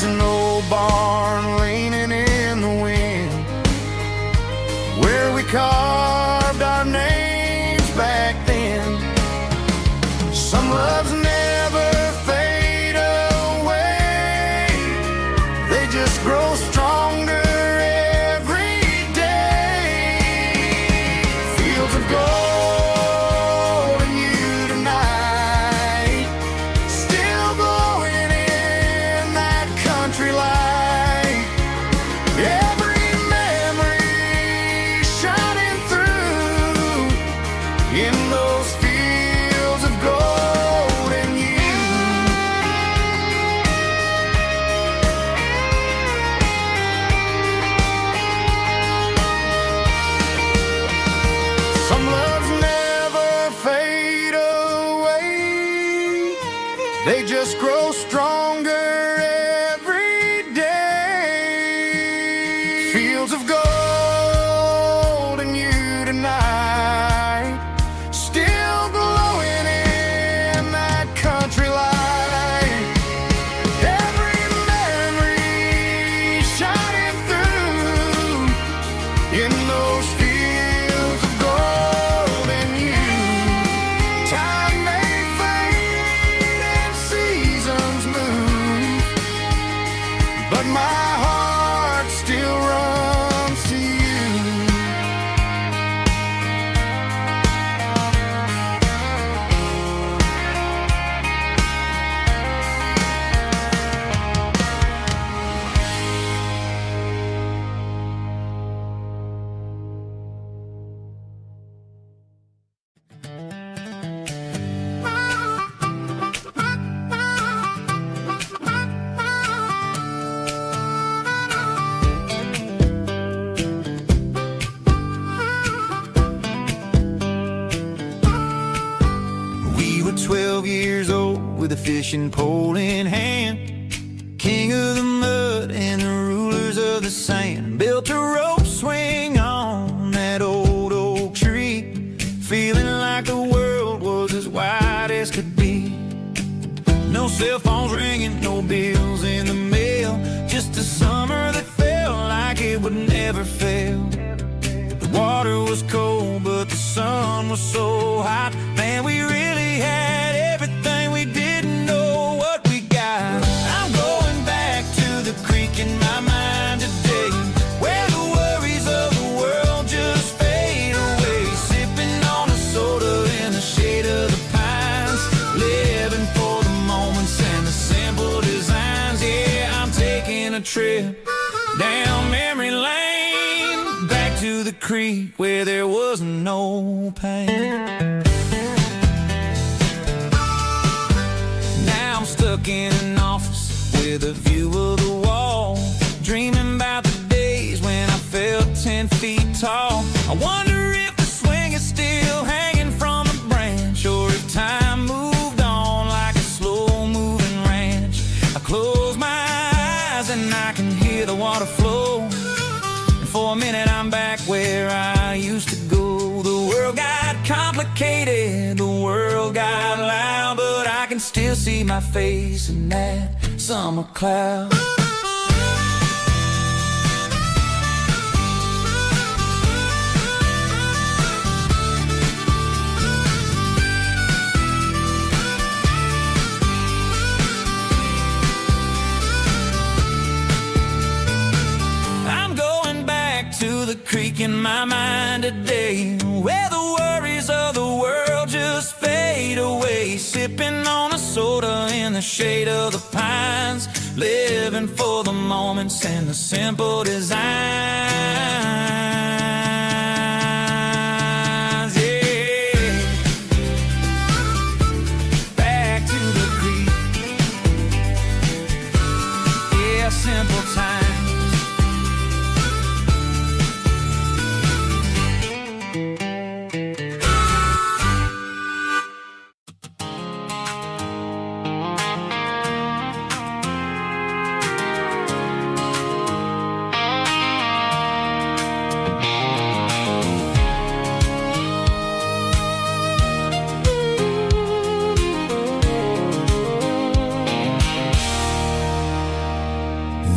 There's an old barn leaning in the wind, where we carved our names back then. Some loves never fade away, they just grow stronger every day. Fields of gold in you tonight, still glowing in that country light. Every memory shining through in those fields of gold in you. Some loves never fade away, they just grow stronger every day. Fields of gold in you tonight, still glowing in that country light. Every memory shining through in those fields of gold in you. Time may fade and seasons move, but my heart still runs to you. We were 12 years old with a fishing pole in hand, king of the mud and the rulers of the sand. Built a rope swing on that old oak tree, feeling like the world was as wide as could be. No cell phones ringing, no bills in the mail, just a summer that felt like it would never fail. The water was cold, but the sun was so hot. Man, we really had everything, we didn't know what we got. I'm going back to the creek in my mind today, where the worries of the world just fade away. Sipping on a soda in the shade of the pines, living for the moments and the simple designs. Yeah, I'm taking a trip down memory lane, back to the creek where there was no pain. Now I'm stuck in an office with a view of the wall, dreaming about the days when I felt 10 feet tall. I wonder if the swing is still hanging from a branch, or if time moved on like a slow-moving ranch. I close my eyes and I can hear the water flow, and for a minute I'm back where I used to go. The world got complicated, the world got loud, but I can still see my face in that summer cloud. I'm going back to the creek in my mind today, where the worries of the world just fade away. Sipping on a soda in the shade of the pines, living for the moments and the simple designs. Yeah, back to the creek. Yeah, simple times.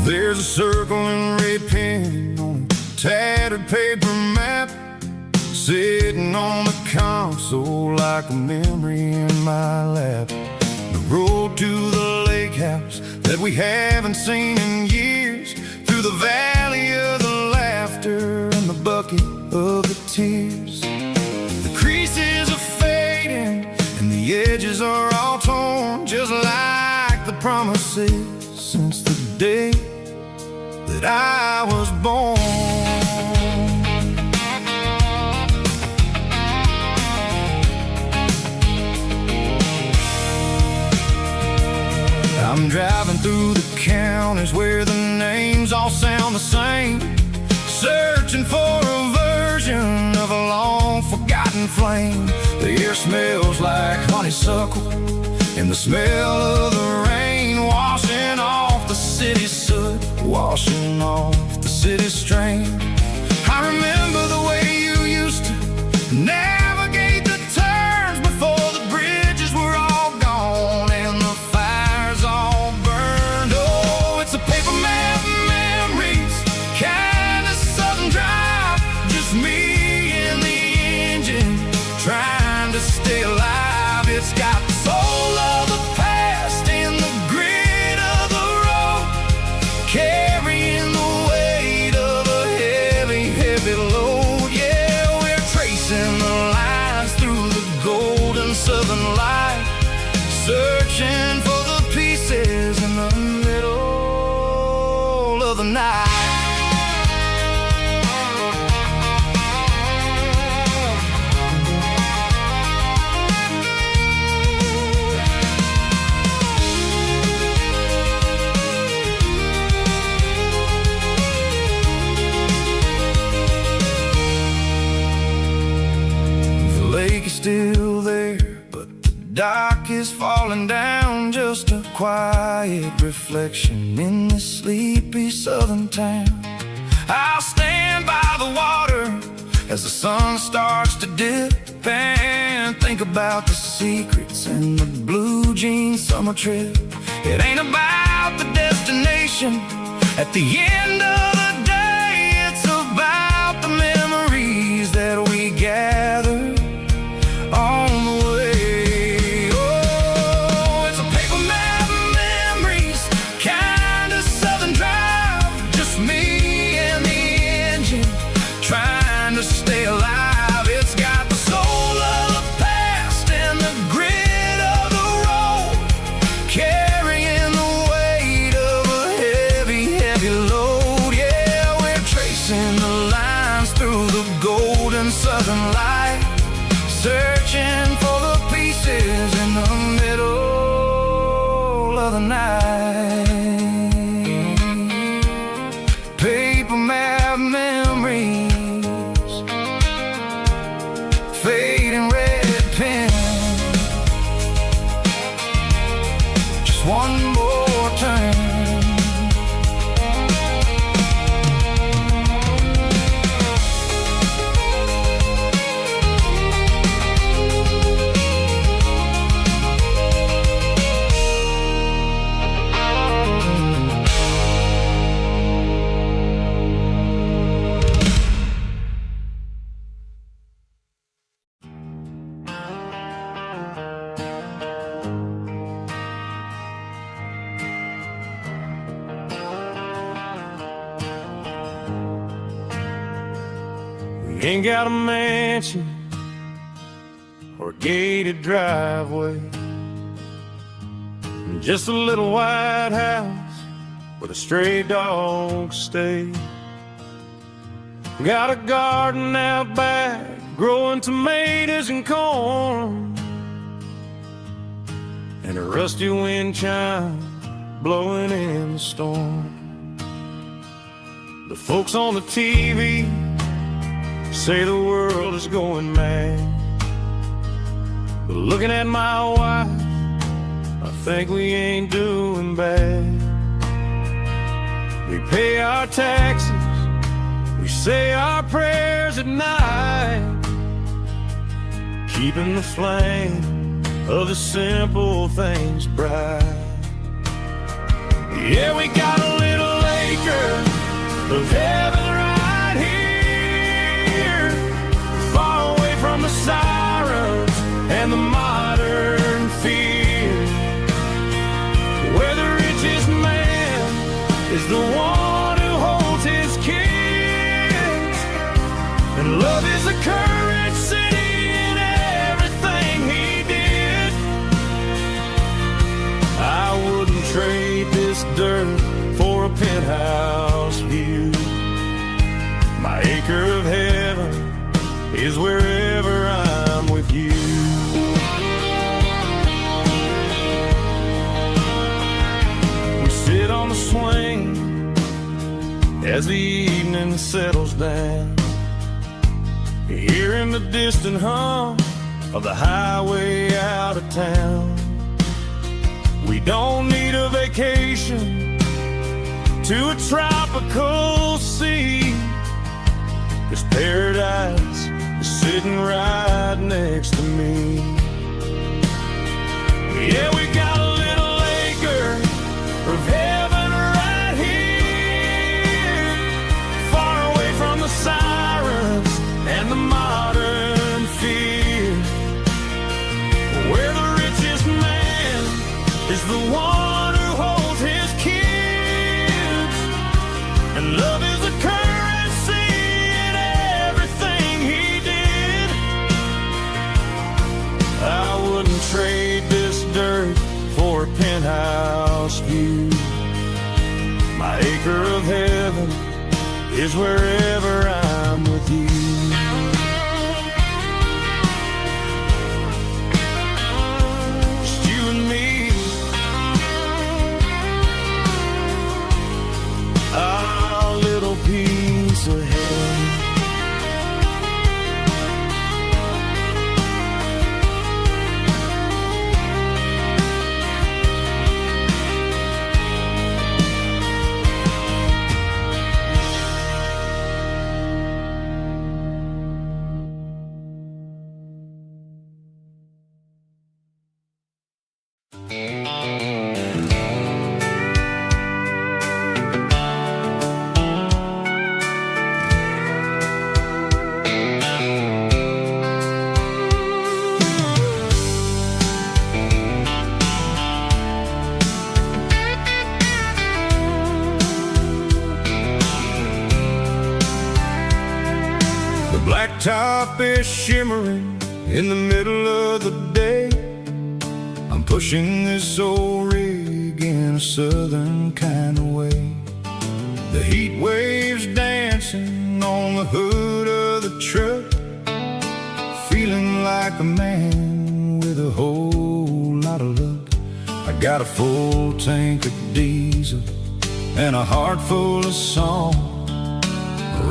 There's a circle in red pen on a tattered paper map, sitting on the console like a memory in my lap. The road to the lake house that we haven't seen in years, through the valley of the laughter and the bucket of the tears. The creases are fading and the edges are all torn, just like the promises since the day that I was born. I'm driving through the counties where the names all sound the same, searching for a version of a long-forgotten flame. The air smells like honeysuckle, and the smell of the rain washing off the city's soot, washing off the city's strain. I remember the way you used to navigate the turns before the bridges were all gone and the fires all burned. Oh, it's a paper map memories, kind of southern drive, just me and the engine trying to stay alive. It's got the soul of the past and the grit of the road, carrying the weight of a heavy, heavy load. Yeah, we're tracing the lines through the golden southern light, searching for the pieces in the middle of the night. The lake is still there, but the dock is falling down, just a quiet reflection in this sleepy southern town. I'll stand by the water as the sun starts to dip and think about the secrets in the blue jean summer trip. It ain't about the destination at the end of the day, it's about the memories that we gather on the way. Oh, it's a paper map memories, kind of southern drive, just me and the engine trying to stay alive. It's got the soul of the past and the grit of the road, carrying the weight of a heavy, heavy load. Yeah, we're tracing the lines through the golden southern light, searching for the pieces in the middle of the night. Paper map memories, fading red pen, just one more turn. Ain't got a mansion or a gated driveway, just a little white house where the stray dogs stay. Got a garden out back, growing tomatoes and corn, and a rusty wind chime blowing in the storm. The folks on the TV say the world is going mad, but looking at my wife, I think we ain't doing bad. We pay our taxes, we say our prayers at night, keeping the flame of the simple things bright. Yeah, we got a little late of heaven right here, far away from the sirens and the modern fear, where the richest man is the one who holds his kids, and love is a currency in everything he did. I wouldn't trade this dirt for a penthouse view. My acre of heaven is wherever I'm with you. We sit on the swing as the evening settles down, hearing the distant hum of the highway out of town. We don't need a vacation to a tropical sea, 'cause paradise is sitting right next to me. Yeah, we got a little acre of heaven right here, far away from the sirens and the modern fear, where the richest man is the one who holds his kids, and love is a currency in everything he did. I wouldn't trade this dirt for a penthouse view. My acre of heaven is wherever I'm with you. Just you and me, our little piece of heaven. Blacktop is shimmering in the middle of the day. I'm pushing this old rig in a southern kind of way. The heat waves dancing on the hood of the truck, feeling like a man with a whole lot of luck. I got a full tank of diesel and a heart full of song,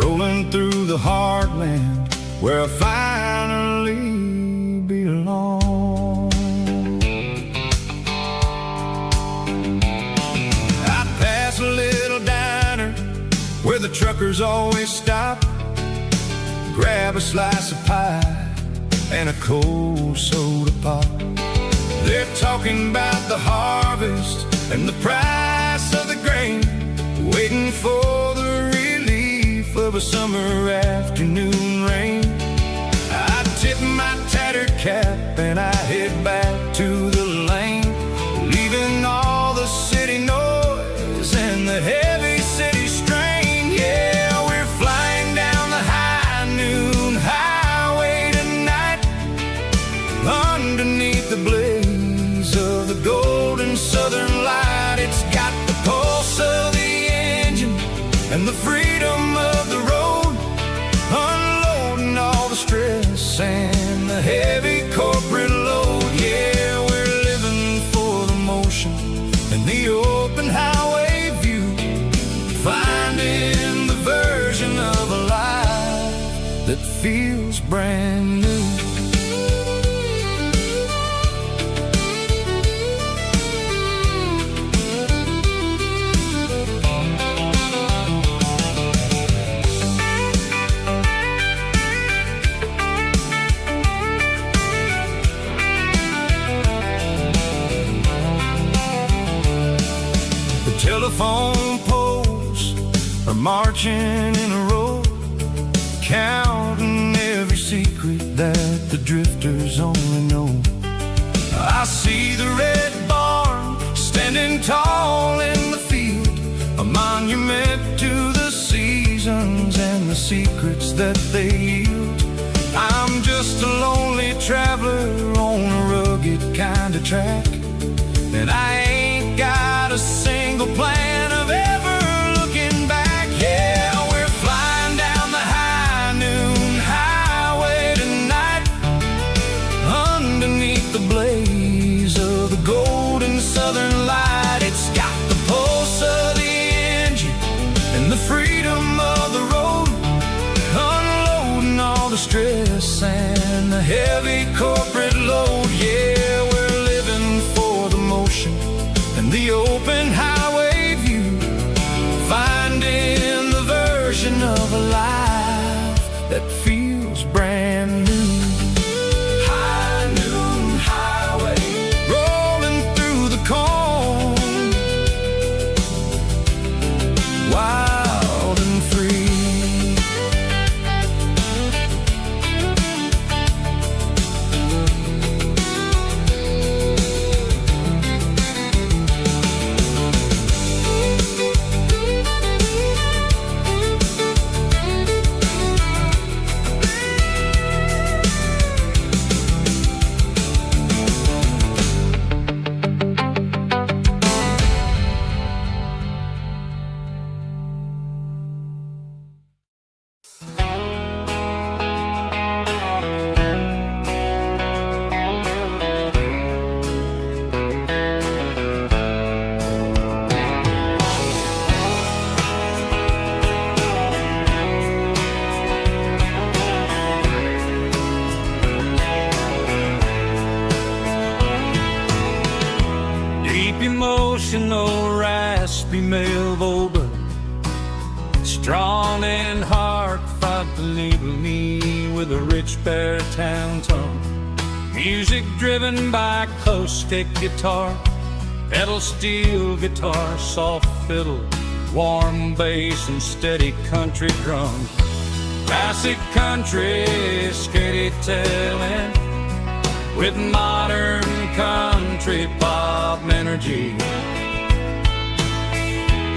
rolling through the heartland where I finally belong. I pass a little diner where the truckers always stop, grab a slice of pie and a cold soda pop. They're talking about the harvest and the price of the grain, waiting for the of a summer afternoon rain. I tip my tattered cap and I head back to the lane, leaving all the city noise and the heavy city strain. Yeah, we're flying down the high noon highway tonight, underneath the blaze of the golden southern light. It's got the pulse of the engine and the freedom of the road, unloading all the stress and the heavy corporate load. Yeah, we're living for the motion and the open highway view, finding the version of a life that feels brand new. telephone poles or marching in a row, counting every secret that the drifters only know. I see the red barn standing tall in the field, a monument to the seasons and the secrets that they yield. I'm just a lonely traveler on a rugged kind of track, and I ain't got a single plan of ever looking back. Yeah, we're flying down the high noon highway tonight, underneath the blaze of the golden southern light. It's got the pulse of the engine and the freedom of the road, unloading all the stress and the heavy corporate load. Yeah, we're living for the motion and the open highway view, finding the version of a life that feels brand new. High noon highway, rolling through the corn, wild and free. Emotional, raspy male vocal, strong and hard, fought to label me with a rich baritone tone. Music driven by acoustic guitar, pedal steel guitar, soft fiddle, warm bass and steady country drum. Classic country storytelling with modern country pop energy.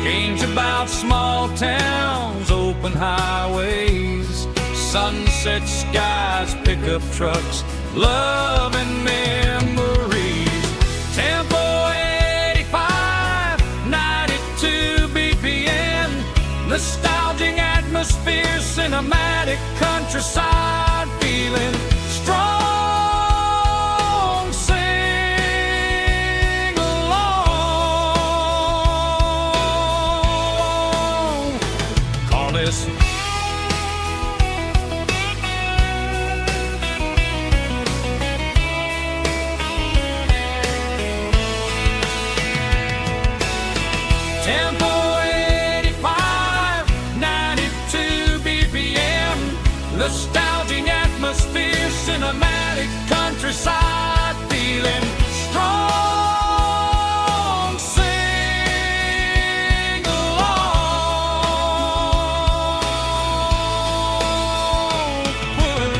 Games about small towns, open highways, sunset skies, pickup trucks, love and memories. Tempo 85, 92 BPM, nostalgic atmosphere, cinematic countryside feeling strong. Tempo 85, 92 BPM, nostalgic atmosphere, cinematic countryside feeling strong. Sing along, puss.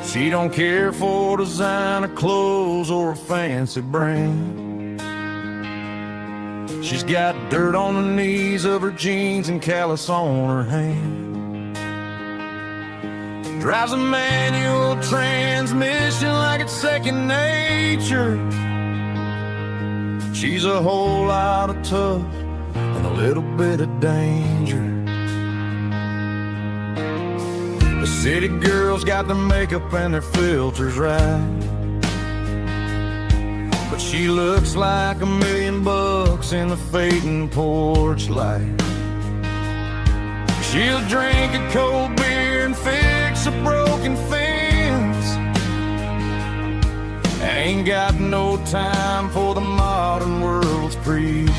She don't care for designer clothes or a fancy brand. She's got dirt on the knees of her jeans and callus on her hand. Drives a manual transmission like it's second nature. She's a whole lot of tough and a little bit of danger. The city girls got their makeup and their filters right, but she looks like $1 million in the fading porch light. She'll drink a cold beer and fix a broken fence. Ain't got no time for the modern world's pretense.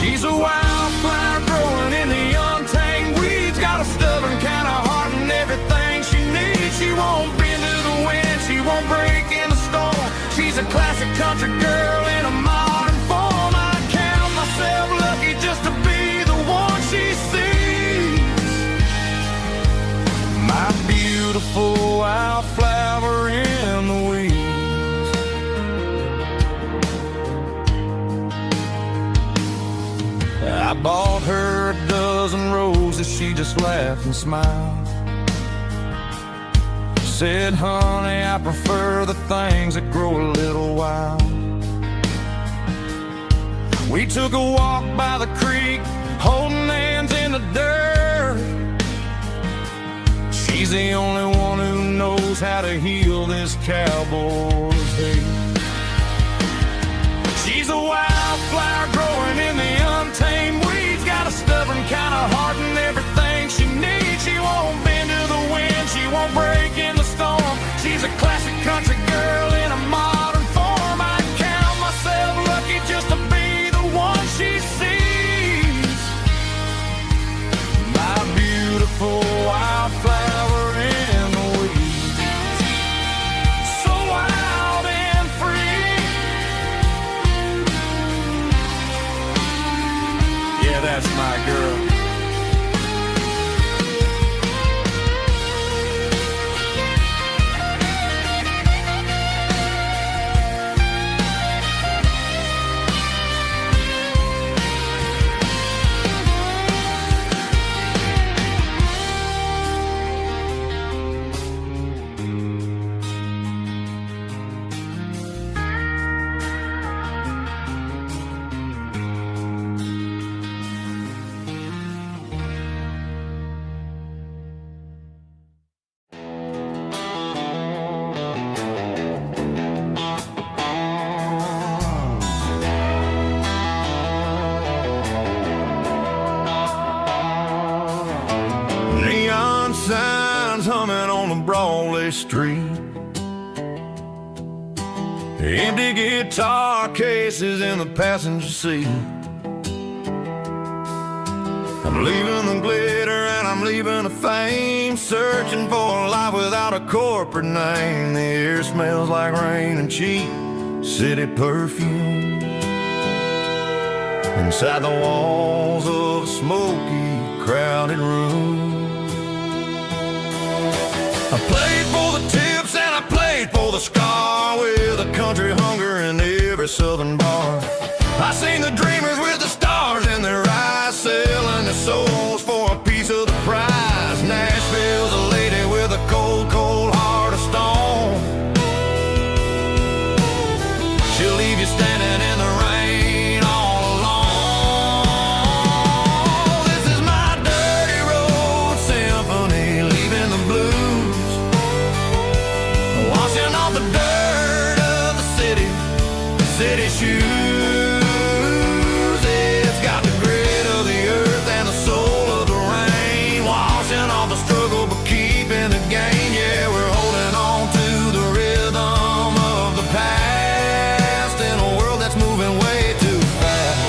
She's a wildflower growing in the untamed weeds. Got a stubborn kind of heart and everything she needs. She won't bend to the wind, she won't break in the storm. She's a classic country girl in a modern form. I count myself lucky just to be the one she sees. My beautiful wildflower in the weeds. I bought her a dozen roses, she just laughed and smiled. Said, honey, I prefer the things that grow a little wild. We took a walk by the creek, holding hands in the dirt. She's the only one who knows how to heal this cowboy's hate. She's a wildflower growing in the untamed weeds. Got a stubborn kind of heart and everything she needs. She won't bend to the wind, she won't break in the storm. She's a classic country girl in a modern form. I count myself lucky just to be the one she sees. My beautiful wildflower in the weeds. So wild and free. Yeah, that's my girl. Signs humming on the Broadway street. Empty guitar cases in the passenger seat. I'm leaving the glitter and I'm leaving the fame, searching for a life without a corporate name. The air smells like rain and cheap city perfume. Inside the walls of a smoky, crowded room. I played for the tips and I played for the scar, with a country hunger in every southern bar. I seen the dreamers with the stars in their eyes, selling their souls for a piece of the prize. Nashville's a lady with a cold, cold heart of stone. She'll leave you standing in the rain all alone. This is my dirty road symphony, leaving the blues, washing off the dirt of the city shoes. It's got the grit of the earth and the soul of the rain, washing off the struggle but keeping the gain. Yeah, we're holding on to the rhythm of the past in a world that's moving way too fast.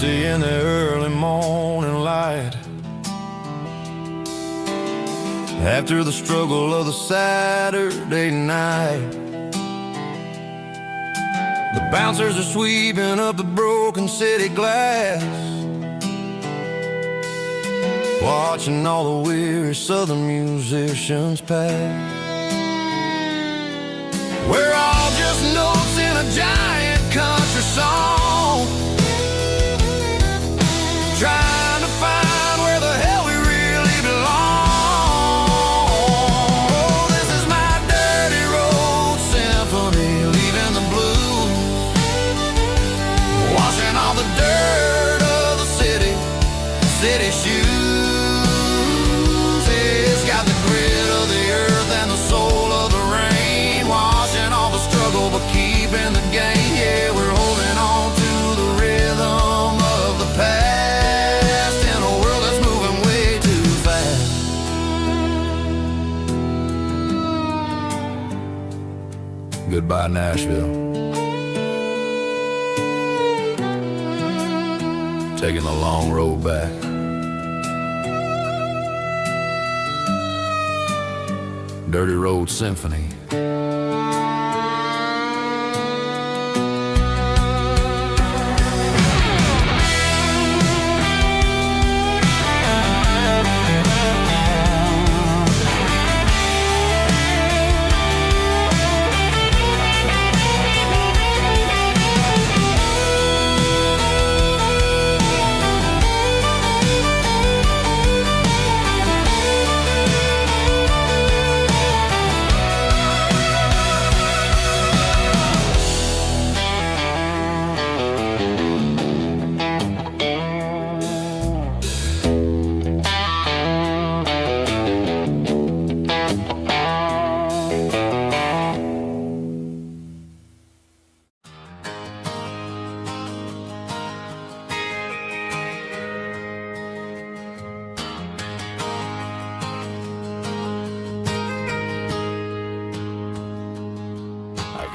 In the early morning light, after the struggle of the Saturday night, the bouncers are sweeping up the broken city glass, watching all the weary southern musicians pass. We're all just notes in a giant country song, trying to find where the hell we really belong. Oh, this is my dirty road symphony, leaving the blues, washing all the dirt of the city shoes. It's got the grit of the earth and the soul of goodbye, Nashville. Taking the long road back. Dirty Road Symphony.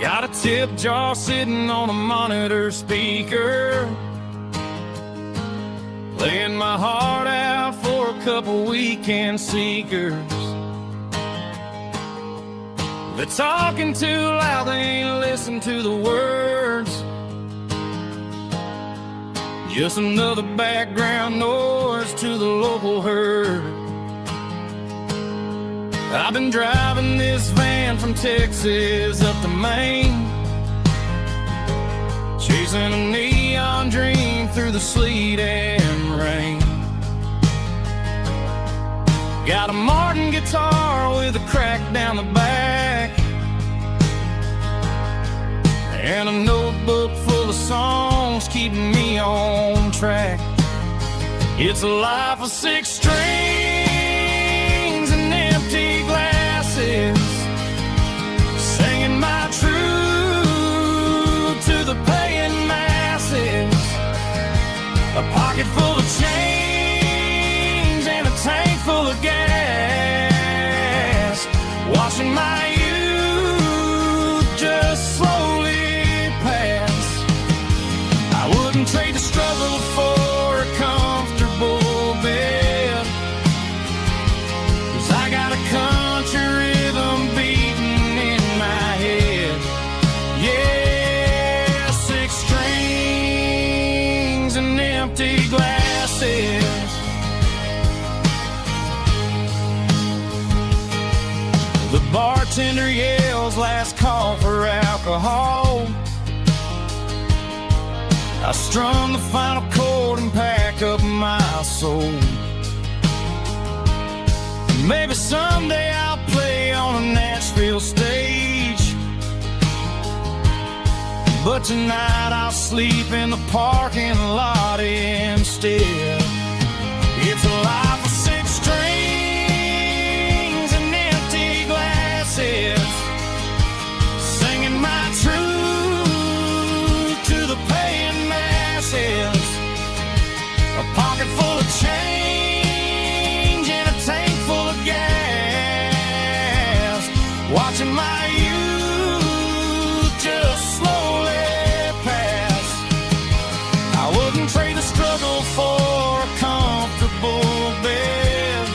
Got a tip jar sitting on a monitor speaker, playing my heart out for a couple weekend seekers. They're talking too loud, they ain't listen to the words. Just another background noise to the local herd. I've been driving this van from Texas up to Maine, chasing a neon dream through the sleet and rain. Got a Martin guitar with a crack down the back, and a notebook full of songs keeping me on track. It's a life of 6 strings and empty glasses, singing my truth to the paying masses. A pocket full of change and a tank full of gas, watching my youth just slowly pass. I wouldn't trade the struggle for a comfortable bed, 'cause I got a country rhythm beating in my head. Yeah, 6 strings and empty glasses. The bartender yells last call for alcohol. I strum the final chord and pack up my soul. Maybe someday I'll play on a Nashville stage, but tonight I'll sleep in the parking lot instead. It's a life of 6 strings and empty glasses, singing my truth to the paying masses. A pocket full of change and a tank full of gas, watching my youth just slowly pass. I wouldn't trade the struggle for a comfortable bed,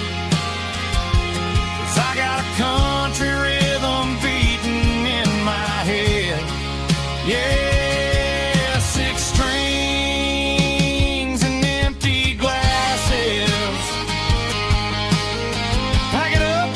'cause I got a country rhythm beating in my head. Yeah, 6 strings and empty glasses. Pack it up.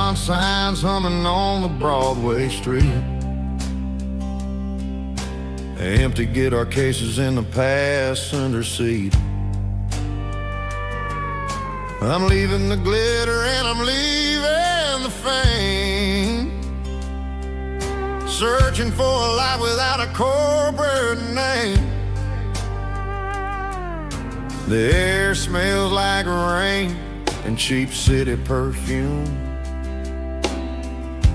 neon signs humming on the Broadway street. Empty guitar cases in the passenger seat. I'm leaving the glitter and I'm leaving the fame, searching for a life without a corporate name. The air smells like rain and cheap city perfume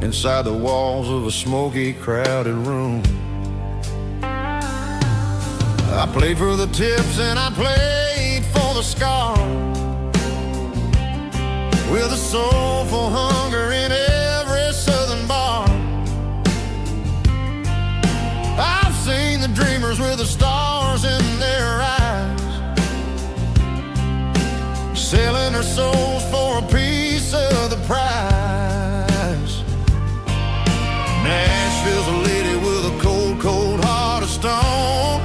inside the walls of a smoky, crowded room. I played for the tips and I played for the scars, with a soulful hunger in every southern bar. I've seen the dreamers with the stars in their eyes, selling their souls for a piece of the prize. Nashville's a lady with a cold, cold heart of stone.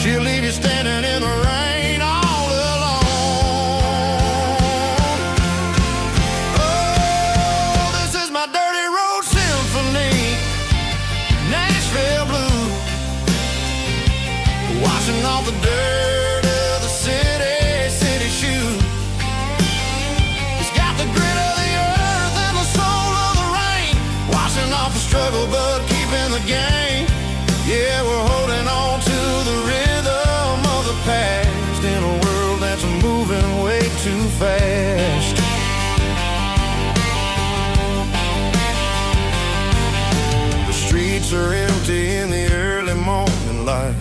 She'll leave you standing in the rain all alone. Oh, this is my dirty road symphony, Nashville blues, washing off the dirt of the city shoes. It's got the grit of the earth and the soul of the rain, washing off the struggle but keeping the game. Yeah, we're holding on to the rhythm of the past in a world that's moving way too fast. The streets are empty in the early morning light,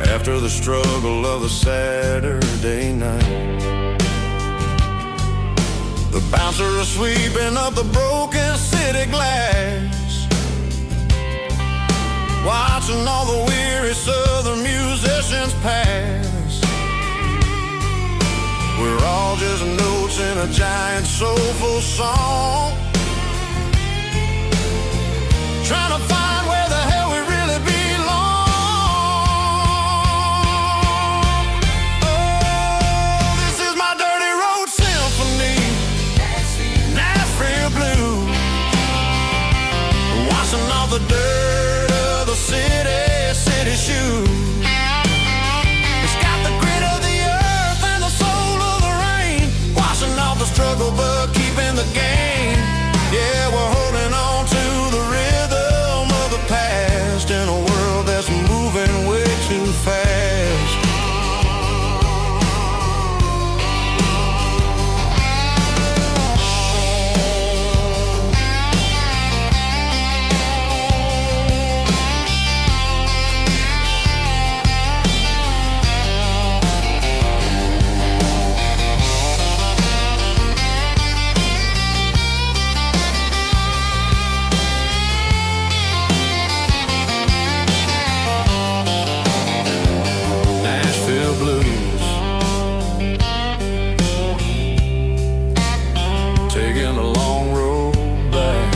after the struggle of the Saturday night. The bouncer is sweeping up the broken city glass, watching all the weary southern musicians pass. We're all just notes in a giant soulful song, trying to find where the hell we really belong. Oh, this is my dirty road symphony, Nashville blues, washing off the dirt of the city shoes. It's got the grit of the earth and the soul of the rain, washing off the struggle but keeping the game. Yeah, we're holding on to the rhythm of the past in a world that's moving way too fast. Taking a long road back,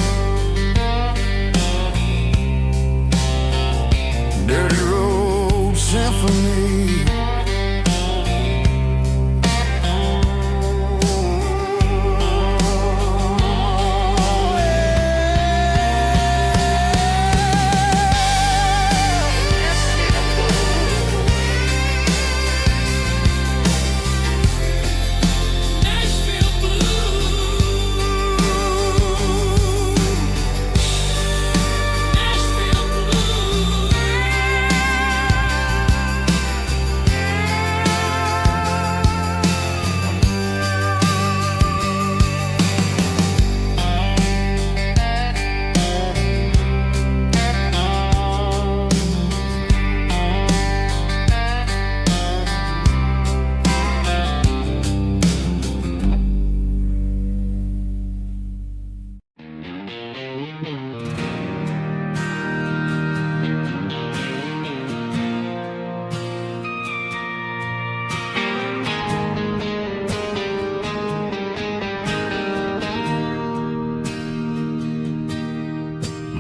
dirty road symphony.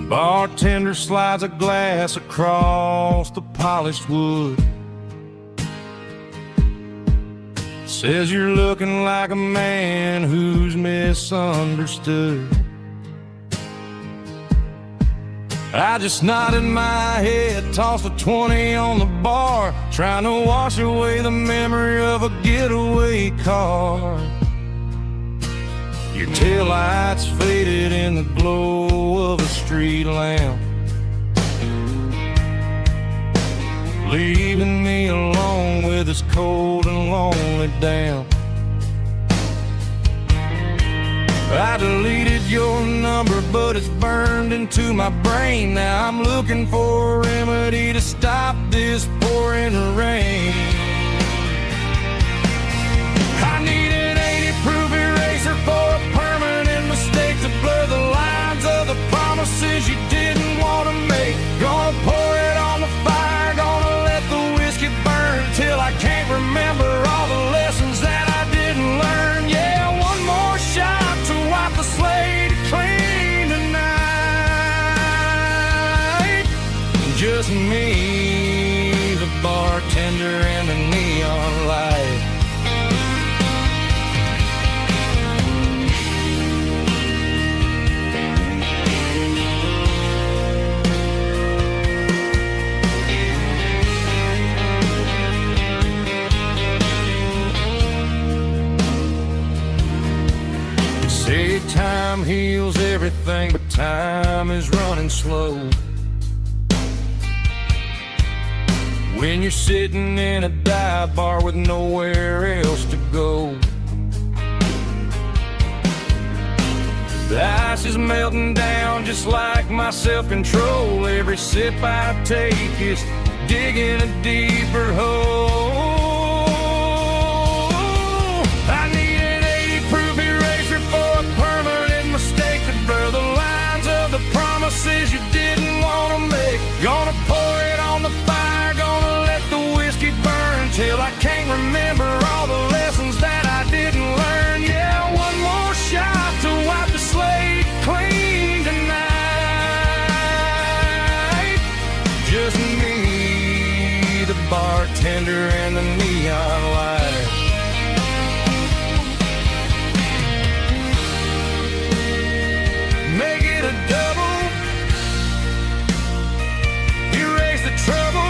Bartender slides a glass across the polished wood. Says you're looking like a man who's misunderstood. I just nodded my head, tossed a 20 on the bar, trying to wash away the memory of a getaway car. Your taillights faded in the glow of a street lamp, leaving me alone with this cold and lonely damp. I deleted your number, but it's burned into my brain. Now I'm looking for a remedy to stop this pouring rain. I need an 80-proof eraser for a permanent mistake to blur the lines of the promises you didn't want to make. Gonna pour it on the fire, gonna let the whiskey burn till I can't remember all the lessons that I didn't learn. Yeah, one more shot to wipe the slate clean tonight. Just me, the bartender, and the neon light. Say time heals everything, but time is running slow. When you're sitting in a dive bar with nowhere else to go, the ice is melting down just like my self-control. Every sip I take is digging a deeper hole. I need an 80-proof eraser for a permanent mistake to blur the lines of the promises you didn't want to make. Gonna pour it on the fire, gonna let the whiskey burn till I can't remember all the lessons that I didn't learn. Yeah, one more shot to wipe the slate clean tonight. Just me, the bartender, and the neon light. Make it a double, erase the trouble.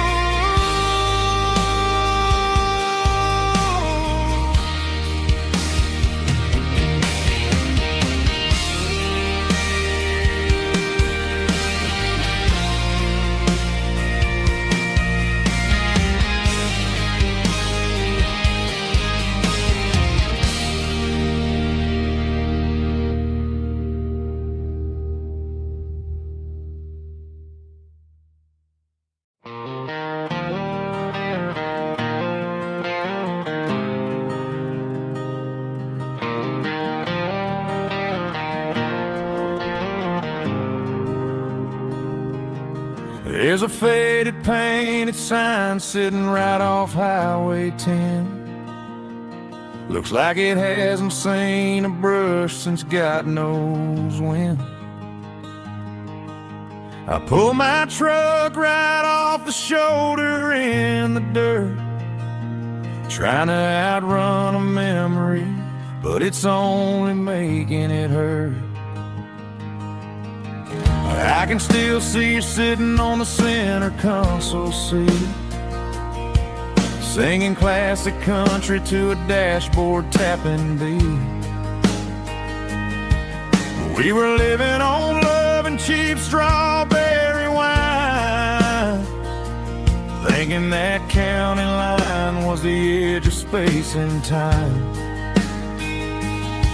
There's a faded painted sign sitting right off Highway 10. Looks like it hasn't seen a brush since God knows when. I pull my truck right off the shoulder in the dirt, trying to outrun a memory, but it's only making it hurt. I can still see you sitting on the center console seat, singing classic country to a dashboard tapping beat. We were living on love and cheap strawberry wine, thinking that county line was the edge of space and time.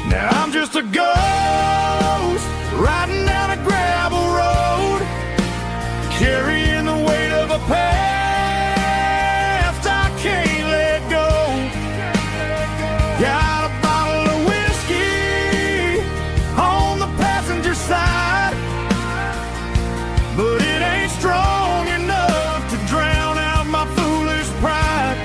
Now I'm just a ghost riding down a gravel road, carrying the weight of a past I can't let go. Got a bottle of whiskey on the passenger side, but it ain't strong enough to drown out my foolish pride.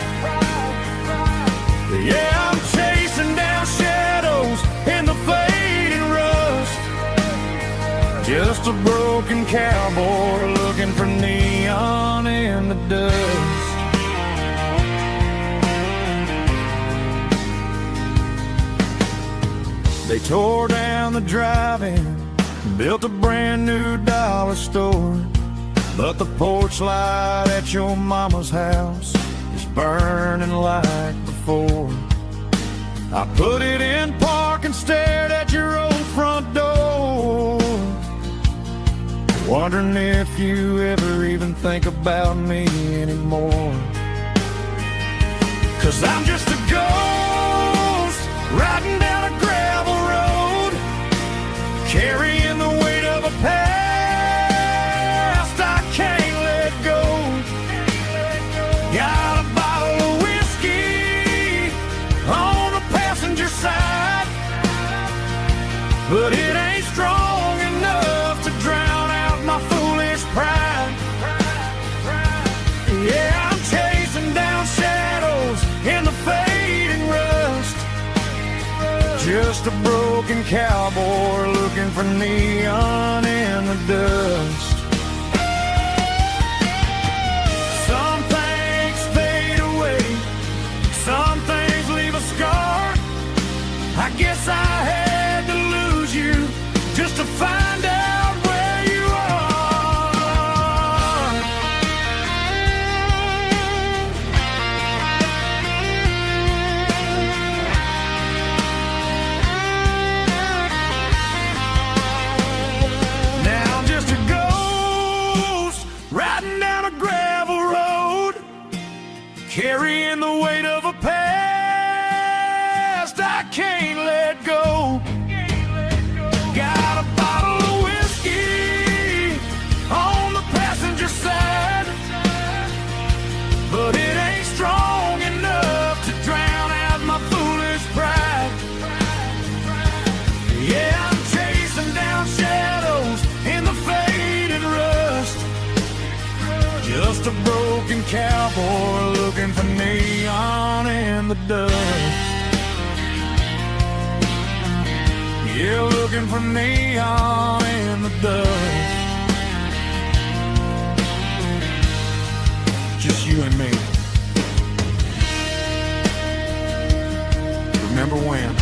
Yeah, I'm chasing down shadows in the fading rust, just a broken cowboy looking for neon in the dust. They tore down the drive-in, built a brand new dollar store. But the porch light at your mama's house is burning like before. I put it in park and stared at your old front door, wondering if you ever even think about me anymore. 'Cause I'm just a ghost riding down a gravel road, carrying the weight of a past I can't let go. Got a bottle of whiskey on the passenger side, but it ain't strong enough to drown out my foolish pride. Yeah, I'm chasing down shadows in the fading rust, just a broken cowboy looking for neon in the dust. Some things fade away, some things leave a scar. I guess I had to lose you just to find out where you are. Now I'm just a ghost riding down a gravel road, carrying the weight of a past I can't let go. Got a bottle of whiskey on the passenger side, but it ain't strong enough to drown out my foolish pride. Yeah, I'm chasing down shadows in the faded rust, just a broken cowboy looking for neon in the dust. Yeah, looking for neon in the dust. Just you and me. Remember when?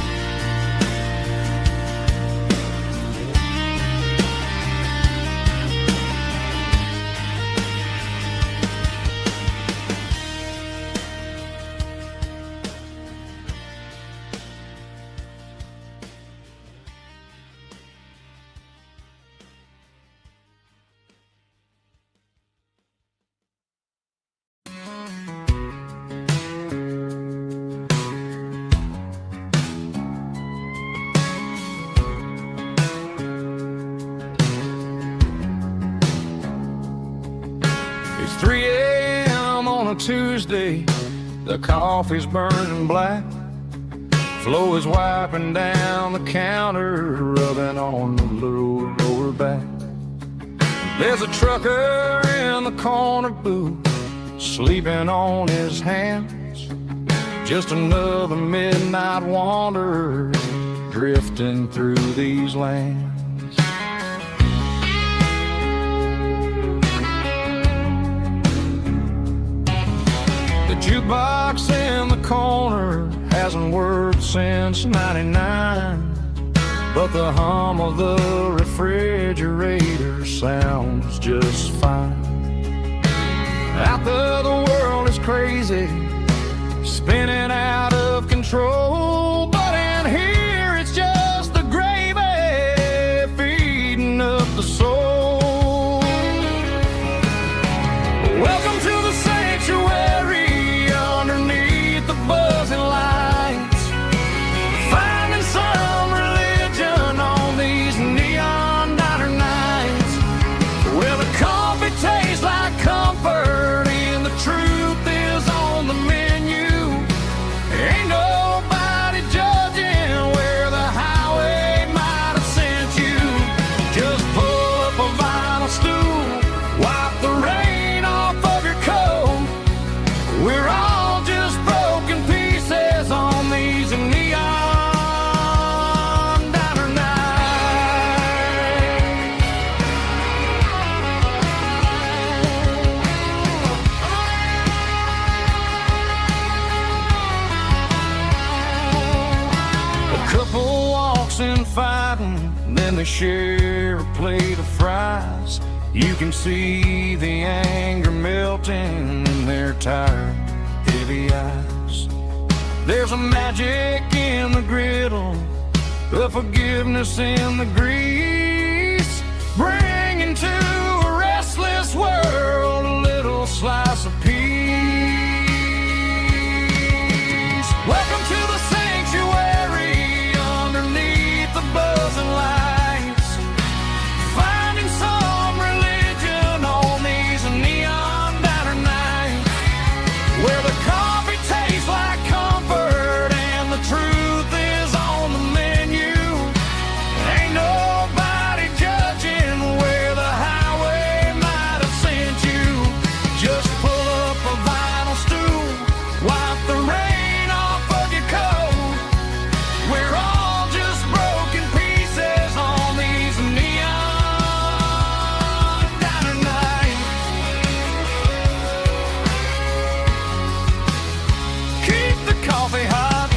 It's 3 a.m. on a Tuesday, the coffee's burning black. Flo is wiping down the counter, rubbing on the lower back. There's a trucker in the corner booth, sleeping on his hands. Just another midnight wanderer, drifting through these lands. The jukebox in the corner hasn't worked since '99, but the hum of the refrigerator sounds just fine. Out there the world is crazy, spinning out of control, but in here it's just the gravy feeding up the soul. Welcome to the sanctuary underneath the buzzing lights, finding some religion on these neon diner nights, where the coffee tastes like comfort and the truth is on the riding, then they share a plate of fries. You can see the anger melting in their tired, heavy eyes. There's a magic in the griddle, a forgiveness in the grease, bringing to a restless world a little slice of peace. Welcome to the sanctuary underneath the buzzing lights, finding some religion on these neon diner nights, where the coffee tastes like comfort and the truth is on the menu. Ain't nobody judging where the highway might have sent you. Just pull up a vinyl stool, wipe the rain off of your coat. We're all just broken pieces on these neon diner nights. Keep the coffee hot.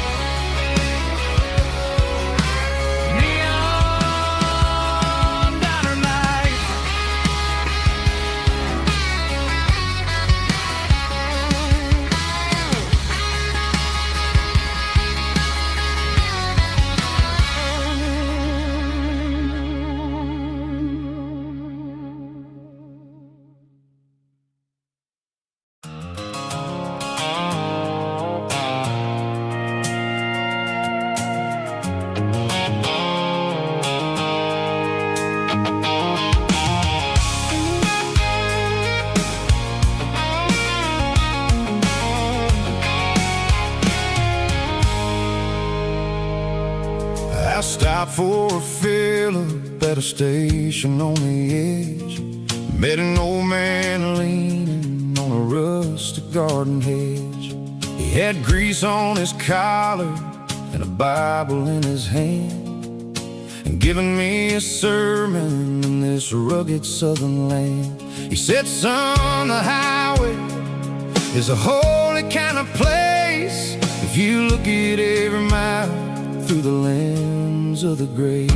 Neon diner night. I stopped for a fill-up at a station on the edge. Met an old man leaning on a rustic garden hedge. He had grease on his collar and a Bible in his hand, and giving me a sermon in this rugged southern land. He said, son, the highway is a holy kind of place if you look at every mile through the lens of the grace.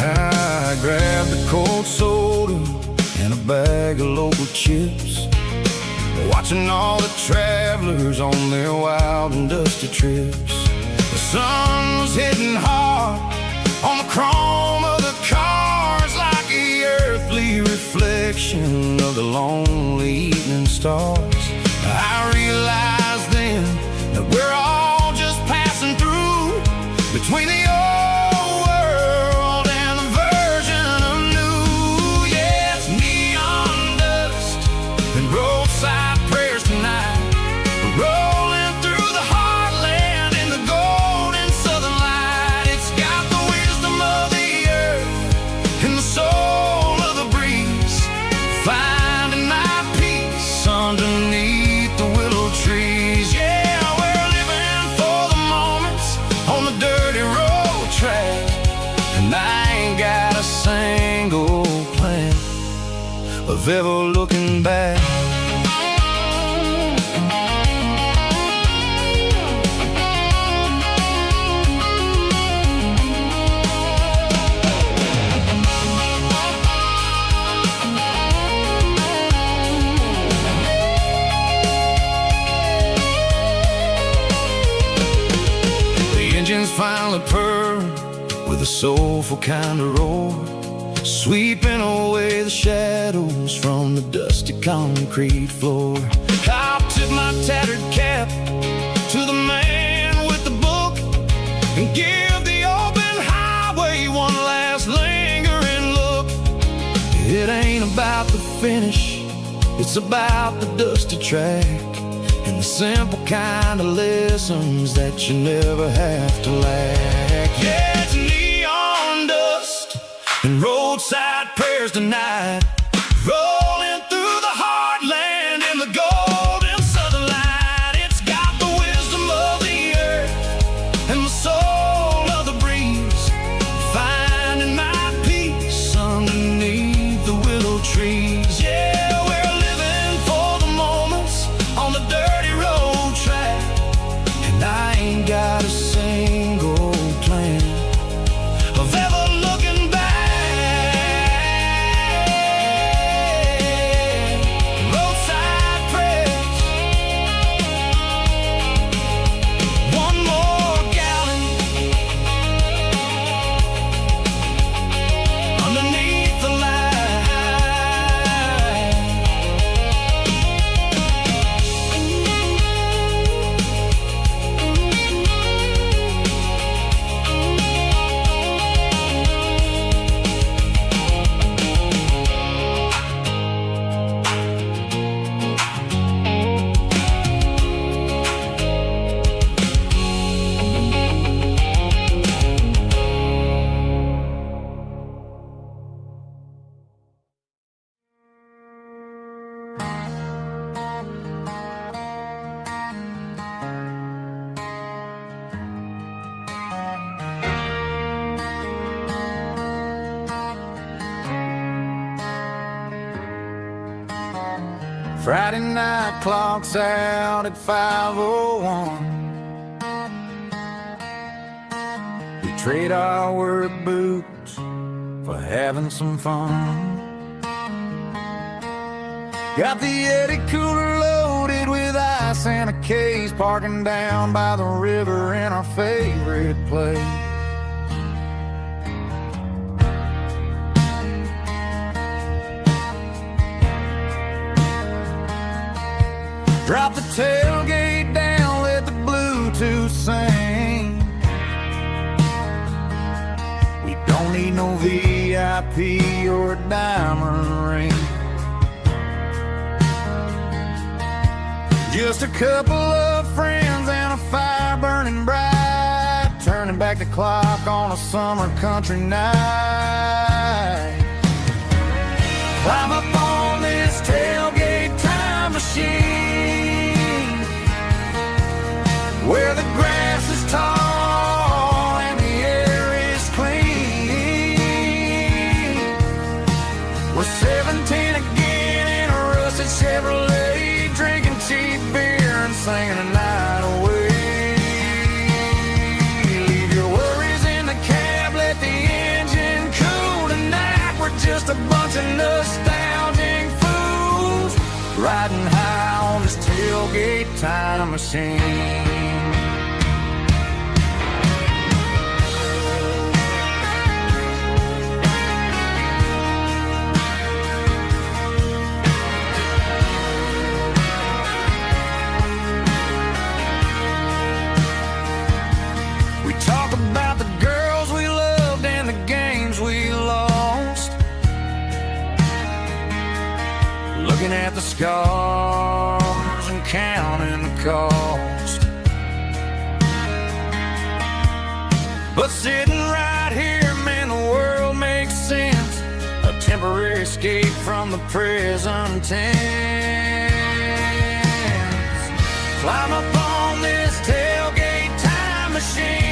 I grabbed a cold soda and a bag of local chips, watching all the travelers on their wild and dusty trips. The sun was hitting hard on the chrome of the cars, like the earthly reflection of the lonely evening stars. I realized then that we're all just passing through between the old world and the version of new. Yeah, it's neon dust and roadside prayers tonight, rolling through the heartland in the golden southern light. It's got the wisdom of the earth and the soul of the breeze, finding my peace underneath the willow trees. Yeah, we're living for the moments on the dirty road track, and I ain't got a single plan of ever looking back. Engines finally purred with a soulful kind of roar, sweeping away the shadows from the dusty concrete floor. I'll tip my tattered cap to the man with the book and give the open highway one last lingering look. It ain't about the finish, it's about the dusty track and the simple kind of lessons that you never have to lack. Yeah, it's neon dust and roadside prayers tonight, rolling through the heartland in the golden southern light. It's got the wisdom of the earth and the soul of the breeze, finding my peace underneath the willow trees. Yeah, we're living for the moments on the dirty road track, and I ain't got a Friday night clocks out at 5:01. We trade our work boots for having some fun. Got the Yeti cooler loaded with ice and a case, parking down by the river in our favorite place. Drop the tailgate down, let the Bluetooth sing. We don't need no VIP or a diamond ring. Just a couple of friends and a fire burning bright, turning back the clock on a summer country night. Climb up on this tailgate time machine, where the grass is tall and the air is clean. We're 17 again in a rusted Chevrolet, drinking cheap beer and singing the night away. Leave your worries in the cab, let the engine cool tonight. We're just a bunch of nostalgic fools, riding high on this tailgate time machine. Talk about the girls we loved and the games we lost, looking at the scars and counting the cost. But sitting right here, man, the world makes sense, a temporary escape from the present tense. Climb up on this tailgate time machine,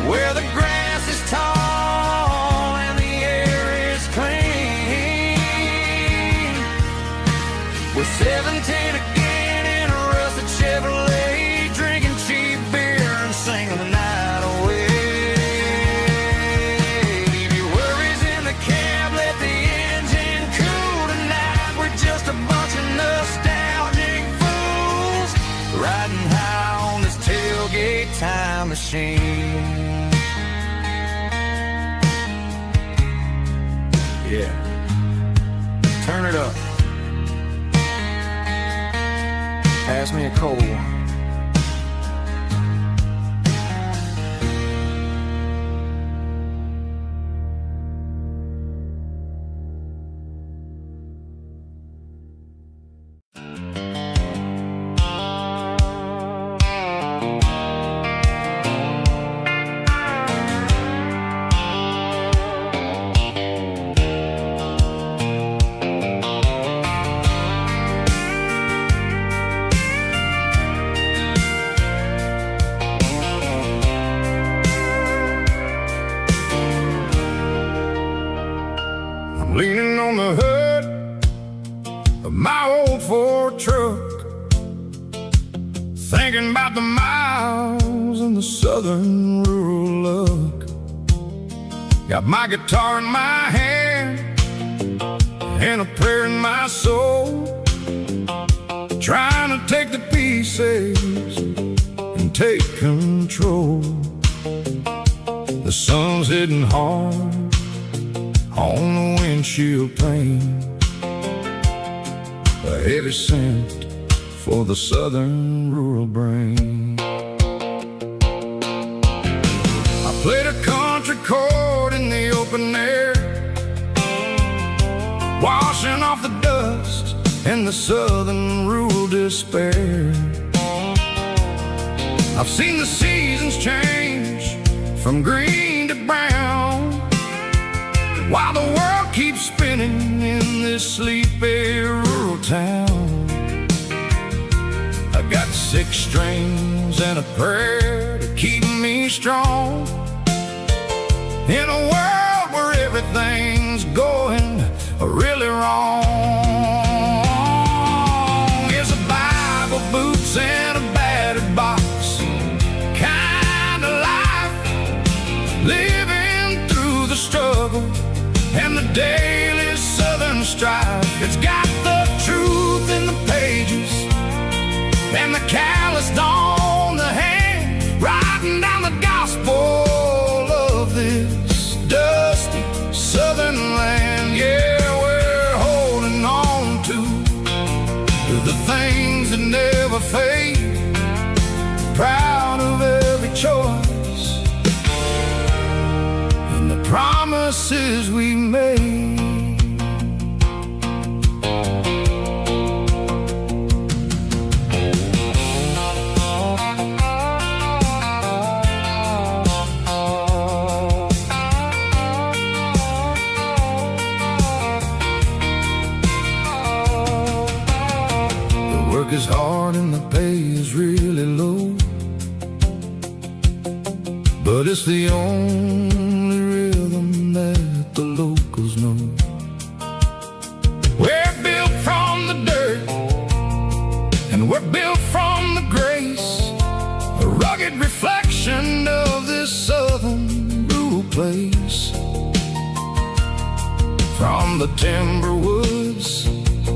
where the grass is tall and the air is clean. We're 17 again in a rusted Chevrolet, drinking cheap beer and singing the night away. Leave your worries in the cab, let the engine cool tonight. We're just a bunch of nostalgic fools, riding high on this tailgate time machine. Yeah, turn it up. Pass me a cold one. Leaning on the hood of my old Ford truck, thinking about the miles and the southern rural look. Got my guitar in my hand and a prayer in my soul, trying to take the pieces and take control. The sun's hitting hard on the windshield pane, a heavy scent for the southern rural brain. I played a country chord in the open air, washing off the dust and the southern rural despair. I've seen the seasons change from green to brown, while the world keeps spinning in this sleepy rural town. I got 6 strings and a prayer to keep me strong, in a world where everything's going really wrong. Is a Bible, boots, and a battered box kind of life, living through the struggle and the daily southern strife. It's got the truth in the pages and the calloused on the hand, writing down the gospel of this dusty southern land. Yeah, we're holding on to the things that never fade, proud of every choice and the promises we made. Work is hard and the pay is really low, but it's the only rhythm that the locals know. We're built from the dirt and we're built from the grace, a rugged reflection of this southern rural place. From the timber woods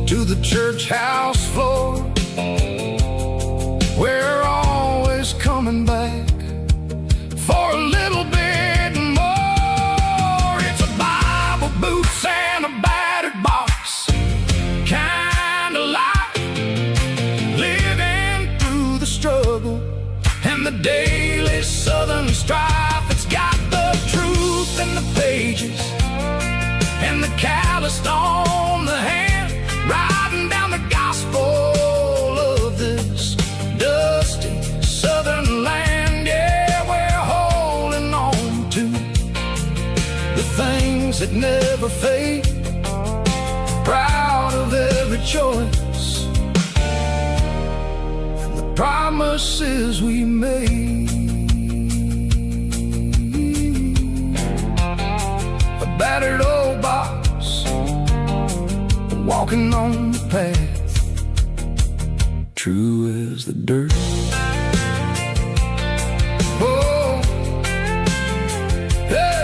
to the church house floor, we're always coming back for a little bit more. It's a Bible, boots, and a battered box kind of life, living through the struggle and the daily southern strife. It's got the truth in the pages and the calloused on the hand, writing down the gospel of this dusty southern land. Yeah, we're holding on to the things that never fade, proud of every choice and the promises we made. A battered old box, walking on the path, true as the dirt. Oh, yeah.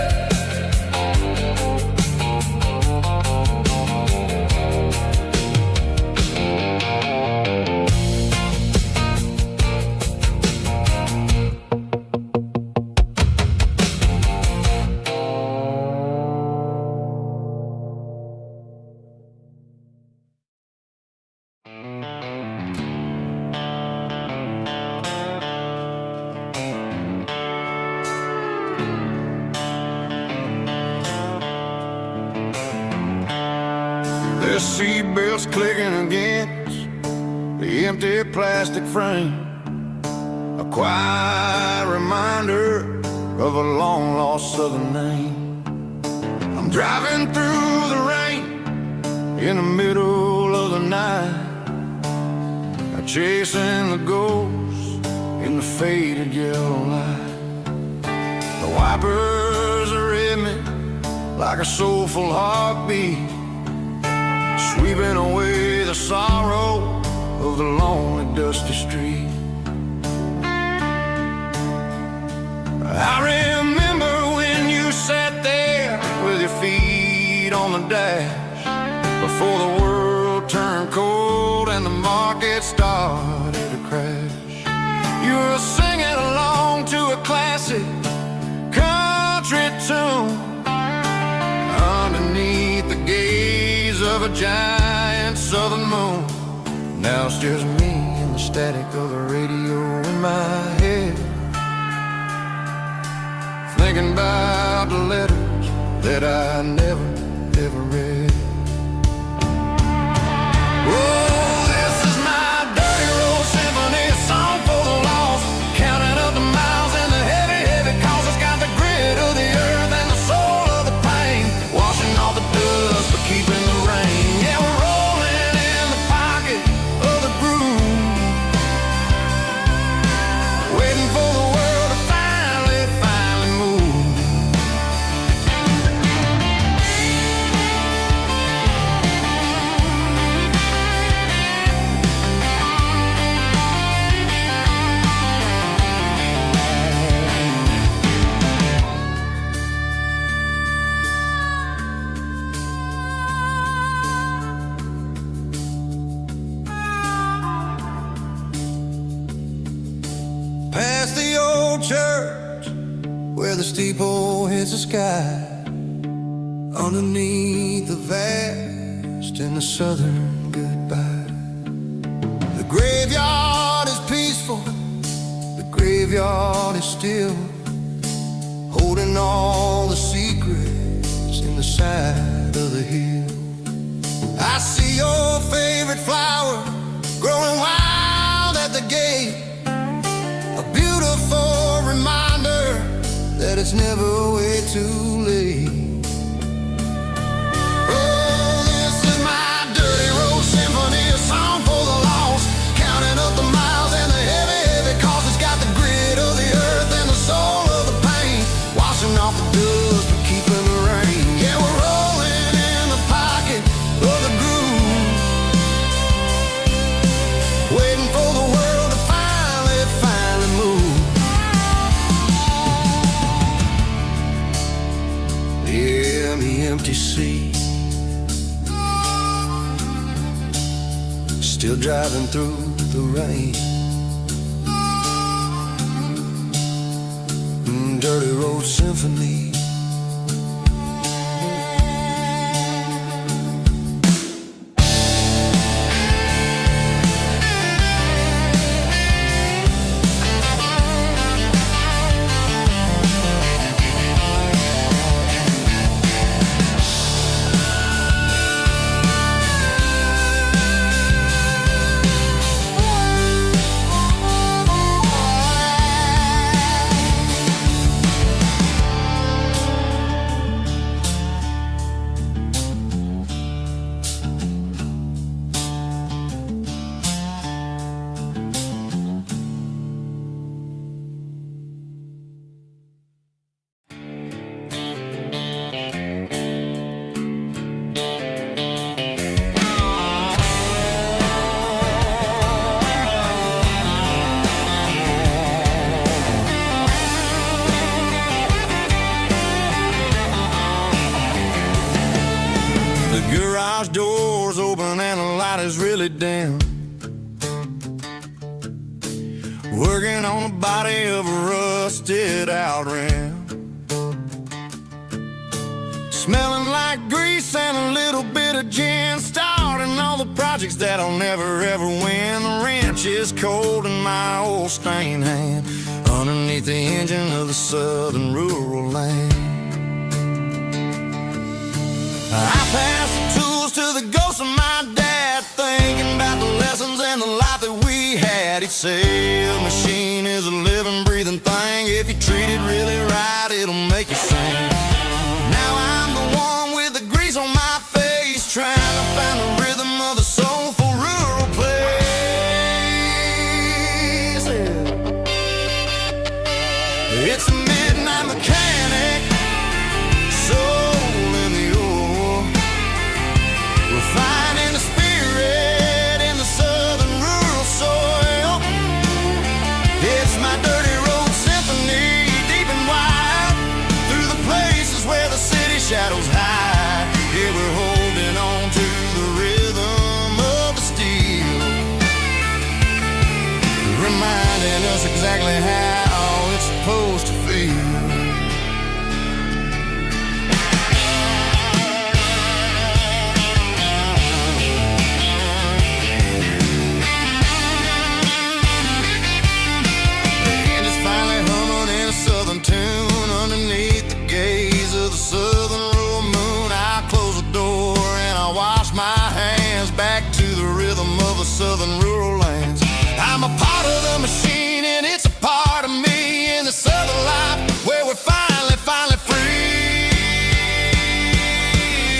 The seatbelt's clicking against the empty plastic frame, a quiet reminder of a long-lost southern name. I'm driving through the rain in the middle of the night, chasing the ghosts in the faded yellow light. The wipers are in me like a soulful heartbeat, sweeping away the sorrow of the lonely, dusty street. I remember when you sat there with your feet on the dash, before the world turned cold and the market started to crash. You were singing along to a classic country tune underneath the gaze of a giant southern moon. Now it's just me and the static of the radio in my head, thinking about the letters that I never, ever read. Oh, this is my dirty road symphony, a song for the lost, counting up the miles and the heavy, heavy calls. It's got the grit of the earth and the soul of the pain, washing off the dust but keeping the rain. Yeah, we're rolling in the pocket of the groove, waiting for the world to finally move. the steeple hits the sky, underneath the vast and the southern goodbye. The graveyard is peaceful, the graveyard is still, holding all the secrets in the side of the hill. I see your favorite flower growing wild at the gate, a beautiful reminder that it's never way too late. Oh, this is my dirty road symphony, a song for the lost, counting up the miles and the heavy, heavy cost. It's got the grit of the earth and the soul of the pain, washing off the dust but keeping the rain. Yeah, we're rolling in the pocket of the groove, waiting for the world to finally move. Yeah, the empty sea, still driving through the rain. Dirty road symphony. Garage doors open and the light is really dim, working on the body of a rusted out rim, smelling like grease and a little bit of gin, starting all the projects that I'll never ever win. The wrench is cold in my old stained hand, underneath the engine of the southern rural land. I pass the tools to the ghost of my dad, thinking about the lessons and the life that we had. He'd say a machine is a living, breathing thing. If you treat it really right, it'll make you sing. Now I'm the one with the grease on my face, trying to find the rhythm of the soulful rural place. It's a midnight mechanic, soul in the ore, refining the spirit in the southern rural soil. It's my dirty road symphony, deep and wide, through the places where the city shadows hide. Yeah, we're holding on to the rhythm of the steel, reminding us exactly how it's supposed to feel. Tune underneath the gaze of the southern rural moon. I close the door and I wash my hands, back to the rhythm of the southern rural lands. I'm a part of the machine and it's a part of me, in the southern life where we're finally free.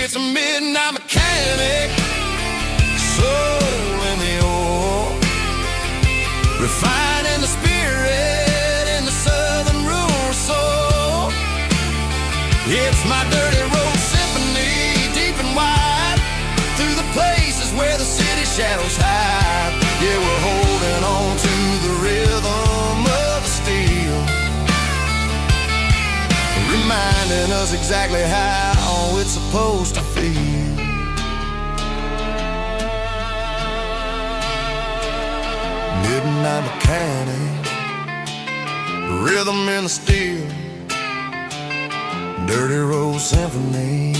It's a midnight mechanic, soul in the ore, refining the spirit in the southern rural soul. It's my dirty road symphony, deep and wide, through the places where the city shadows hide. Yeah, we're holding on to the rhythm of the steel, reminding us exactly how it's supposed to feel. Midnight mechanic, rhythm in the steel, dirty road symphony.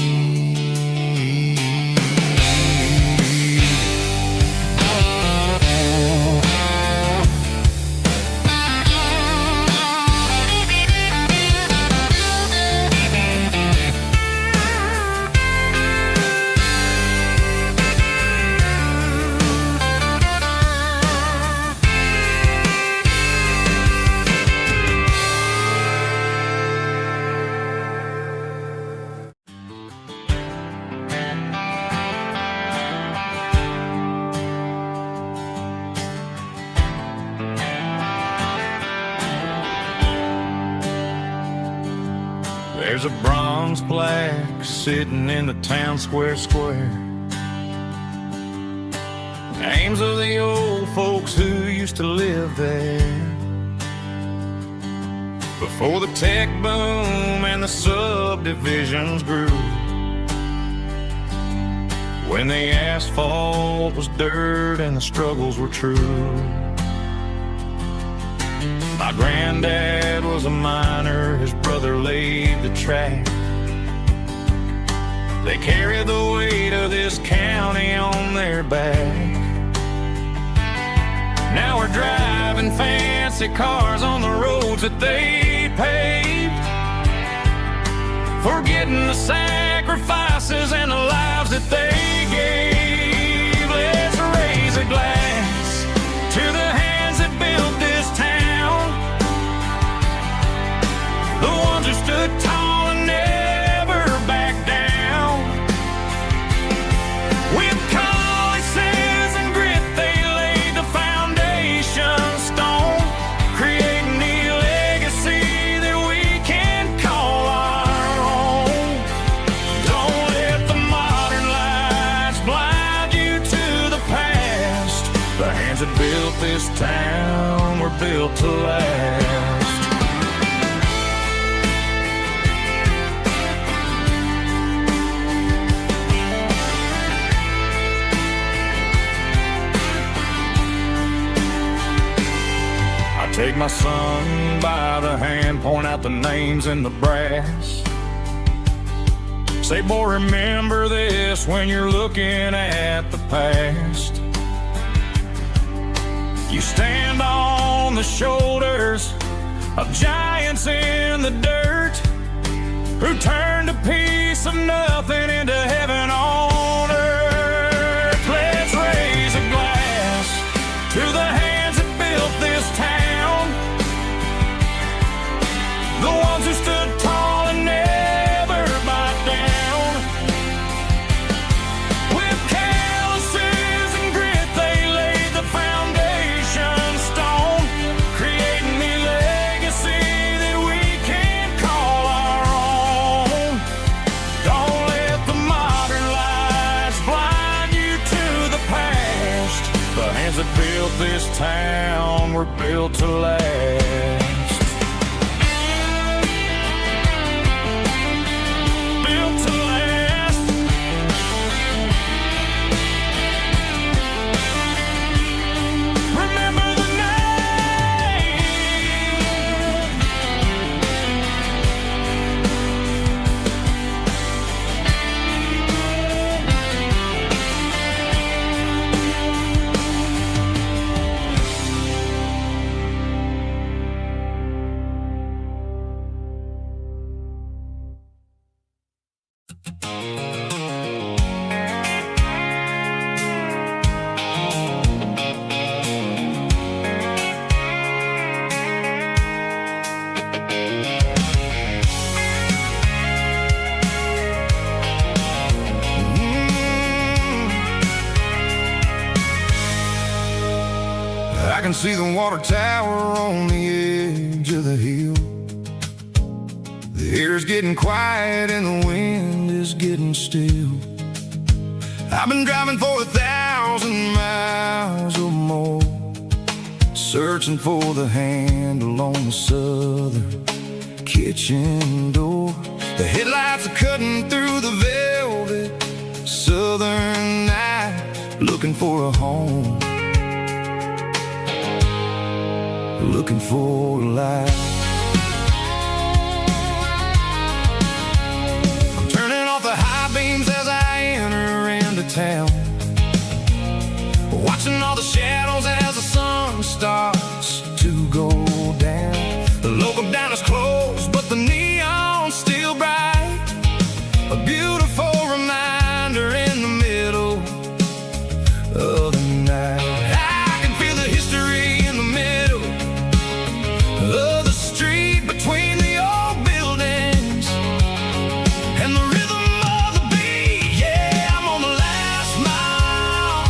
There's a bronze plaque sitting in the town square. Names of the old folks who used to live there before the tech boom and the subdivisions grew, when the asphalt was dirt and the struggles were true. My granddad was a miner, his brother laid the track. They carried the weight of this county on their back. Now we're driving fancy cars on the roads that they paved, forgetting the sacrifices and the lives that they gave. Let's raise a glass to the hands that built this town, the ones who stood tall and never backed down. With calluses and grit, they laid the foundation stone, creating the legacy that we can call our own. Don't let the modern lights blind you to the past. The hands that built this town were built to last. Take my son by the hand, point out the names in the brass. Say, boy, remember this when you're looking at the past. You stand on the shoulders of giants in the dirt, who turned a piece of nothing into heaven on earth. Let's raise a glass to the hands that built this town, the ones who stood tall and never backed down. With calluses and grit, they laid the foundation stone, creating the legacy that we can call our own. Don't let the modern lights blind you to the past. The hands that built this town were built to last. I can see the water tower on the edge of the hill. The air's getting quiet and the wind is getting still. I've been driving for 1,000 miles or more, searching for the handle on the southern kitchen door. The headlights are cutting through the velvet southern night, looking for a home, looking for a life. the shadows as the sun starts to go down. The local diner's closed, but the neon's still bright. A beautiful reminder in the middle of the night. I can feel the history in the middle of the street between the old buildings and the rhythm of the beat. Yeah, I'm on the last mile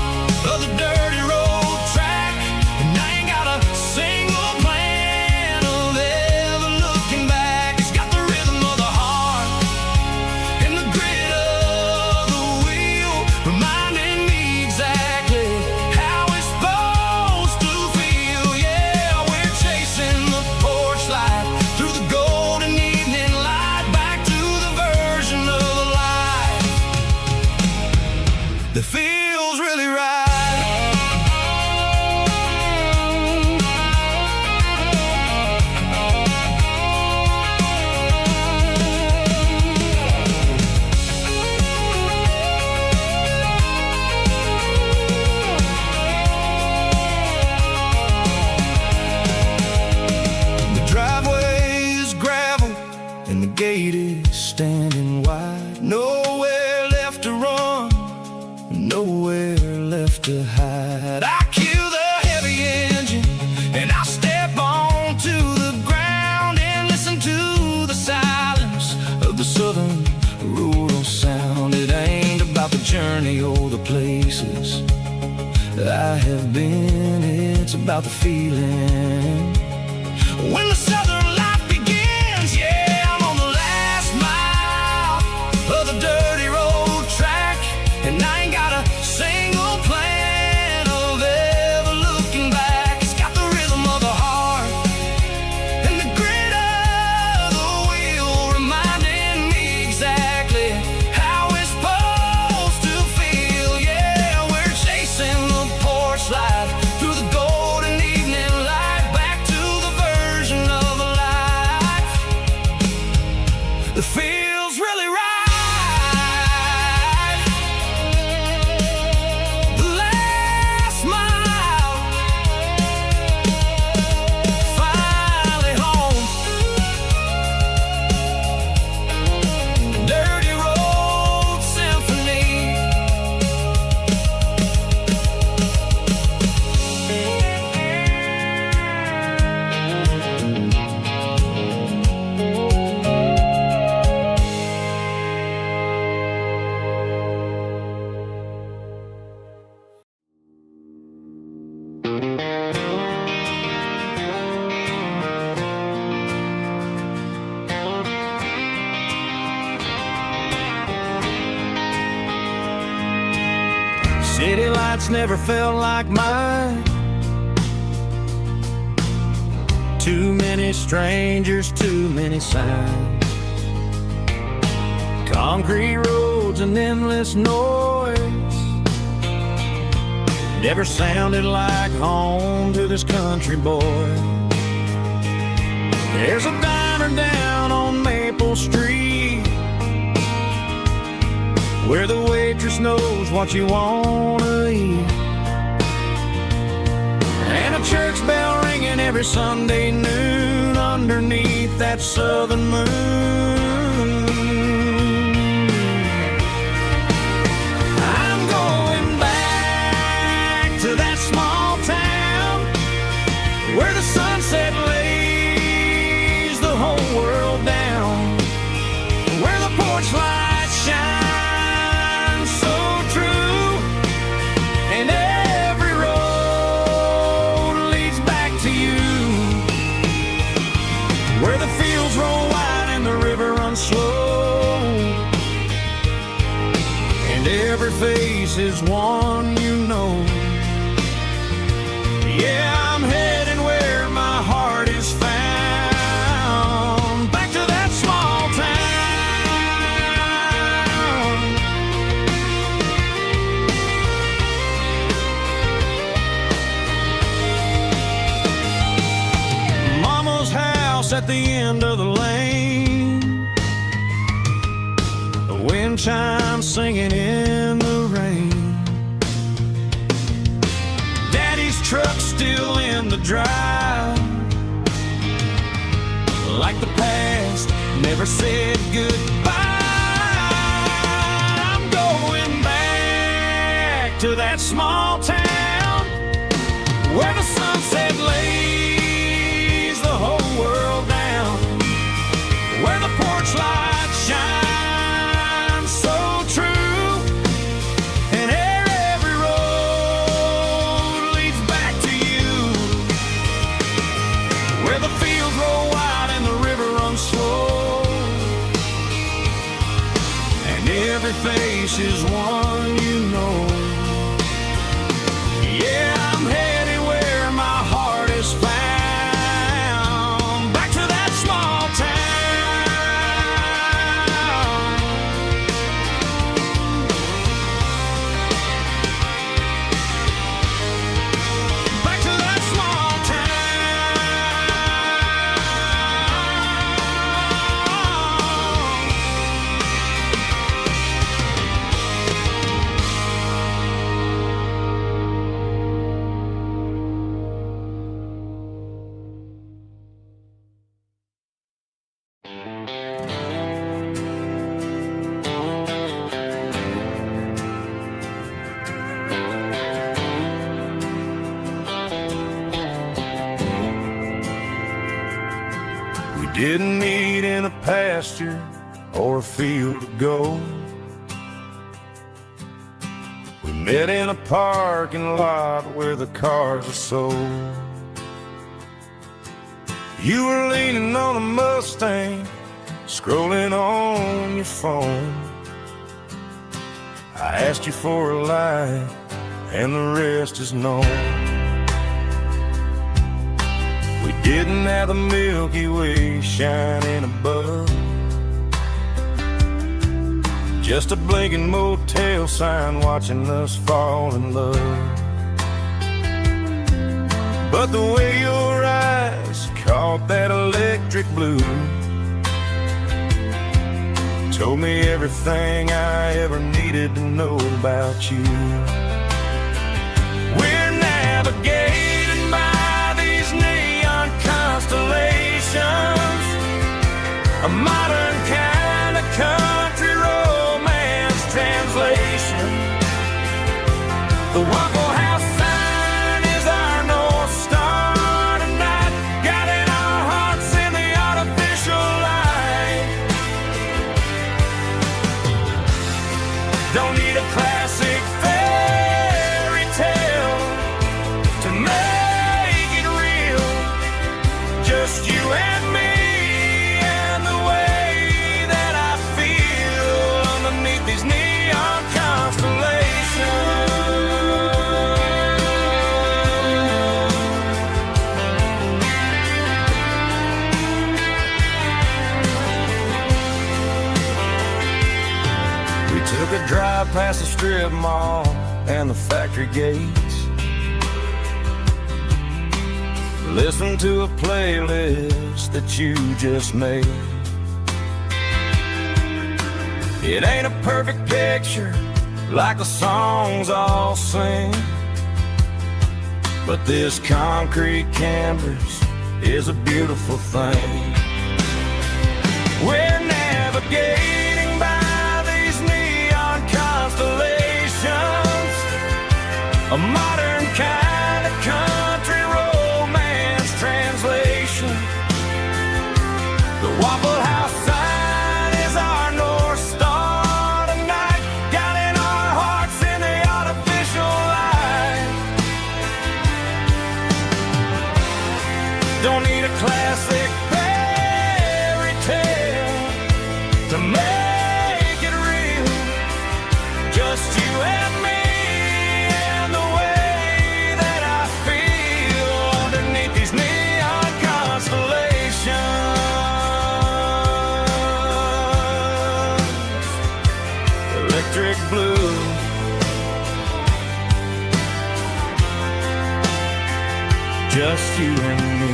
of the dirty road track, and I ain't got a single plan of ever looking back. It's got the rhythm of the heart and the grit of the wheel, reminding me exactly how it's supposed to feel. Yeah, we're chasing the porch light through the golden evening light, back to the version of life that feels really right. The driveway is gravel and the gate is standing wide. Nowhere left to run, nowhere left to hide. I kill the heavy engine and I step onto the ground and listen to the silence of the southern rural sound. It ain't about the journey or the places I have been, it's about the feeling when the southern life begins. Yeah, I'm on the last mile of the dirty road track, and I ain't got a single plan of ever looking back. It's got the rhythm of the heart and the grit of the wheel, reminding me exactly how it's supposed to feel. Yeah, we're chasing the porch light through the golden evening light, back to the version of life that feels really right. The last mile, finally home. Dirty road symphony. City lights never felt like mine. Too many strangers, too many signs. Concrete roads and endless noise never sounded like home to this country boy. There's a diner down on Maple Street where the waitress knows what you wanna eat, and a church bell ringing every Sunday noon underneath that southern moon. I'm going back to that small town where the sunset lays the whole world down, where the porch light shines so true, and every road leads back to you, where the fields roll wide and the river runs slow, and every face is one you know. Yeah, I'm heading where my heart is found, back to that small town. Mama's house at the end of the lane, the wind chimes singing in the rain. Dad truck still in the drive. Like the past never said goodbye. I'm going back to that small town where the sunset lays the whole world down, where the porch light shines so true, and every road leads back to you, where the fields roll wide and the river runs slow, and every face is one you know. Yeah, I'm headed where my heart is found, back to that small town, back to that small didn't meet in a pasture or a field of gold. We met in a parking lot where the cars are sold. You were leaning on a Mustang, scrolling on your phone. I asked you for a light, and the rest is known. We didn't have the Milky Way shining above, just a blinking motel sign watching us fall in love. But the way your eyes caught that electric blue told me everything I ever needed to know about you. We're navigating by these neon constellations, a modern kind of country romance translation. The Waffle House sign is our North Star tonight, guiding our hearts in the artificial light. Don't need a classic fairy tale to make it real, just you and me and the way that I feel underneath these neon constellations. We took a drive past the strip mall and the factory gates, listen to a playlist that you just made. It ain't a perfect picture like the songs all sing, but this concrete canvas is a beautiful thing. We're navigating by these neon constellations, a modern kind of country romance translation. The Waffle House sign is our North Star tonight, guiding our hearts in the artificial light. Don't need a classic fairy tale to make it real, just you and me and the way that I feel underneath these neon constellations. Electric blue, just you and me.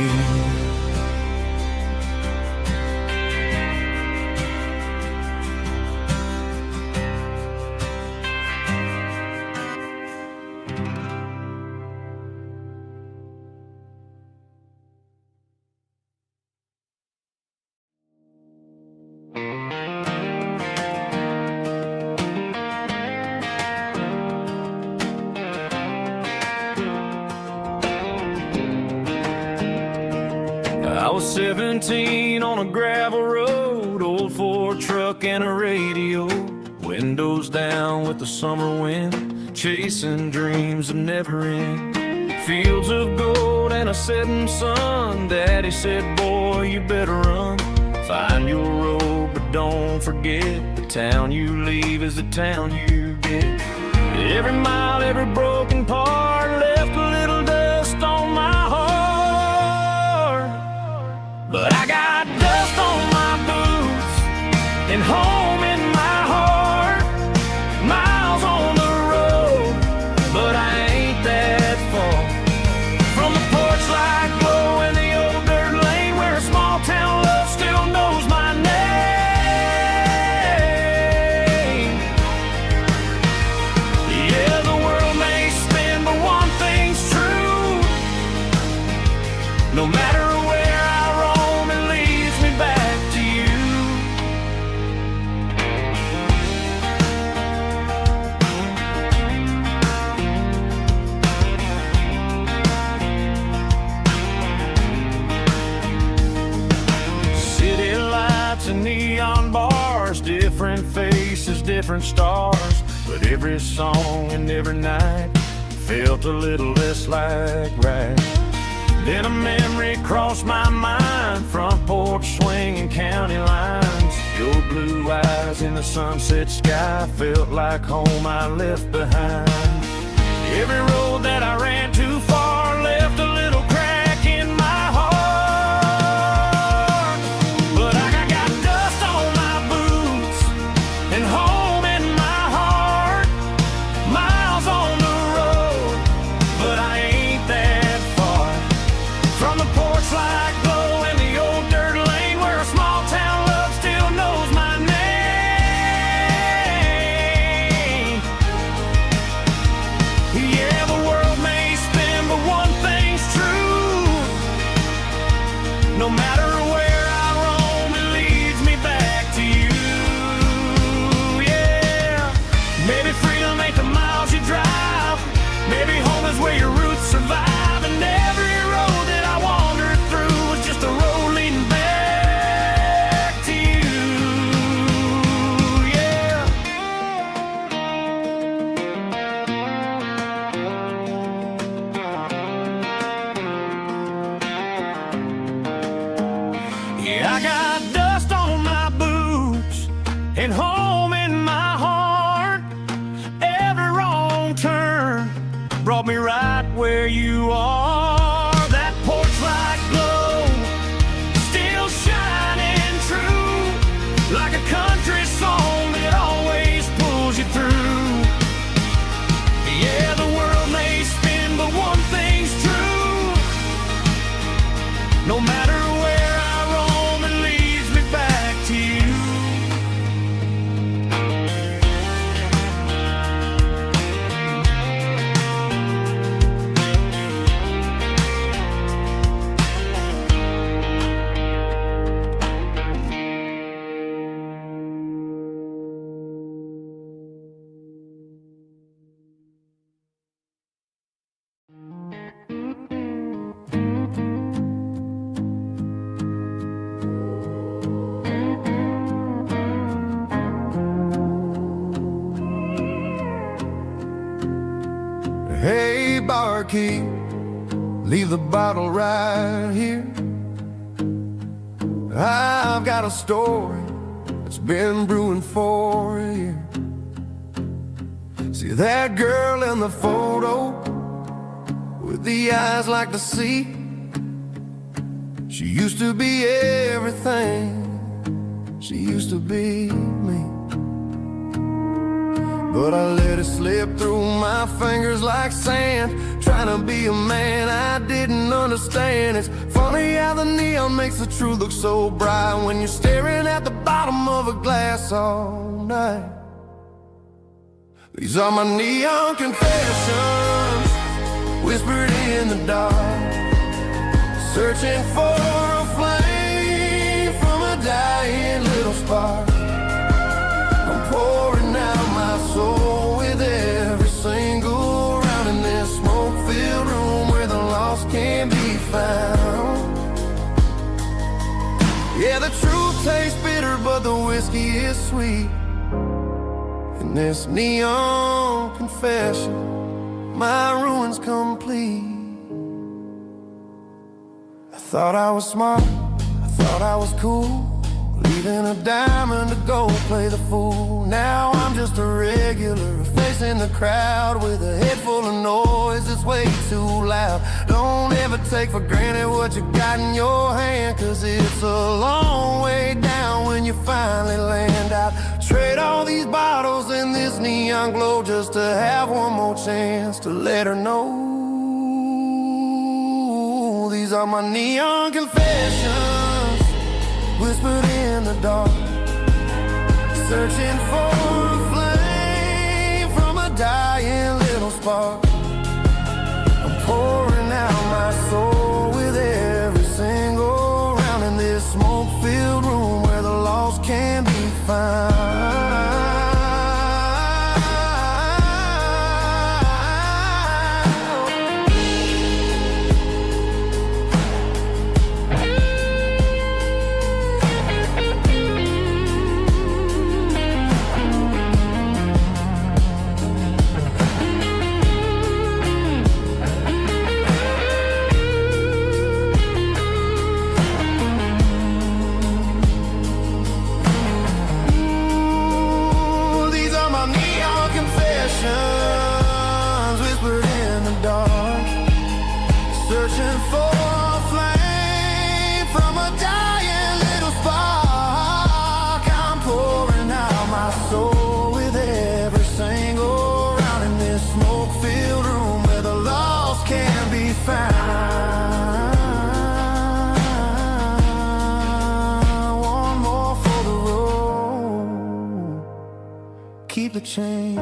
17 on a gravel road, old Ford truck and a radio, windows down with the summer wind, chasing dreams that never end. Fields of gold and a setting sun. Daddy said, boy, you better run. Find your road, but don't forget, the town you leave is the town you get. Every mile, every broken part left a little dust on my heart. But I got dust on my boots and home in my heart. Miles on the road, but I ain't that far from the porch light glow in the old dirt lane where a small town love still knows my name. Yeah, the world may spin, but one thing's true. No matter where I roam, it leads me back to you. City lights and neon bars, different faces, different stars, but every song and every night felt a little less like right. Then a memory crossed my mind, front porch swinging county lines. Your blue eyes in the sunset sky felt like home I left behind. Every road that I ran too far left a little crack in my heart. But I got dust on my boots and home in my heart. Miles on the road, but I ain't that far from the porch light glow in the old dirt lane where a small town love still knows my name. Yeah, the world may spin, but one thing's true. No matter where I roam, it leads me back to you. Yeah, maybe freedom ain't the miles you drive. Maybe home is where your roots survive. And every road that I wandered through was just a road leading back to you. Yeah. Yeah, I got dust on my boots and home in my heart. Every wrong turn brought me right where you are. That porch light glow still shining true, like a country song that always pulls you through. Yeah, the world may spin, but one thing's true. No matter where I roam, it leads me back to you. Hey, barkeep, leave the bottle right here. I've got a story that's been brewing for a year. See that girl in the photo with the eyes like the sea? She used to be everything. She used to be me. But I let it slip through my fingers like sand, trying to be a man I didn't understand. It's funny how the neon makes the truth look so bright when you're staring at the bottom of a glass all night. These are my neon confessions, whispered in the dark, searching for a flame from a dying little spark. I'm pouring out my soul with every single round in this smoke-filled room where the lost can be found. whiskey is sweet. In this neon confession, my ruin's complete. I thought I was smart, I thought I was cool, leaving a diamond to go play the fool. Now I'm just a regular, facing the crowd with a head full of noise that's way too loud. Don't ever take for granted what you got in your hand, 'cause it's a long way down when you finally land out. Trade all these bottles and this neon glow just to have one more chance to let her know. These are my neon confessions, whispered in the dark, searching for a flame from a dying little spark. I'm pouring out my soul with every single round in this smoke-filled room where the lost can be found. Whispered in the dark, searching for a flame from a dying little spark. I'm pouring out my soul with every single round in this smoke-filled room where the lost can be found. One more for the road, keep the change.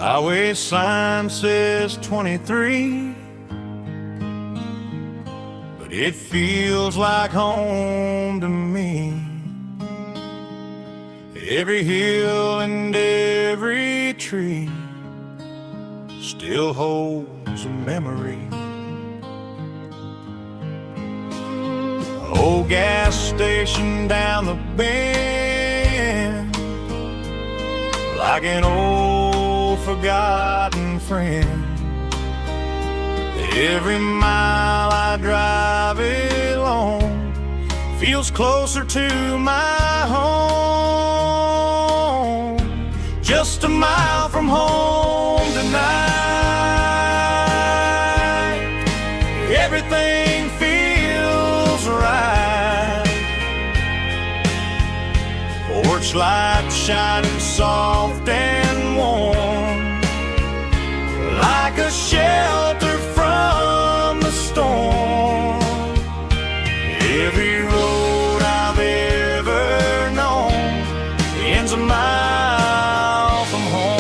Highway sign says 23, but it feels like home to me. Every hill and every tree still holds a memory. Old gas station down the bend, like an old forgotten friend. Every mile I drive along feels closer to my home. Just a mile from home tonight, everything feels right. Porch light shining soft and warm, like a shelter from the storm. Every road I've ever known ends a mile from home.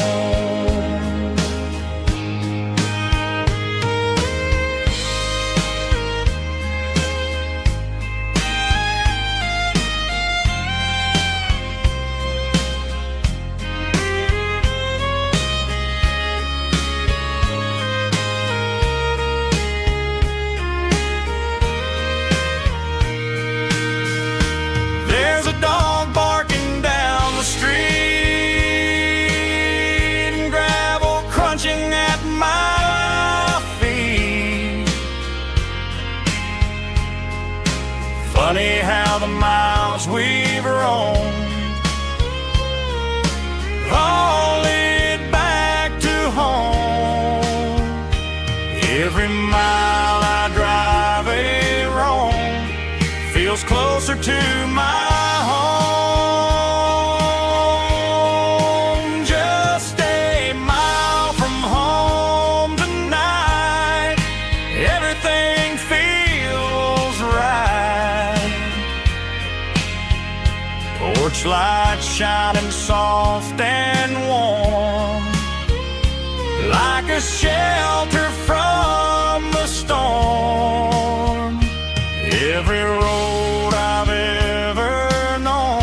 There's a dog barking down the street, and gravel crunching at my feet. Funny how the miles we've roamed all lead back to home. Every mile I drive a roam feels closer closer to my home. Just a mile from home tonight. Everything feels right. Porch light shining soft and warm, like a shelter from the storm. Every road I've ever known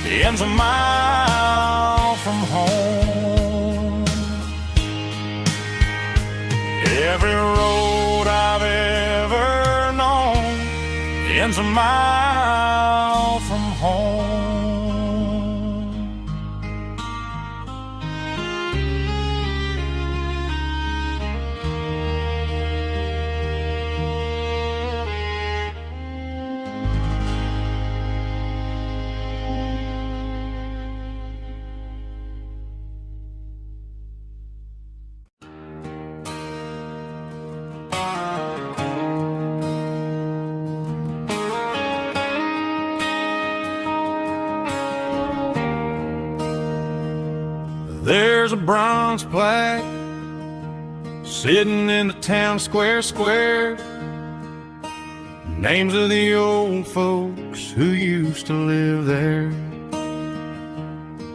ends a mile from home. Every road I've ever known ends a mile from home. There's a bronze plaque sitting in the town square. Names of the old folks who used to live there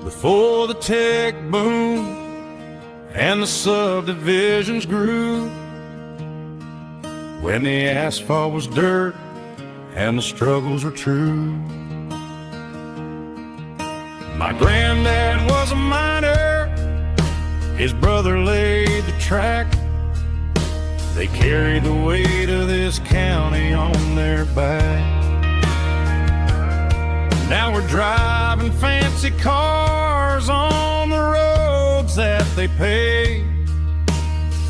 before the tech boom and the subdivisions grew, when the asphalt was dirt and the struggles were true. My granddad was a miner, his brother laid the track. They carried the weight of this county on their back. Now we're driving fancy cars on the roads that they paved,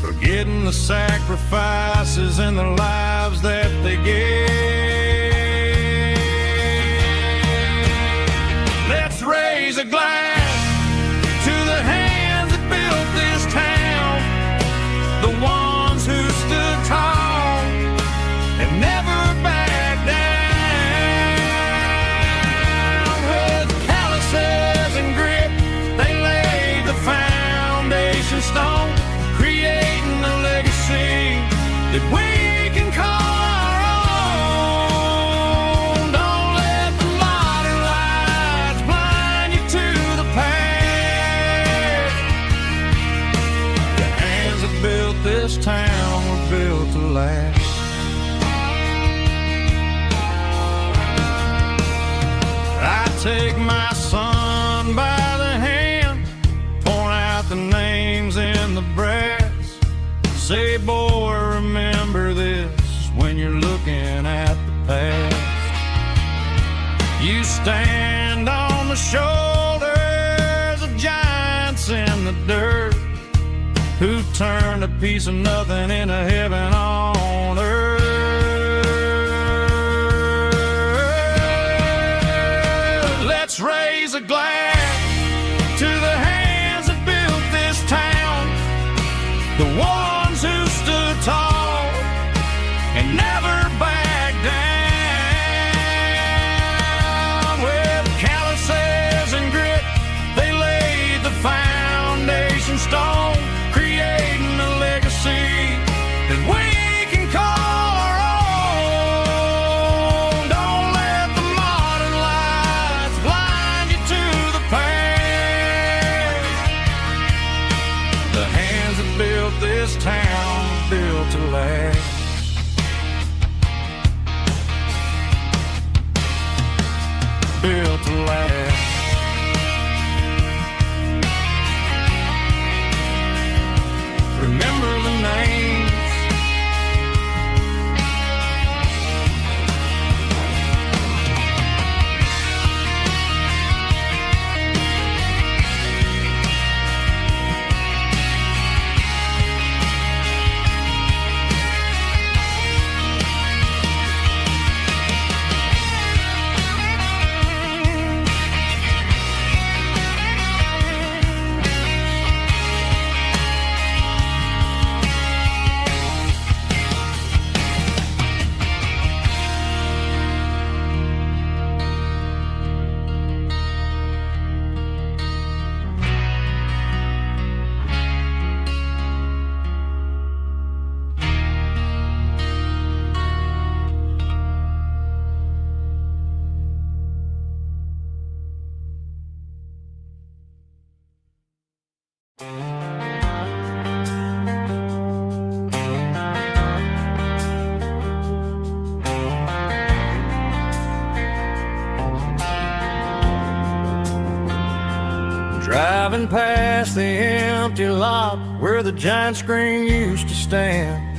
forgetting the sacrifices and the lives that they gave. Let's raise a glass to the hands that built this town, the ones who stood tall and never backed down. With calluses and grit, they laid the foundation stone, creating a legacy that we can call our own. Don't let the modern lights blind you to the past. The hands that built this town were built to last. I take my son by the hand, point out the names in the brass, say, boy, remember this when you're looking at the past. You stand on the shoulders of giants in the dirt, who turned a piece of nothing into heaven on earth. Let's raise a glass to the hands that built this town, the ones who stood tall and never backed down. With calluses and grit, they laid the foundation stone, creating a legacy that we can call our own. Don't let the modern lights blind you to the past. The hands that built this town were built to last. Built to last. Remember the names. past the empty lot where the giant screen used to stand.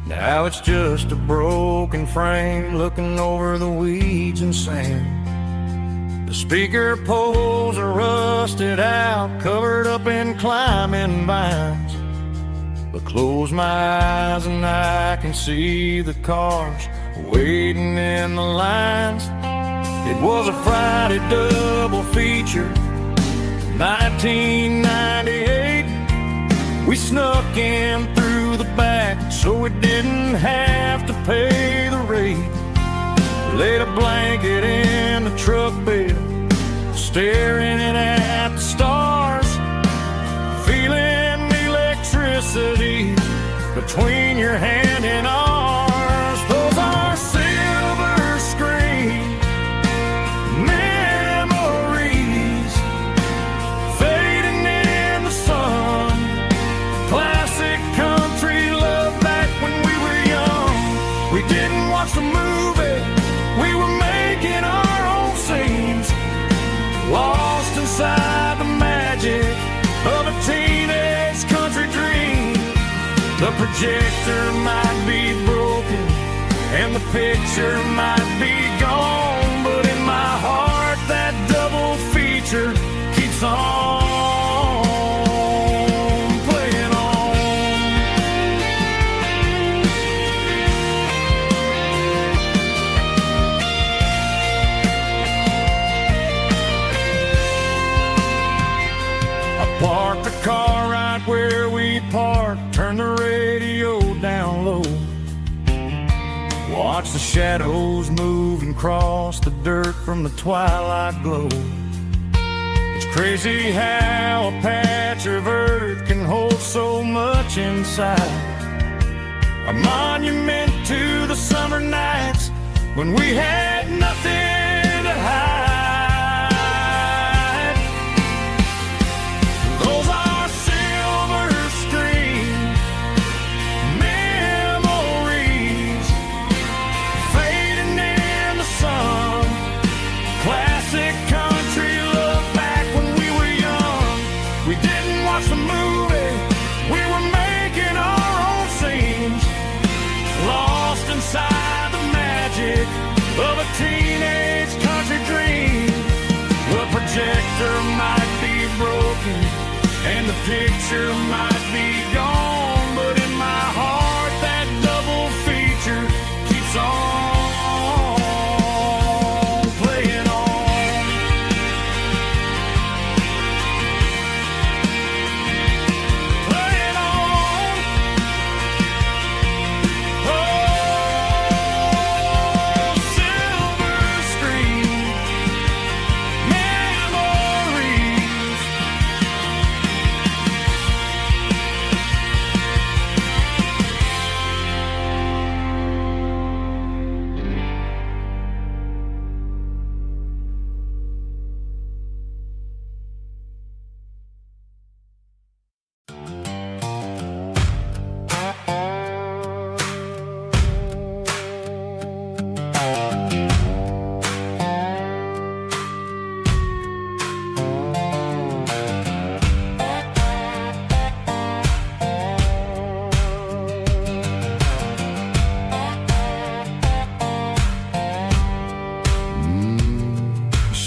Now it's just a broken frame looking over the weeds and sand. The speaker poles are rusted out, covered up in climbing vines. But close my eyes and I can see the cars waiting in the lines. It was a Friday double feature, 1998. We snuck in through the back so we didn't have to pay the rate. Laid a blanket in the truck bed, staring at the stars, feeling the electricity between your hand and ours. Those are silver screen memories fading in the sun. Classic country love back when we were young. We didn't watch the movie, we were making our own scenes, lost inside the magic of a teenage country dream. The projector might be broken and the picture might be gone, but in my heart that double feature keeps on playing on. I parked the car right where we parked, turned the radio down low, watch the shadows move and cross the dirt from the twilight glow. It's crazy how a patch of earth can hold so much inside. A monument to the summer nights when we had nothing to hide. Those are silver screen memories fading in the sun. Classic country love back when we were young. We didn't watch the movie, we were making our own scenes, lost inside the magic of a teenage country dream. The projector might be broken and the picture might be gone, but in my heart that double feature keeps on playing on. Playing on. Oh, silver screen memories.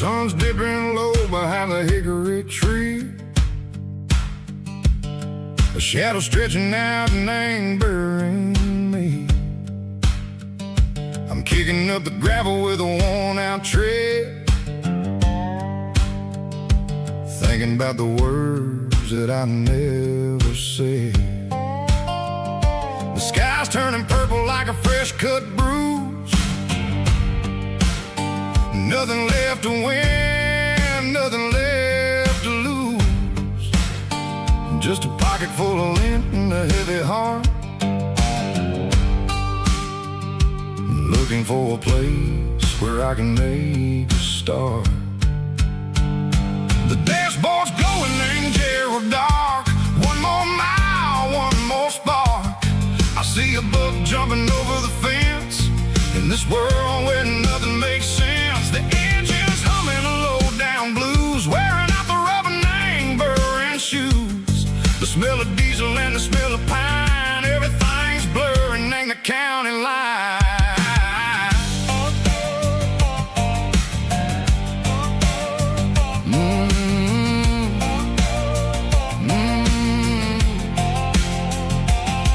Sun's dipping low behind the hickory tree, a shadow stretching out and angering me. I'm kicking up the gravel with a worn-out tread, thinking about the words that I never said. The sky's turning purple like a fresh-cut bruise. Nothing left to win, nothing left to lose. Just a pocket full of lint and a heavy heart, looking for a place where I can make a start. The dashboard's glowing in Gerald dark. One more mile, one more spark. I see a buck jumping over the fence in this world where nothing makes sense. The engine's humming a low down blues, wearing out the rubber name bird The smell of diesel and the smell of pine, everything's blurring in the county line.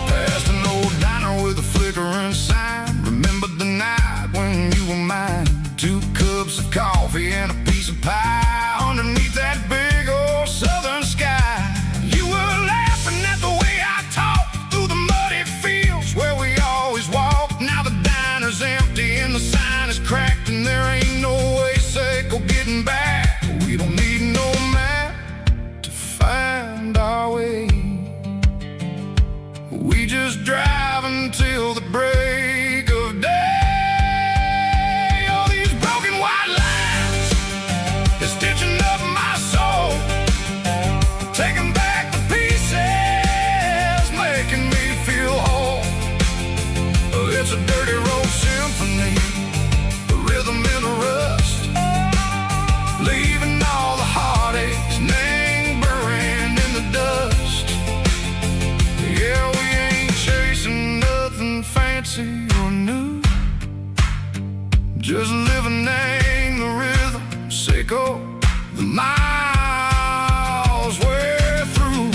Past an old diner with a flickering sign. Remember the night when you were mine. 2 cups of coffee and a piece of pie underneath that big old southern sky. You were laughing at the way I talked through the muddy fields where we always walked. Now the diner's empty and the sign is cracked, and there ain't no way safe or getting back. We don't need no map to find our way. We just drive until the break of day. All these broken white lines is stitching up my soul, taking back the pieces, making me feel whole. It's a dirty road symphony, a rhythm in a rust, leaving all the heartaches lingering in the dust. Yeah, we ain't chasing nothing fancy or new, just living in the rhythm, sicko, the miles we're through.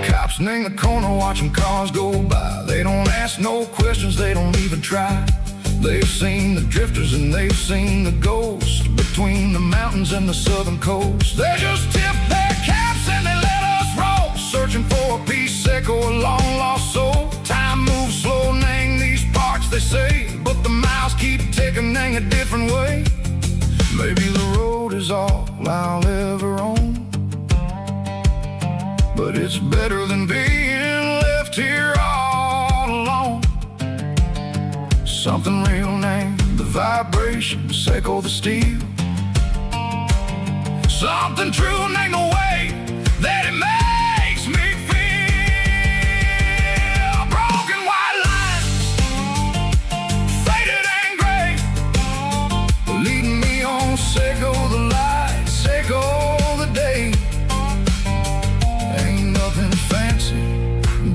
Cops in the corner watching cars go by. They don't ask no questions, they don't even try. They've seen the drifters and they've seen the ghosts between the mountains and the southern coast. They just tip their caps and they let us roll, searching for a piece echo, a long lost soul. Time moves slow in these parts, they say, but the miles keep ticking in a different way. Maybe the road is all I'll ever own, but it's better than being left here all alone. Something real named the vibrations echo the steel. Something true named the way that it makes me feel. Broken white lines, faded and gray, leading me on, Seiko the light, Seiko the day. Ain't nothing fancy,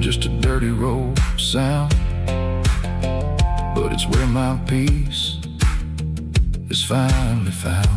just a dirty road sound, but it's where my peace is finally found.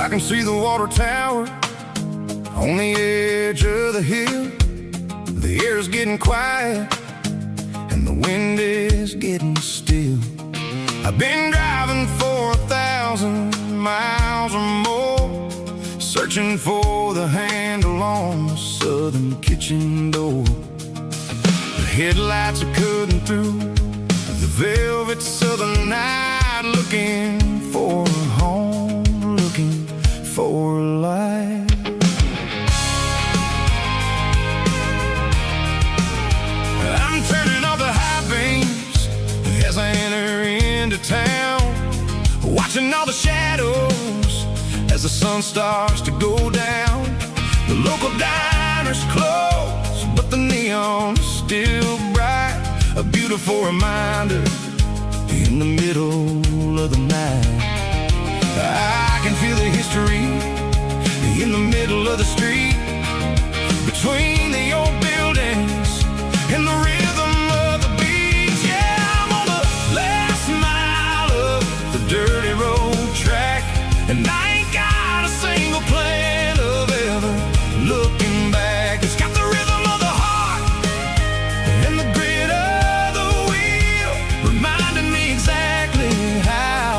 I can see the water tower on the edge of the hill. The air's getting quiet and the wind is getting still. I've been driving for 1,000 miles or more, searching for the handle on the southern kitchen door. The headlights are cutting through the velvet southern night, looking for a home, looking for life. I'm turning off the high beams as I enter into town, watching all the shadows as the sun starts to go down. The local diner's closed, but the neon's still bright, a beautiful reminder in the middle of the night. I can feel the history in the middle of the street, between the old buildings and the rhythm of the beats. Yeah, I'm on the last mile of the dirty road track, and I ain't got a single plan of ever looking back. It's got the rhythm of the heart and the grit of the wheel, reminding me exactly how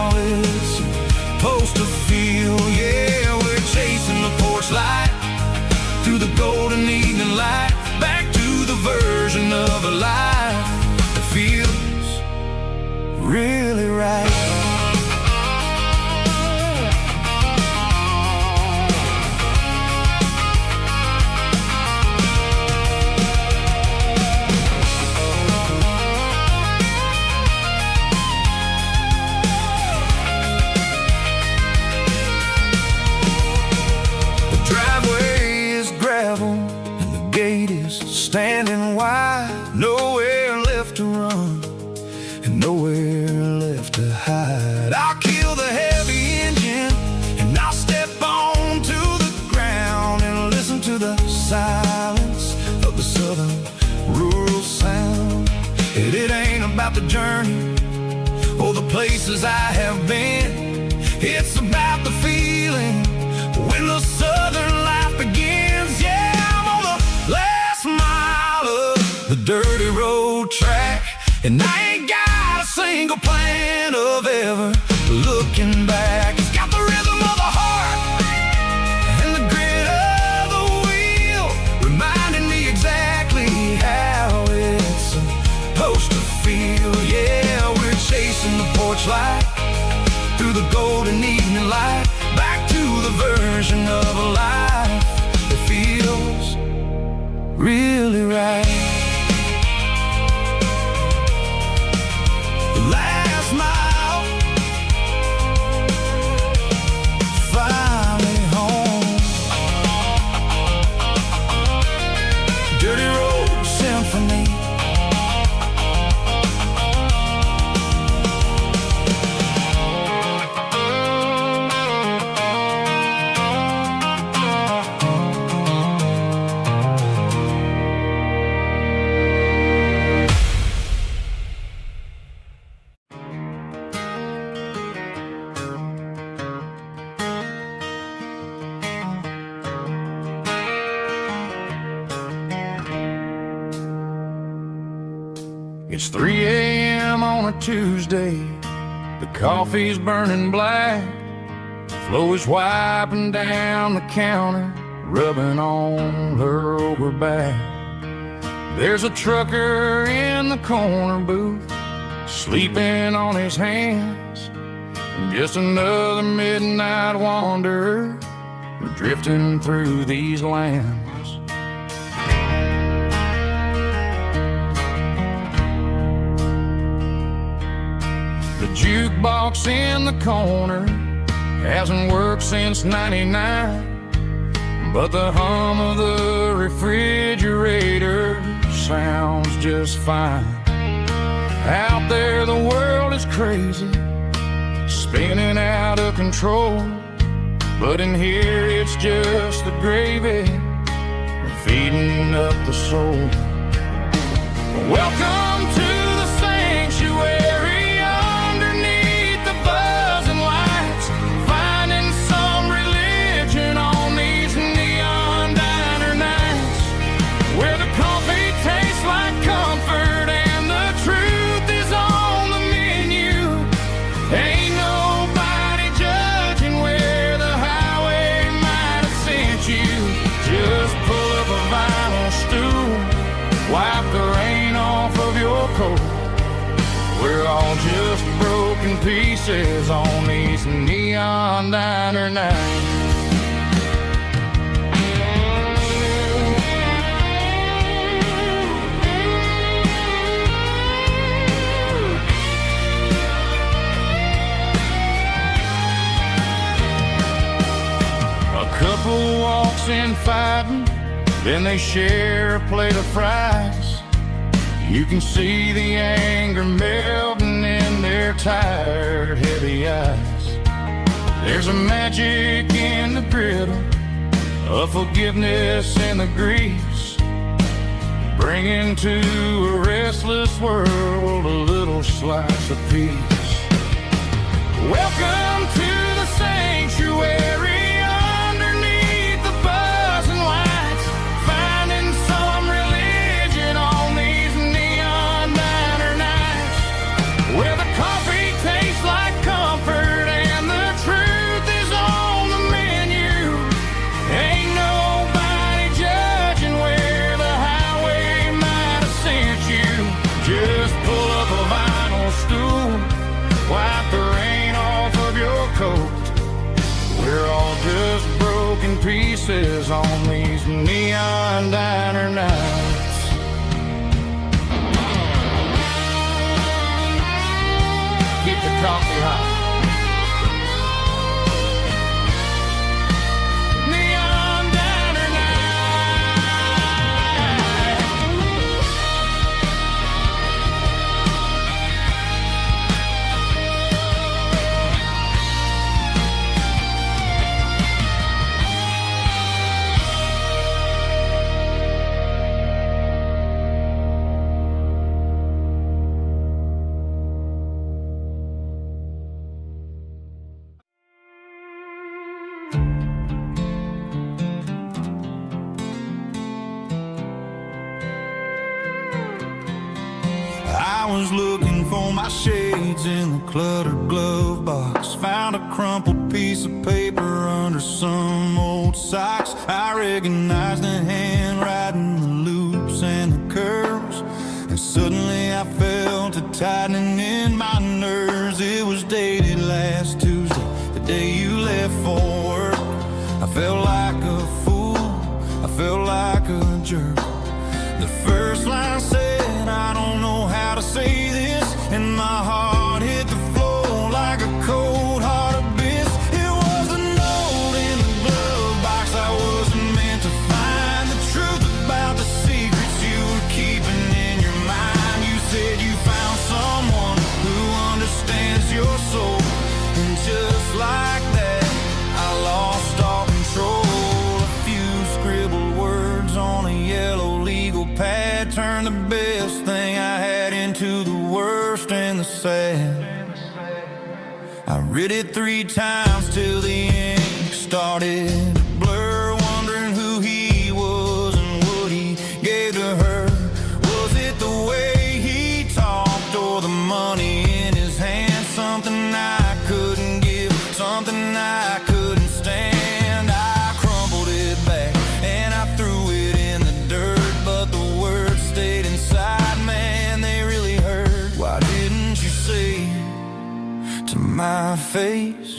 standing wide, nowhere left to run and nowhere left to hide. I'll kill the heavy engine and I'll step onto the ground and listen to the silence of the southern rural sound. It ain't about the journey or the places I have been. It's about the feeling when the southern life begins. Yeah, I'm on the last mile of the dirty road track, and I ain't got a single plan of ever looking back. It's got the rhythm of the heart and the grit of the wheel, reminding me exactly how it's supposed to feel. Yeah, we're chasing the porch light through the golden evening light, back to the version of a life that feels really right. The last mile, finally home. Dirty Road Symphony. It's 3 a.m. on a Tuesday. The coffee's burning black. Flo is wiping down the counter, rubbing on her over back. There's a trucker in the corner booth, sleeping on his hands. Just another midnight wanderer, drifting through these lands. The jukebox in the corner hasn't worked since '99, but the hum of the refrigerator sounds just fine. Out there the world is crazy, spinning out of control, but in here it's just the gravy feeding up the soul. Welcome to the sanctuary, underneath the buzzing lights, finding some religion on these neon diner nights, where the coffee tastes like comfort and the truth is on the menu. Ain't nobody judging where the highway might have sent you. Just pull up a vinyl stool, wipe the rain off of your coat. We're all just broken pieces on these neon diner nights. A couple walks in fighting, then they share a plate of fries. You can see the anger melting in their tired, heavy eyes. There's a magic in the griddle, a forgiveness in the grease, bringing to a restless world a little slice of peace. Welcome to the sanctuary, underneath the buzzing lights, finding some religion on these neon diner nights, where the coffee tastes like comfort and the truth is on the menu. Ain't nobody judging where the highway might have sent you. Just pull up a vinyl stool, wipe the rain off of your coat. We're all just broken pieces on these neon diner nights. Keep the coffee hot. Neon diner night. was looking for my shades in the cluttered glove box. Found a crumpled piece of paper under some old socks. I recognized the handwriting, the loops and the curves, and suddenly I felt a tightening in my nerves. It was dated last Tuesday, the day you left for work. I felt like a fool, I felt like a jerk. The first line said, I don't know how to say this, and my heart hit the floor like a cold heart abyss. It was a note in the glove box I wasn't meant to find. The truth about the secrets you were keeping in your mind. You said you found someone who understands your soul, and just like that, I lost all control. A few scribbled words on a yellow legal pad turned the best thing I had into the worst and the sad. I read it 3 times till the ink started to blur, wondering who he was and what he gave to her. Was it the way he talked or the money in his hand? Something I couldn't give, something I couldn't stand. I crumpled it back and I threw it in the dirt, but the words stayed inside, man, they really hurt. Why didn't you say to my face,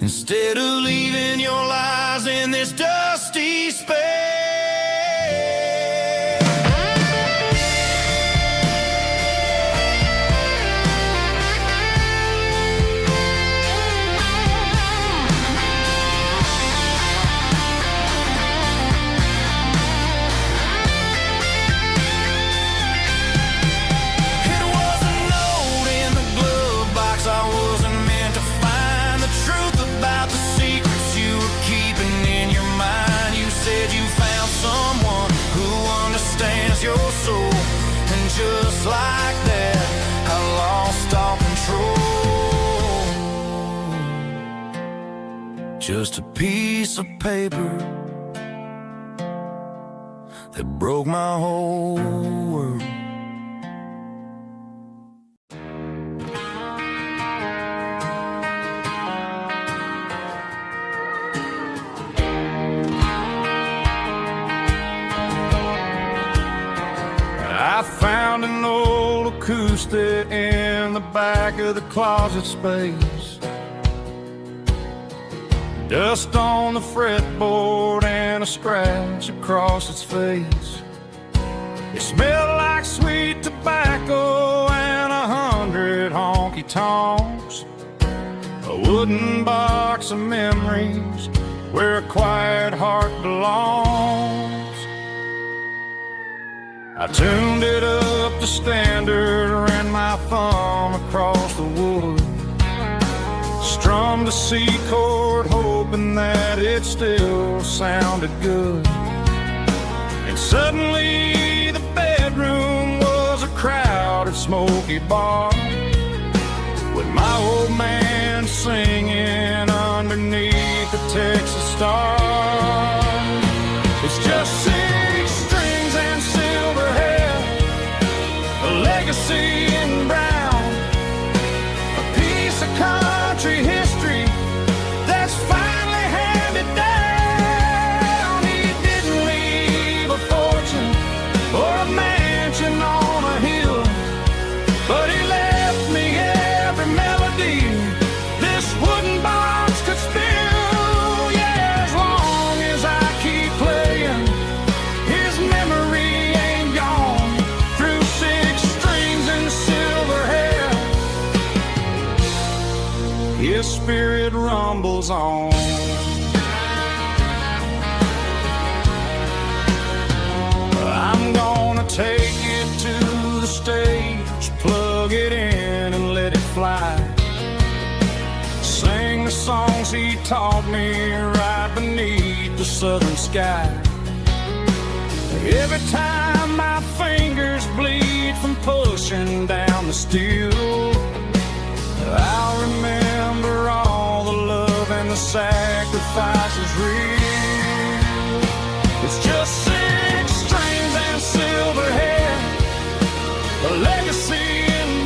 instead of leaving your lies in this dusty space? Your soul, and just like that, I lost all control. Just a piece of paper that broke my whole world. I found an old acoustic in the back of the closet space. Dust on the fretboard and a scratch across its face. It smelled like sweet tobacco and 100 honky-tonks. A wooden box of memories where a quiet heart belongs. I tuned it up to standard, ran my thumb across the wood, strummed a C chord, hoping that it still sounded good. And suddenly the bedroom was a crowded, smoky bar, with my old man singing underneath the Texas star. It's just 6 strings and silver hair, a legacy in brown, a piece of country history that's finally handed down. He didn't leave a fortune or a mansion on a hill, but he left me every melody this wooden box could spill. Yeah, as long as I keep playing, his memory ain't gone. Through 6 strings and silver hair, his spirit rumbles on. I'm gonna take it to the stage, plug it in and let it fly. Sing the songs he taught me right beneath the southern sky. Every time my fingers bleed from pushing down the steel, I'll remember all the love and the sacrifices real. It's just 6 strings and silver hair, a legacy in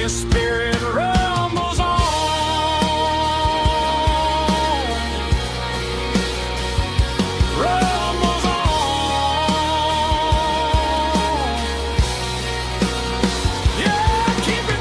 his spirit rumbles on. Rumbles on. Yeah, keep it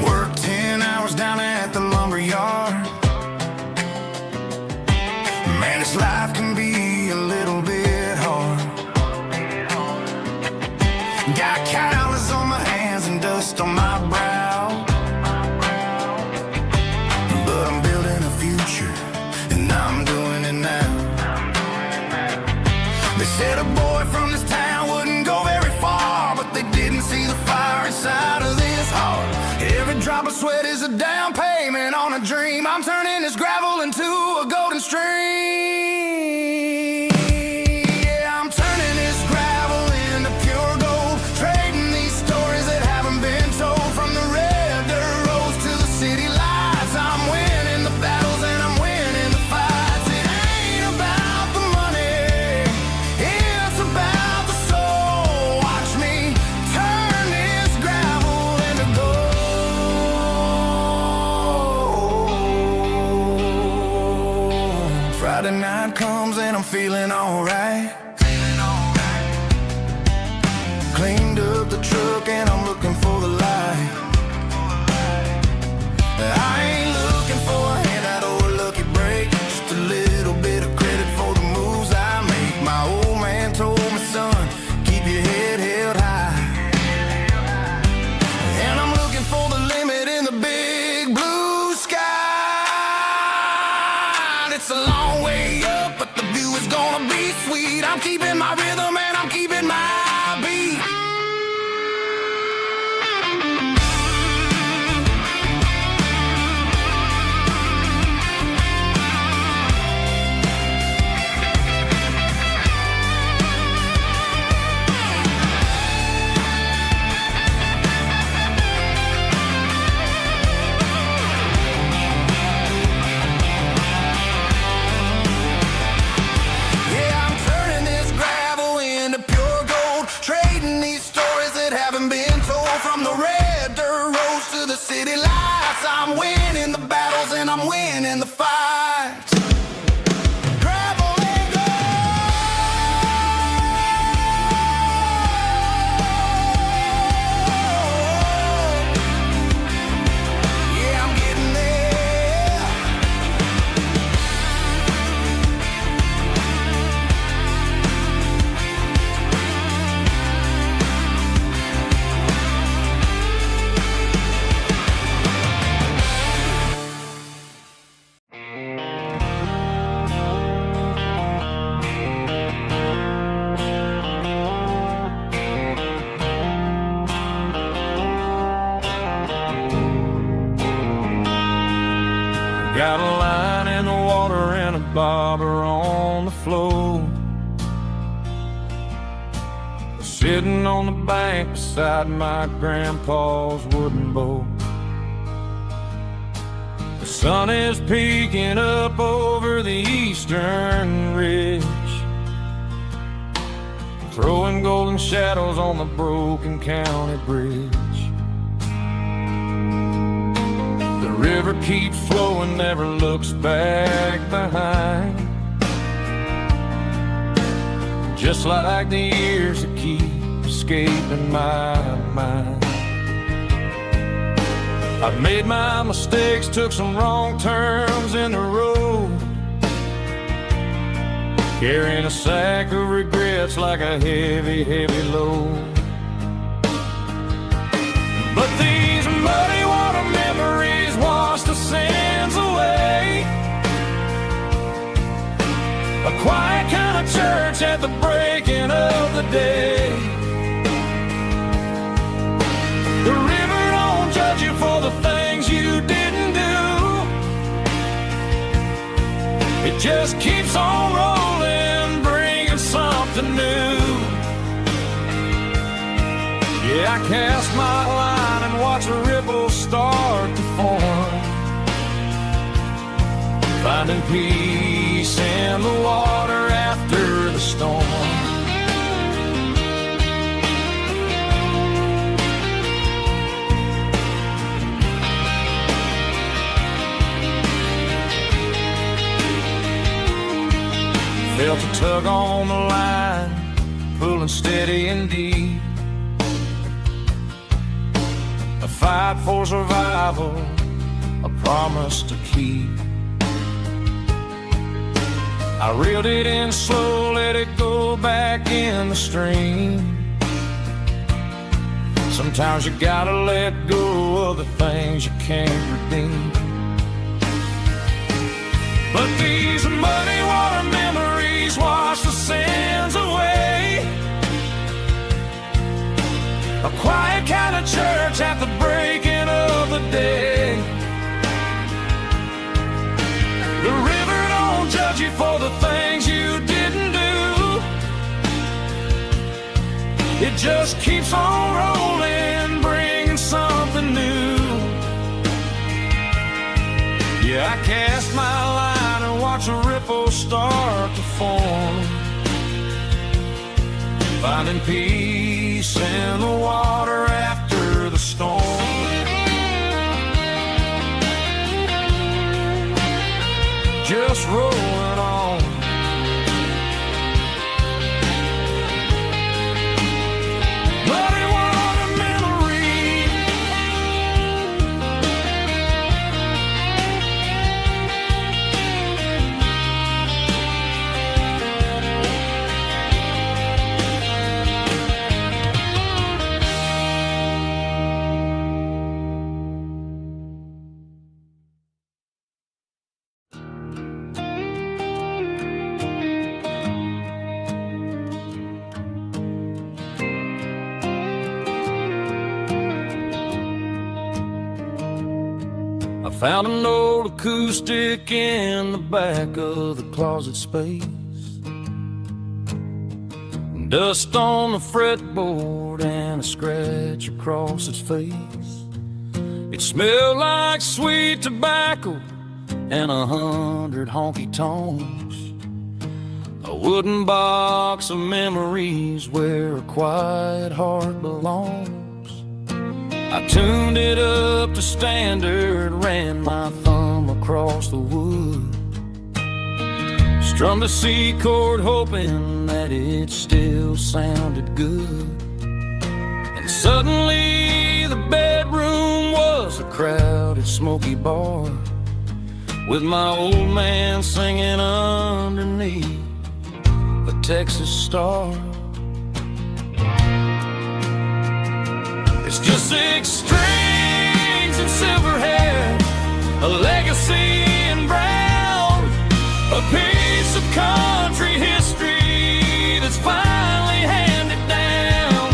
Work 10 hours down at the lumber yard. Man, this life can be a little bit hard. Got calluses on my hands and dust on my brow, but I'm building a future, and I'm doing it now. They said a boy from this town wouldn't go very far, but they didn't see the fire inside of this heart. Every drop of sweat is a down payment on a dream. I'm turning this gravel into a golden stream. Yeah, I'm turning this gravel into pure gold, trading these stories that haven't been told. From the red dirt roads to the city lights, I'm winning the battles and I'm winning the fights. It ain't about the money, it's about the soul. Watch me turn this gravel into gold. Friday night comes and I'm feeling alright. Cleaned up the truck and I'm looking for the light. I ain't looking for a handout or a lucky break, just a little bit of credit for the moves I make. My old man told me, son, keep your head held high. And I'm looking for the limit in the big blue sky. It's a long way up, but the view is gonna be sweet. I'm keeping my rhythm and I'm keeping my beat. Yeah, I'm turning this gravel into pure gold, trading these stories that haven't been told. From the red dirt roads to the city lights, I'm winning the battles and I'm winning the fights. Gravel and gold. Yeah, I'm getting there. Got a line in the water and a bobber on the floor, sitting on the bank beside my grandpa's wooden boat. The sun is peeking up over the eastern ridge, throwing golden shadows on the broken county bridge. The river keeps flowing, never looks back behind, just like the years that keep escaping my mind. I've made my mistakes, took some wrong turns in the road, carrying a sack of regrets like a heavy, heavy load. But these muddy water memories wash the sins away. A quiet kind of church at the breaking of the day. The river don't judge you for the things It just keeps on rolling, bringing something new. Yeah, I cast my line and watch a ripple start to form, finding peace in the water after the storm. Felt a tug on the line, pulling steady and deep. A fight for survival, a promise to keep. I reeled it in slow, let it go back in the stream. Sometimes you gotta let go of the things you can't redeem. But these muddy water memories wash the sins away. A quiet kind of church at the breaking of the day. The river don't judge you for the things you didn't do. It just keeps on rolling, bringing something new. Yeah, I cast my line and watch a ripple start to form, finding peace in the water after the storm. Just rolling on. Muddy water memory. I found an old acoustic in the back of the closet space. Dust on the fretboard and a scratch across its face. It smelled like sweet tobacco and 100 honky tonks. A wooden box of memories where a quiet heart belongs. I tuned it up to standard, ran my thumb across the wood, strummed a C chord hoping that it still sounded good. And suddenly the bedroom was a crowded smoky bar, with my old man singing underneath the Texas star. It's just 6 strings and silver hair, a legacy in brown, a piece of country history that's finally handed down.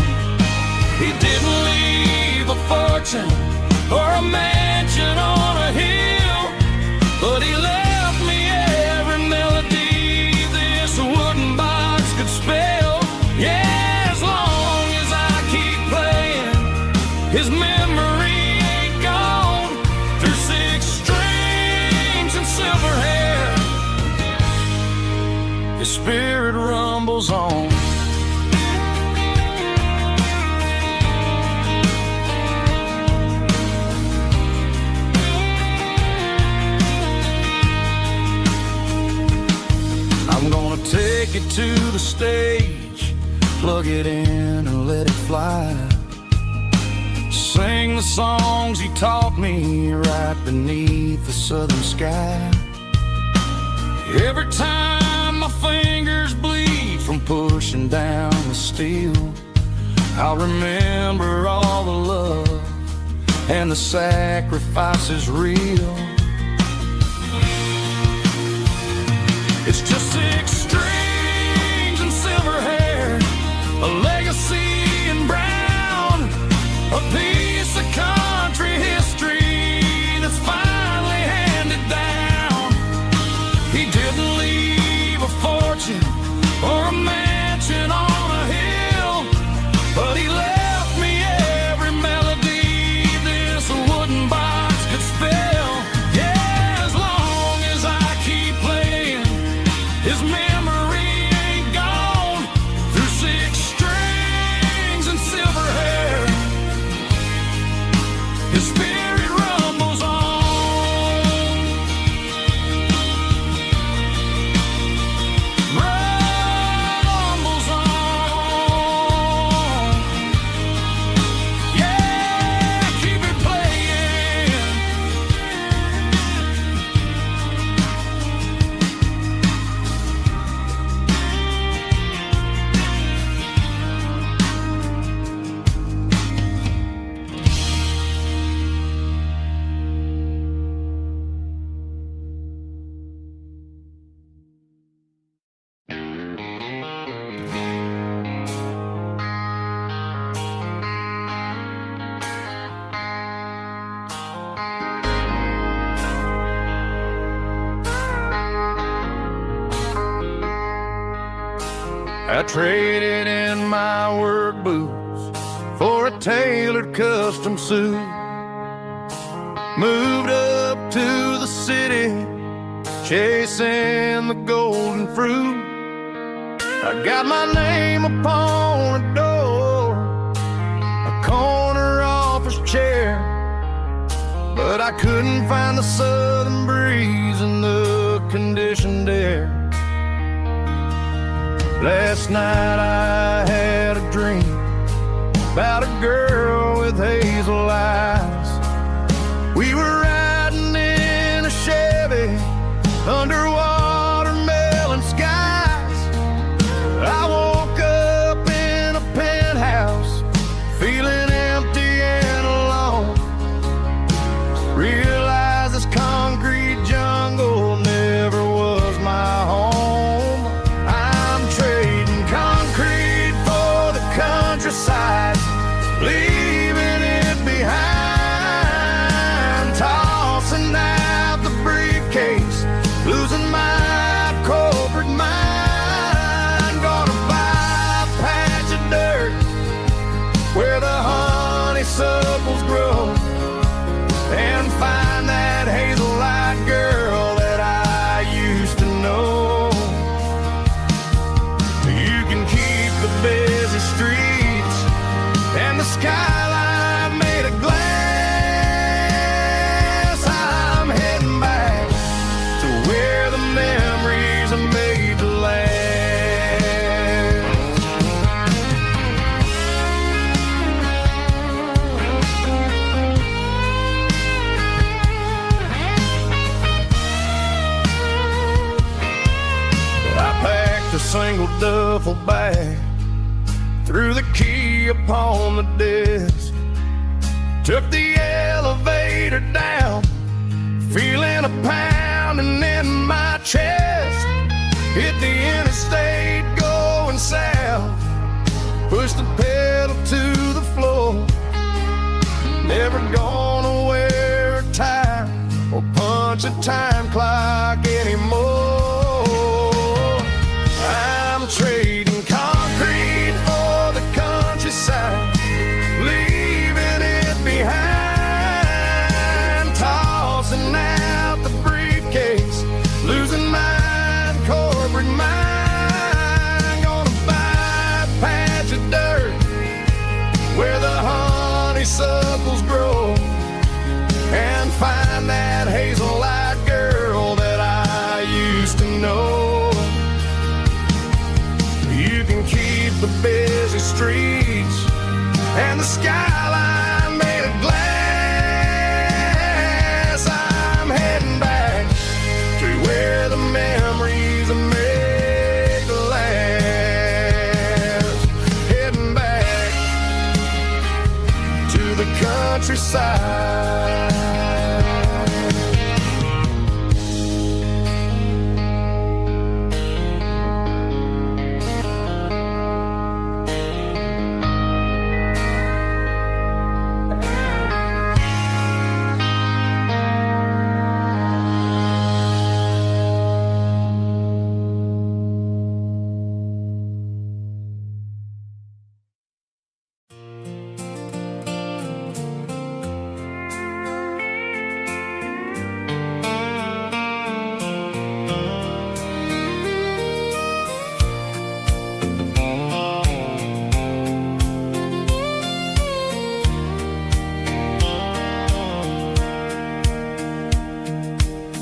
He didn't leave a fortune or a mansion on a hill, but he left me every melody this wooden box could spell. Yeah, as long as I keep playing, his memory ain't gone. Through 6 strings and silver hair, his spirit rumbles on. I'm gonna take it to the stage, plug it in and let it fly. Sing the songs he taught me right beneath the southern sky. Every time my fingers bleed from pushing down the steel, I'll remember all the love and the sacrifices real. It's just 6 strings and silver hair, a legacy in brown, a piece of country history that's finally handed down. He didn't I traded in my work boots for a tailored custom suit. Moved up to the city, chasing the golden fruit. I got my name upon a door, a corner office chair, but I couldn't find the southern breeze in the conditioned air. Last night I had a dream about a girl with hazel eyes. We were riding in a Chevy under watermelon skies. I woke up in a penthouse feeling empty and alone. Realized this concrete jungle never was my home. I'm trading concrete for the countryside, leaving it behind, tossing out the briefcase, losing my corporate mind. Gonna buy a patch of dirt where the honeysuckles grow, and find that hazel-eyed girl that I used to know. You can keep the busy streets and the skyline made of glass. I'm heading back to where the memories are made to last. I packed a single duffel bag, threw the key upon the desk, took the elevator down, feeling a pounding in my chest. Hit the interstate going south, pushed the pedal to the floor. Never gonna wear a tie or punch a time clock anymore. I'm trading concrete for the countryside, leaving it behind, tossing out the briefcase, losing my corporate mind. Gonna buy a patch of dirt where the honeysuckles grow, and find that hazel-eyed girl that I used to know. You can keep the busy streets and the skyline made of glass. I'm heading back to where the memories are made to last. Heading back to the countryside.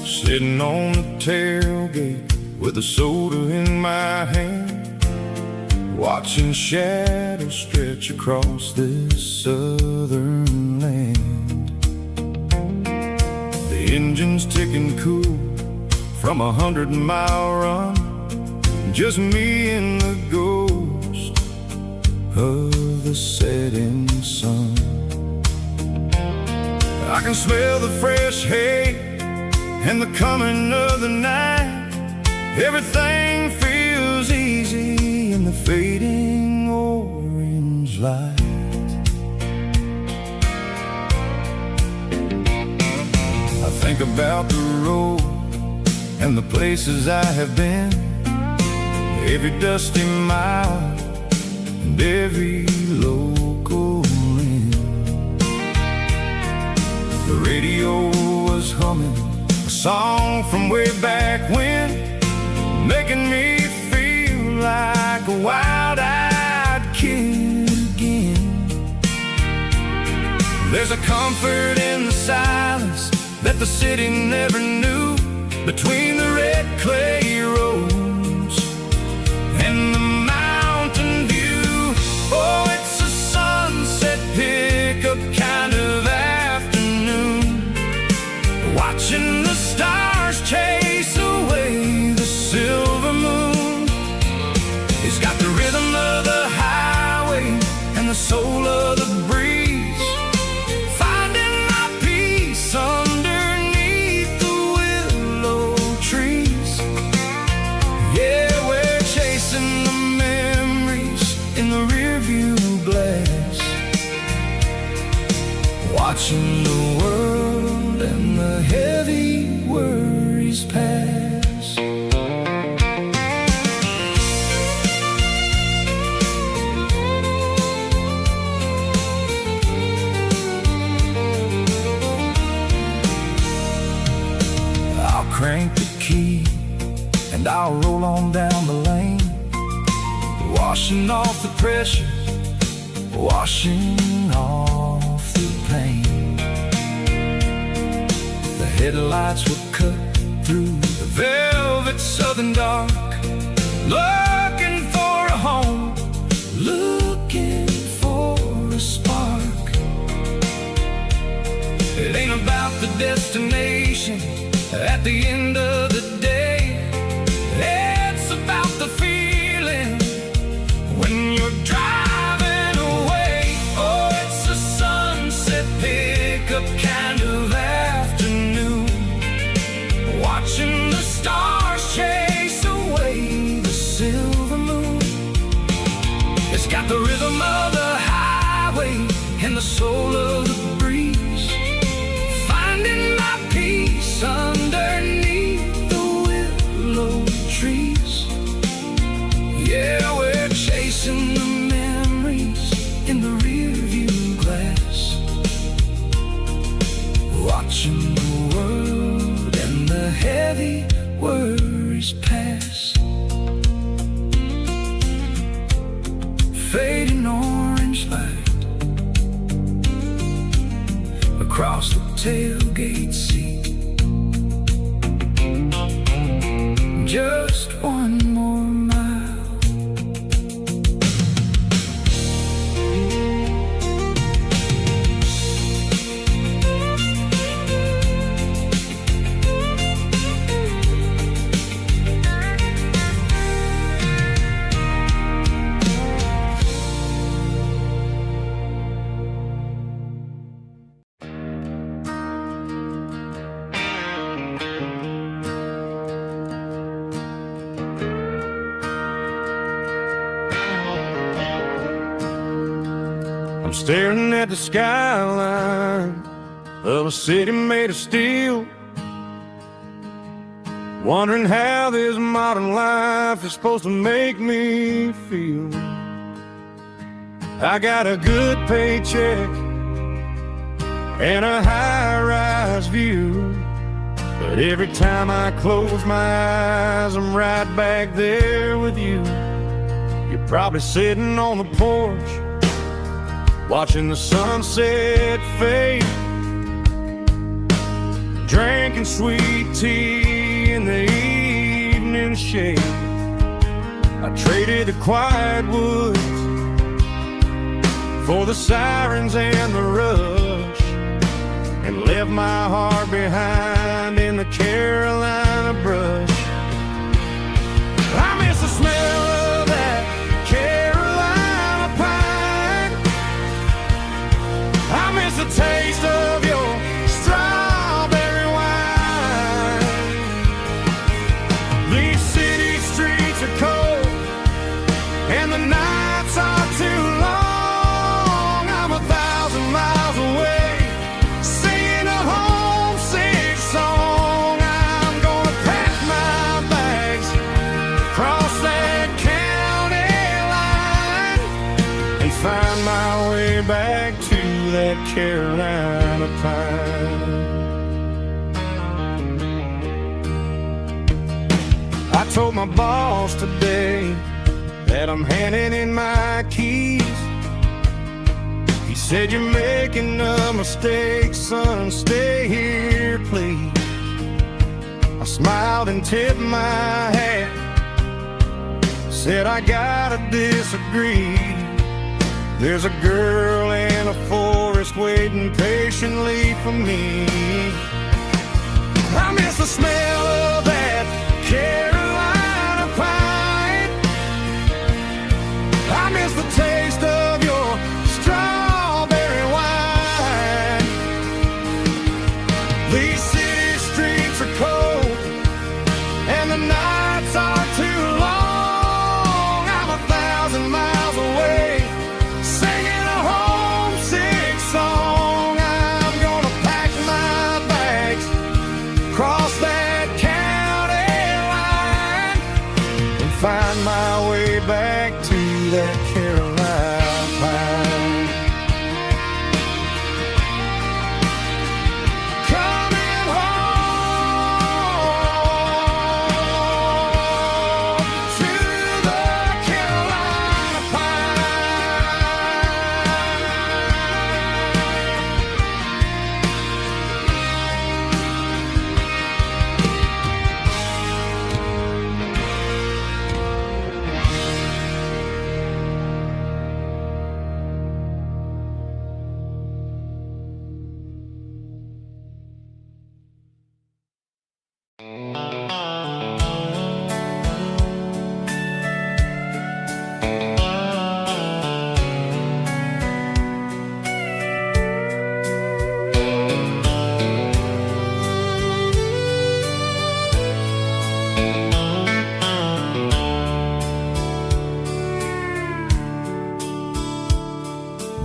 Sitting on the tailgate with a soda in my hand, watching shadows stretch across this southern land. The engine's ticking cool from 100-mile run, just me and the ghost of the setting sun. I can smell the fresh hay and the coming of the night. Everything feels easy in the fading orange light. I think about the road and the places I have been, every dusty mile and every local inn. The radio was humming a song from way back when, making me feel like a wild-eyed kid again. There's a comfort in the silence that the city never knew, between the red clay roads and the mountain view. Oh, it's a sunset pickup kind of afternoon, watching the stars chase away the silver moon. It's got the rhythm of the highway and the soul of the breeze, finding my peace underneath the willow trees. Yeah, we're chasing the memories in the rearview glass, watching the world and the heavy worries pass. I'll crank the key and I'll roll on down the lane, washing off the pressure, washing off the pain. The headlights will cut through the velvet southern dark, looking for a home, looking for a spark. It ain't about the destination at the end of the day, it's about the feeling when you're driving away. Oh, it's a sunset pickup kind of afternoon, watching the stars chase away the silver moon. It's got the rhythm of the highway and the soul of the breeze, finding my peace underneath the willow trees. Yeah, we're chasing the memories in the rearview glass, watching the world and the heavy worries pass. Fading orange light across the tailgate seat, just one more mile. I'm staring at the skyline of a city made of steel, wondering how this modern life is supposed to make me feel. I got a good paycheck and a high-rise view, but every time I close my eyes, I'm right back there with you. You're probably sitting on the porch, watching the sunset fade, drinking sweet tea in the evening shade. I traded the quiet woods for the sirens and the rush, and left my heart behind in the Carolina brush. I miss the smell of that Carolina pine, I miss the taste of your strawberry wine. These city streets are cold and the nights are too long. I'm 1,000 miles away, singing a homesick song. that Carolina pine. I told my boss today that I'm handing in my keys. He said, "You're making a mistake, son, stay here, please." I smiled and tipped my hat, said, "I gotta disagree. There's a girl in a forest waiting patiently for me." I miss the smell of that Carolina pine. I miss the taste of your strawberry wine. These city streets are cold and the nights are too long. I'm 1,000 miles away, singing a homesick song. I'm gonna pack my bags, cross that county line, and find my way back to that Carolina pine. Coming home to the Carolina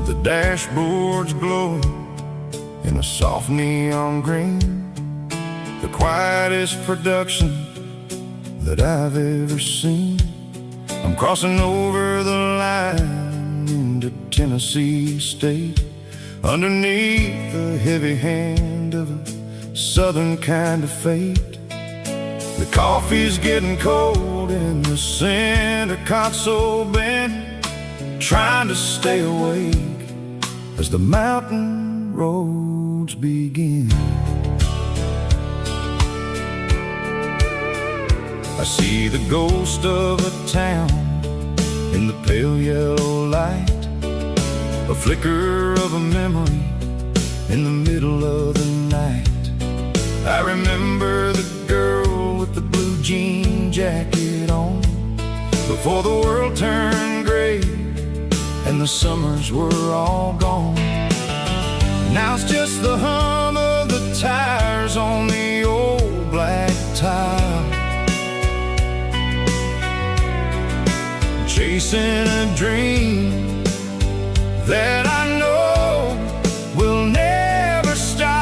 The dashboard's glowing in a soft neon green, the quietest production that I've ever seen. I'm crossing over the line into Tennessee State, underneath the heavy hand of a southern kind of fate. The coffee's getting cold in the center console bin, trying to stay awake as the mountain roads begin. I see the ghost of a town in the pale yellow light, a flicker of a memory in the middle of the night. I remember the girl with the blue jean jacket on, before the world turned gray and the summers were all gone. Now it's just the hum of the tires on the old black tile, chasing a dream that I know will never stop.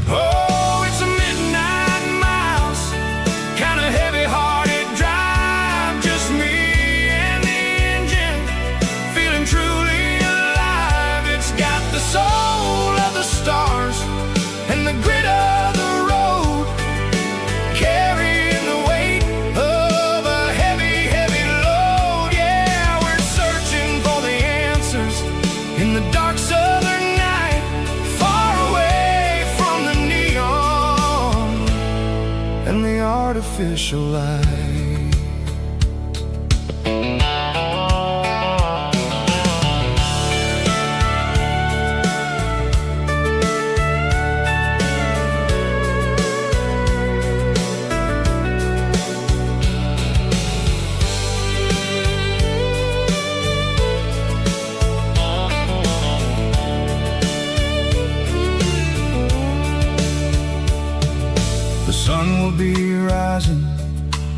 Oh, it's a midnight miles, kind of heavy-hearted drive, just me and the engine, feeling truly alive. It's got the soul of the stars and the grit of the road, carrying the weight of a heavy, heavy load. Yeah, we're searching for the answers in the dark southern night, far away from the neon and the artificial light. The sun will be rising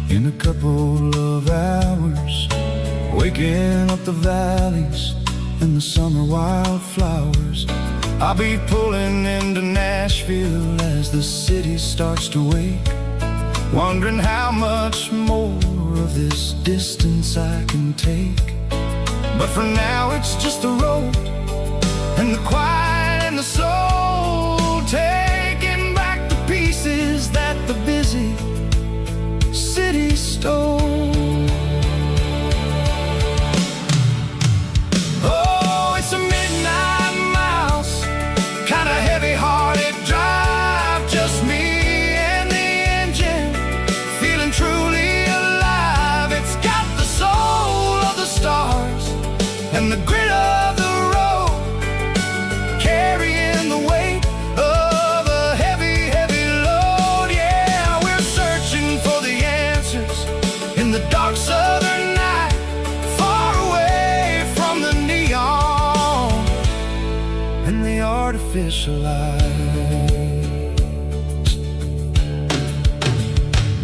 in a couple of hours, waking up the valleys and the summer wildflowers. I'll be pulling into Nashville as the city starts to wake, wondering how much more of this distance I can take. But for now it's just the road and the quiet and the soul, taking back the pieces that the busy city stole. Oh, it's a midnight mouse, kinda heavy-hearted drive, just me and the engine, feeling truly alive. It's got the soul of the stars and the grit of the road, carrying the weight of a heavy, heavy load. Yeah, we're searching for the answers in the dark southern night, far away from the neon and the artificial lights.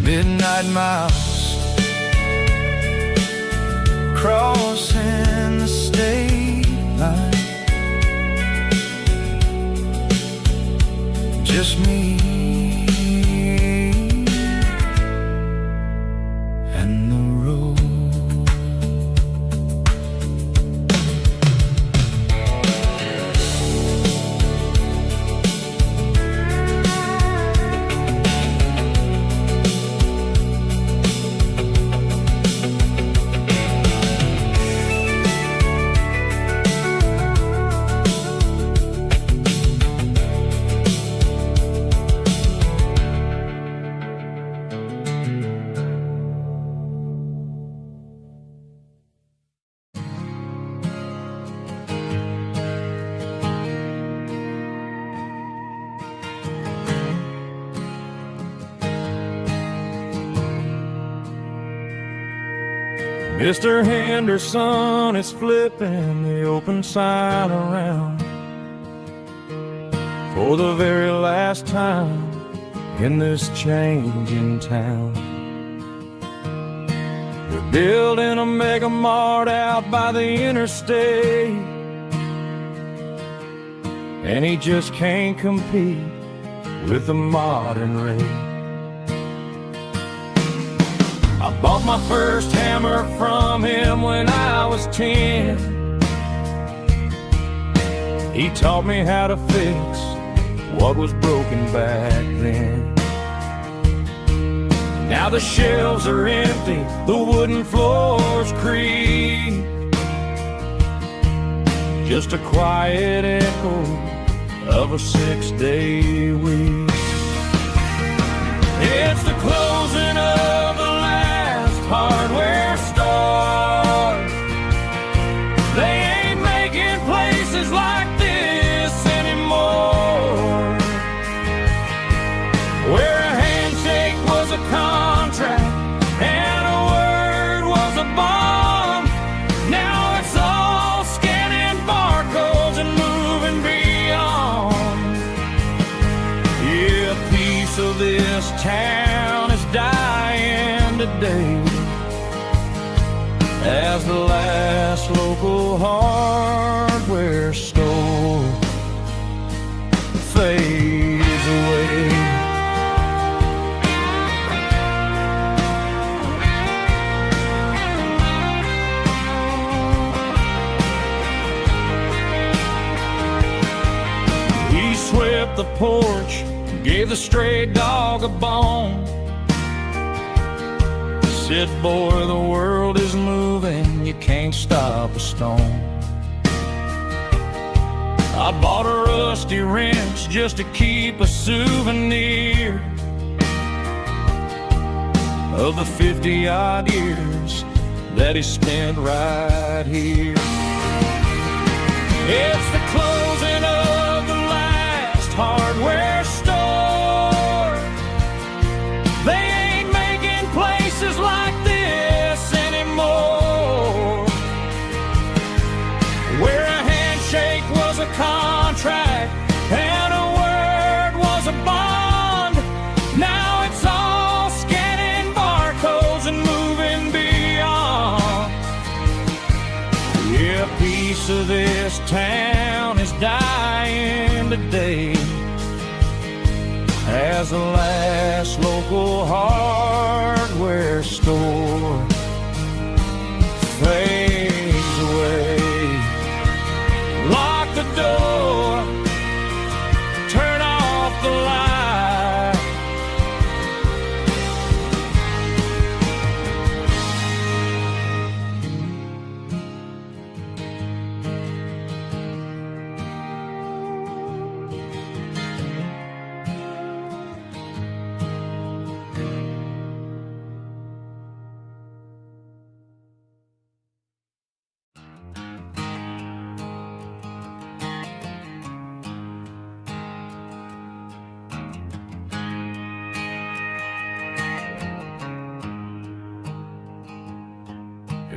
Midnight mouse, crossing the state line, just me and the road. Mr. Henderson is flipping the open sign around for the very last time in this changing town. They're building a mega mart out by the interstate, and he just can't compete with the modern rate. I bought my first hammer from him when I was 10. He taught me how to fix what was broken back then. Now the shelves are empty, the wooden floors creak, just a quiet echo of a 6-day week. It's the closing of the hardware store. They ain't making places like this anymore, where a handshake was a contract and a word was a bond. Now it's all scanning barcodes and moving beyond. Yeah, a piece of this town is dying today as the last local hardware store fades away. He swept the porch, gave the stray dog a bone, said, boy, the world is moving, you can't stop a stone. I bought a rusty wrench just to keep a souvenir of the 50-odd years that he spent right here. It's the closing of the last hardware store. They ain't making places like this anymore, where a handshake was a contract and a word was a bond. Now it's all scanning barcodes and moving beyond. Yeah, a piece of this town is dying today as the last local hardware store fades away.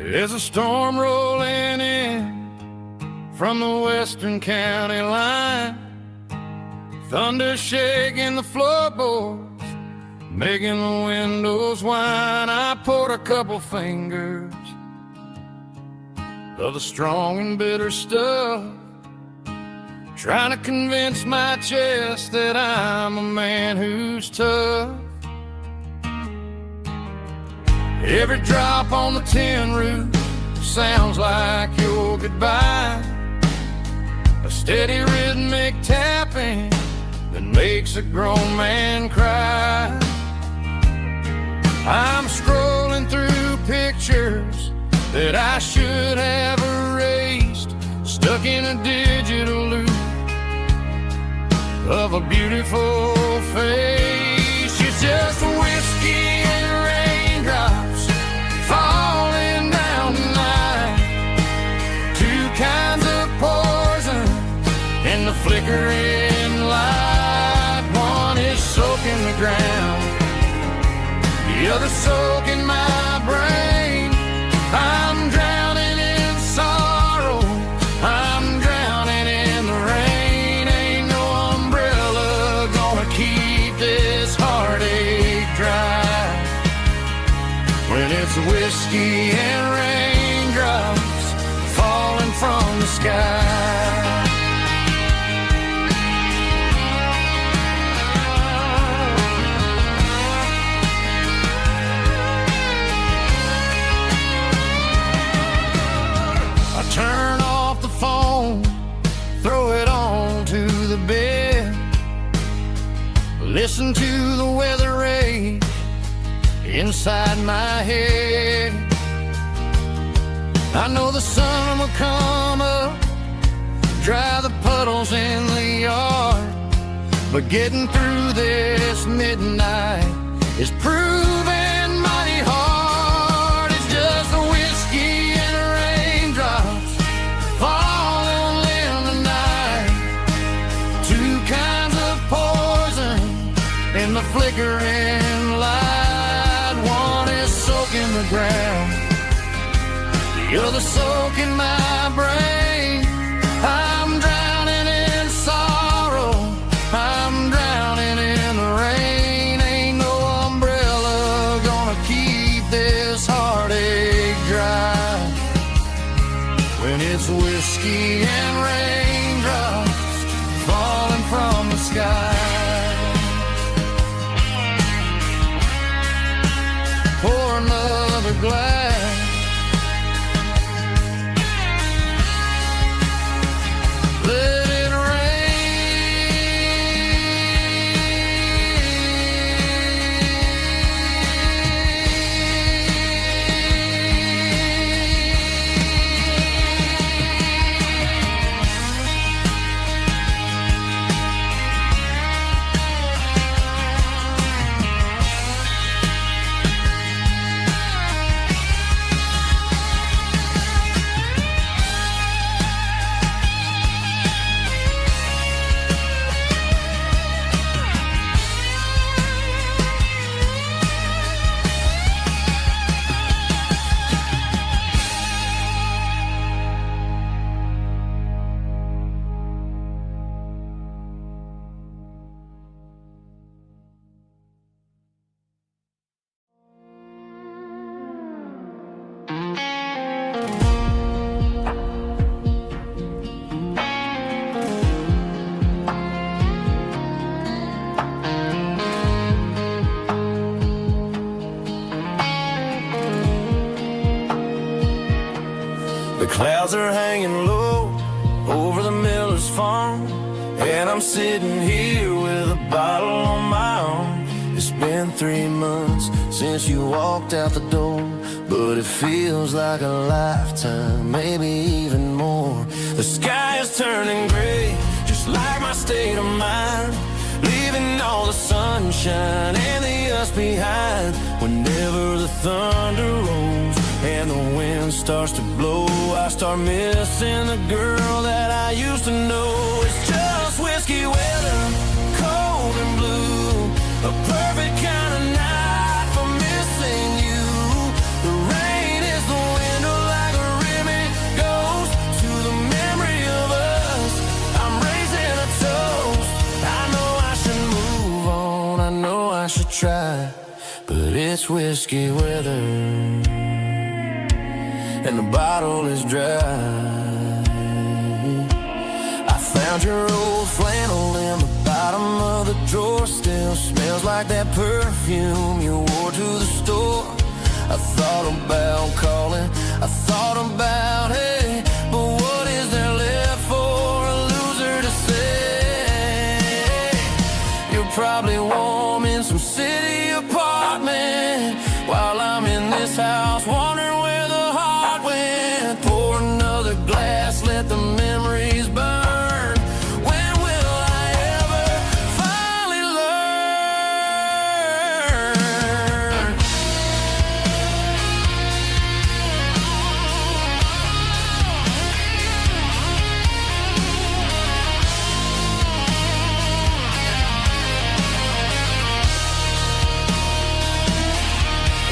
There's a storm rolling in from the western county line, thunder shaking the floorboards, making the windows whine. I poured a couple fingers of the strong and bitter stuff, trying to convince my chest that I'm a man who's tough. Every drop on the tin roof sounds like your goodbye, a steady rhythmic tapping that makes a grown man cry. I'm scrolling through pictures that I should have erased, stuck in a digital loop of a beautiful face. It's just whiskey and raindrops falling down tonight, two kinds of poison in the flickering light. One is soaking the ground, the other soaking my brain. I'm drowning in sorrow, I'm drowning in the rain. Ain't no umbrella gonna keep this heartache dry when it's whiskey and raindrops falling from the sky. Turn off the phone, throw it on to the bed, listen to the weather rage inside my head. I know the sun will come up, dry the puddles in the yard, but getting through this midnight is proving mighty hard. It's just a whiskey and raindrops falling in the night, two kinds of poison in the flickering light. One is soaking the ground, the other soaking my brain. I'm drowning in sorrow, I'm drowning in the rain. Ain't no umbrella gonna keep this heartache dry when it's whiskey and raindrops falling from the sky. Pour another glass, let it The clouds are hanging low over the miller's farm, and I'm sitting here with a bottle on my arm. It's been 3 months since you walked out the door, but it feels like a lifetime, maybe even more. The sky is turning gray, just like my state of mind, leaving all the sunshine and the us behind. Whenever the thunder rolls and the wind starts to blow, I start missing the girl that I used to know. It's just whiskey weather, cold and blue, a perfect kind of night for missing you. The rain is the window I should try, but it's whiskey weather, and the bottle is dry. I found your old flannel in the bottom of the drawer. Still smells like that perfume you wore to the store. I thought about calling, I thought about, hey, but what is there left for a loser to say? You're probably warm in some city apartment, while I'm in this house wondering where the heart went. Pour another glass, let the memories burn. When will I ever finally learn?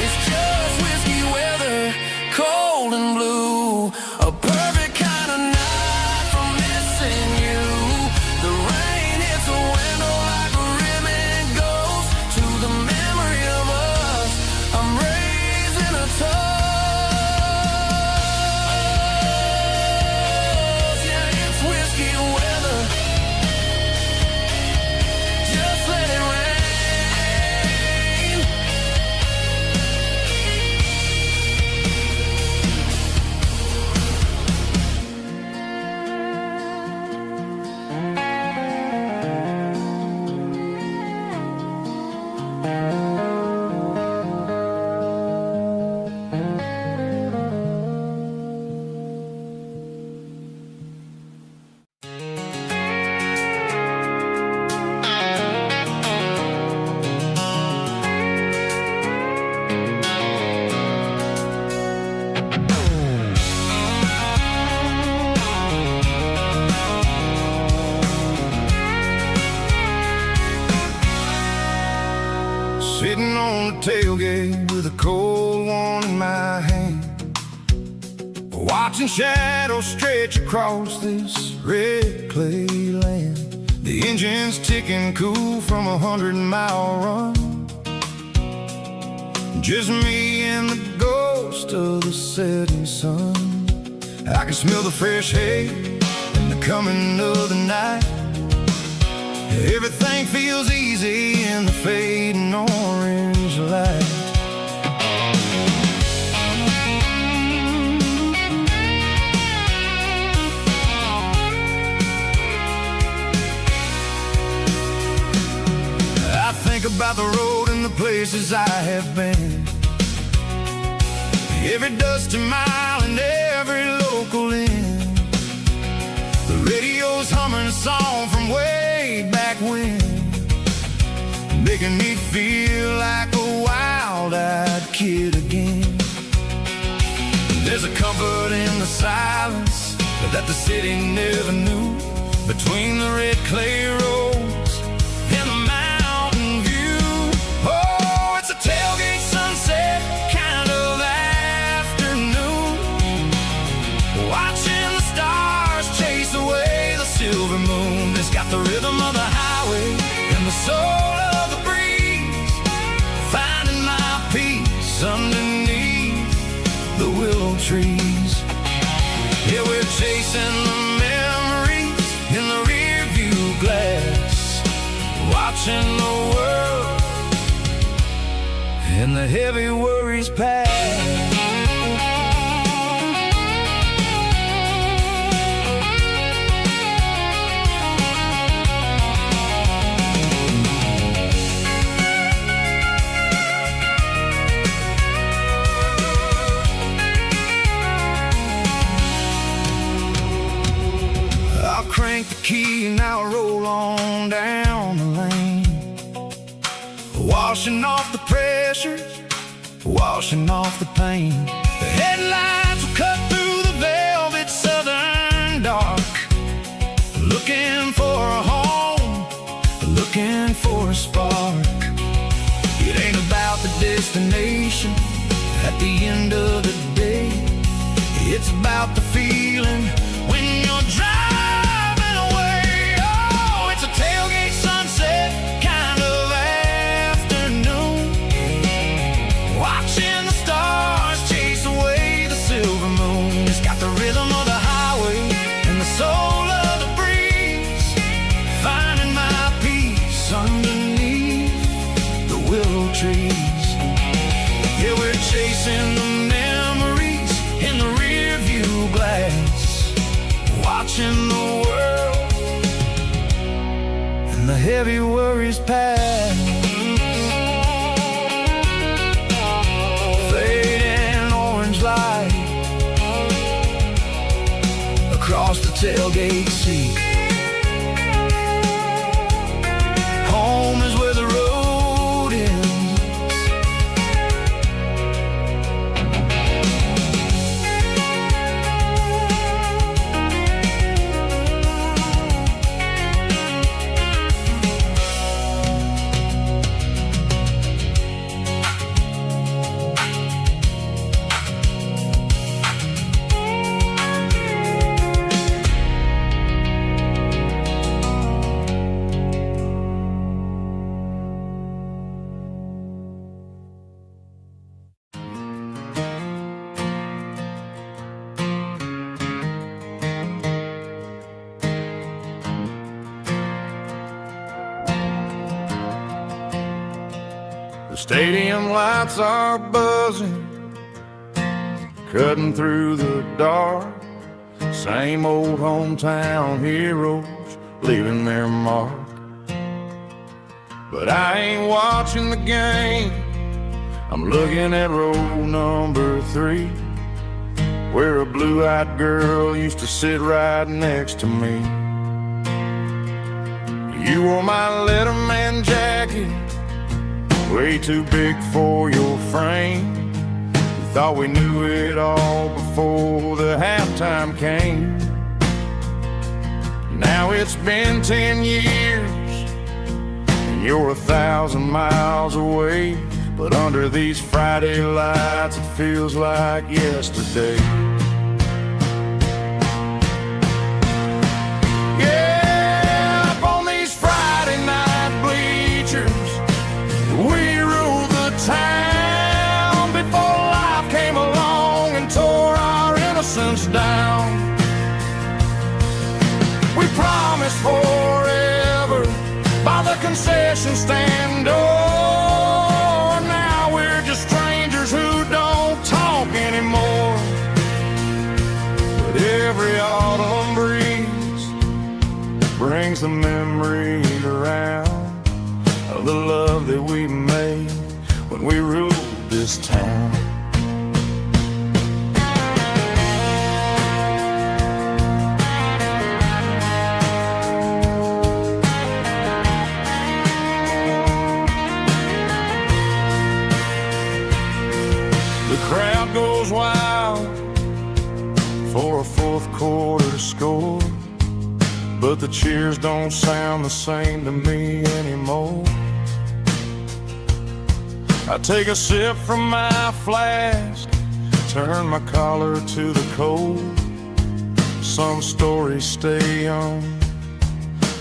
It's just whiskey weather, cold and blue, a perfect kind of night for missing you. The rain hits the window like a ribbon goes to the memory of us. I'm raising a toast. Yeah, it's whiskey weather. Just let it rain. Sitting on the tailgate with a cold one in my hand, watching shadows stretch across this red clay land. The engine's ticking cool from 100-mile run. Just me and the ghost of the setting sun. I can smell the fresh hay and the coming of the night. Everything feels easy in the fading orange light. I think about the road and the places I have been, every dusty mile and every local inn. The radio's humming a song from way back when, making me feel like a wild-eyed kid again. There's a comfort in the silence that the city never knew, between the red clay roads and the mountain view. Oh, it's a tailgate sunset kind of afternoon, watching the stars chase away the silver moon. It's got the rhythm of the highway and the soul of the breeze, finding my peace underneath the willow trees. Yeah, we're chasing the memories in the rear view glass, watching the world and the heavy worries pass. Crank the key and I'll roll on down the lane, washing off the pressure, washing off the pain. The headlights will cut through the velvet southern dark, looking for a home, looking for a spark. It ain't about the destination at the end of the day, it's about the feeling when you're driving. Tailgate sunset kind of afternoon, trees. Yeah, we're chasing the memories in the rear view glass, watching the world and the heavy worries pass. Fading orange light across the tailgate seat. Home is where the road ends. The stadium lights are buzzing, cutting through the dark. Same old hometown heroes leaving their mark. But I ain't watching the game, I'm looking at row number 3, where a blue-eyed girl used to sit right next to me. You wore my Letterman jacket, way too big for your frame. We thought we knew it all before the halftime came. Now it's been 10 years and you're 1,000 miles away, but under these Friday lights it feels like yesterday. Yeah, up on these Friday night bleachers, we ruled the town before life came along and tore our innocence down. We promised forever by the concession stand door. Now we're just strangers who don't talk anymore. But every autumn breeze brings the memories around of the love that we made when we ruled this town. The crowd goes wild for a fourth quarter score, but the cheers don't sound the same to me anymore. I take a sip from my flask, turn my collar to the cold. Some stories stay young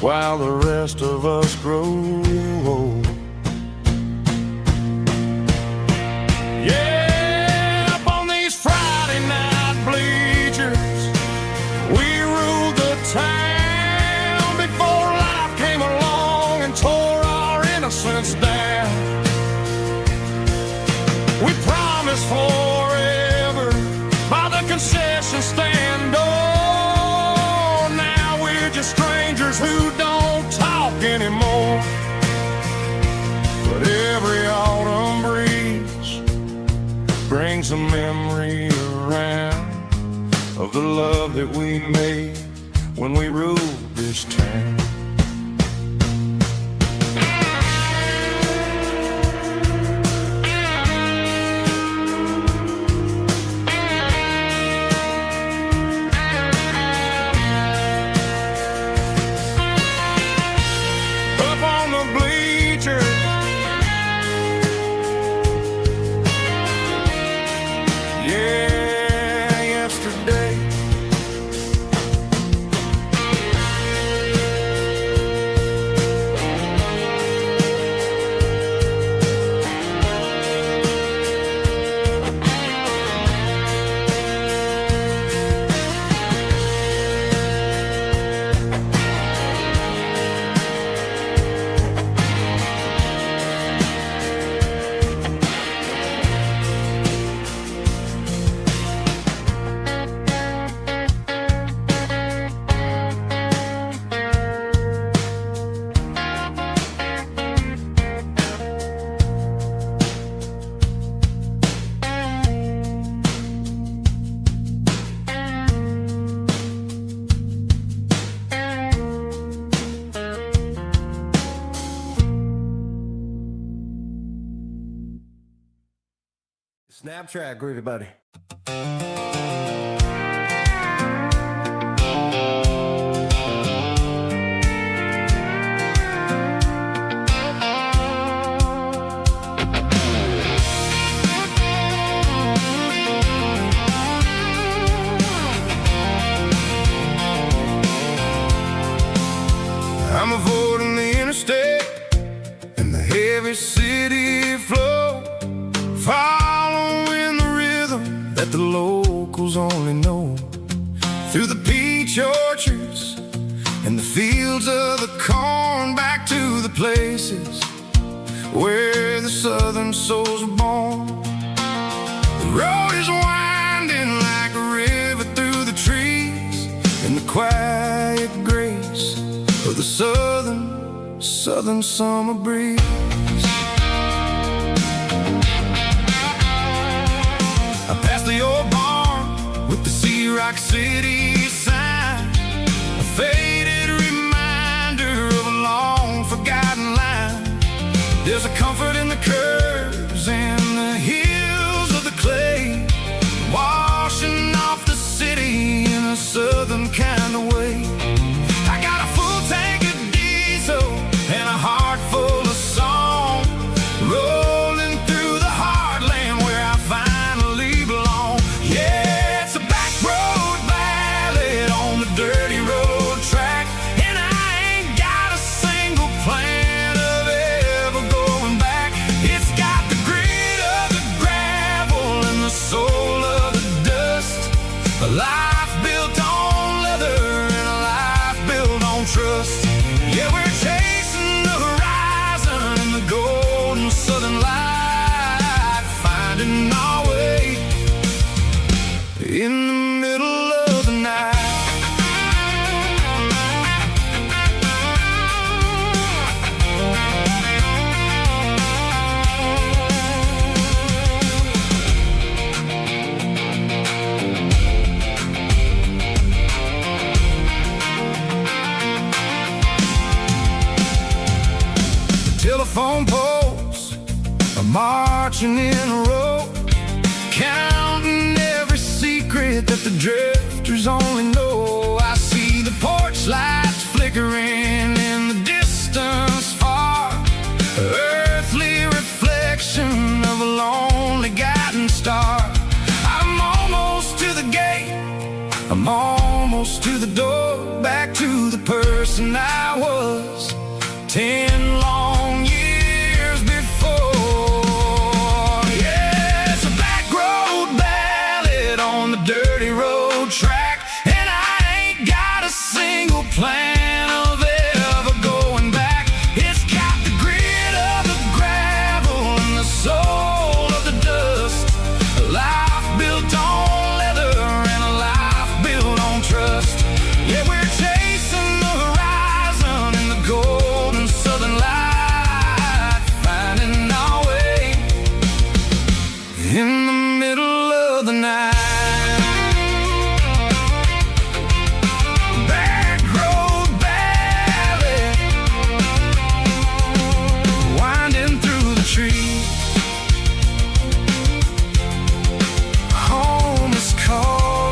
while the rest of us grow old. Yeah, up on these Friday night bleachers, we ruled the town before life came along and tore our innocence down. We promised forever by the concession stand door. Now we're just strangers who don't talk anymore. But every autumn breeze brings a memory around of the love that we made when we ruled this town. Snap track, groovy buddy. I'm avoiding the interstate and the heavy city flow, following the rhythm that the locals only know. Through the peach orchards and the fields of the corn, back to the places where the southern souls are born. The road is winding like a river through the trees, in the quiet grace of the southern summer breeze. I passed the old barn with the Sea Rock City sign, a faded reminder of a long forgotten line. There's a comfort in the curves and the hills of the clay, washing off the city in a southern kind of way. I got a full tank of diesel and a heart full of song, rolling through the heartland where I finally belong. Yeah, it's a back road ballad on the dirty road track, and I ain't got a single plan of ever going back. It's got the grit of the gravel and the soul of the dust, a life built on leather and a life built on trust. Yeah, we're chasing the horizon in the golden southern light, finding our way in the middle of the night. Telephone poles are marching in a row, counting every secret that the drifters only know. I see the porch lights flickering in the distance far, earthly reflection of a lonely guiding star. I'm almost to the gate, I'm almost to the door, back to the person I was 10 long years before. Yeah, it's a back road ballad on the dirty road track, and I ain't got a single plan of ever going back. It's got the grit of the gravel and the soul of the dust, a life built on leather and a life built on trust. Yeah, we're chasing the horizon in the golden southern light, finding our way in the middle of the night. Back road ballad, winding through the trees. Home is calling.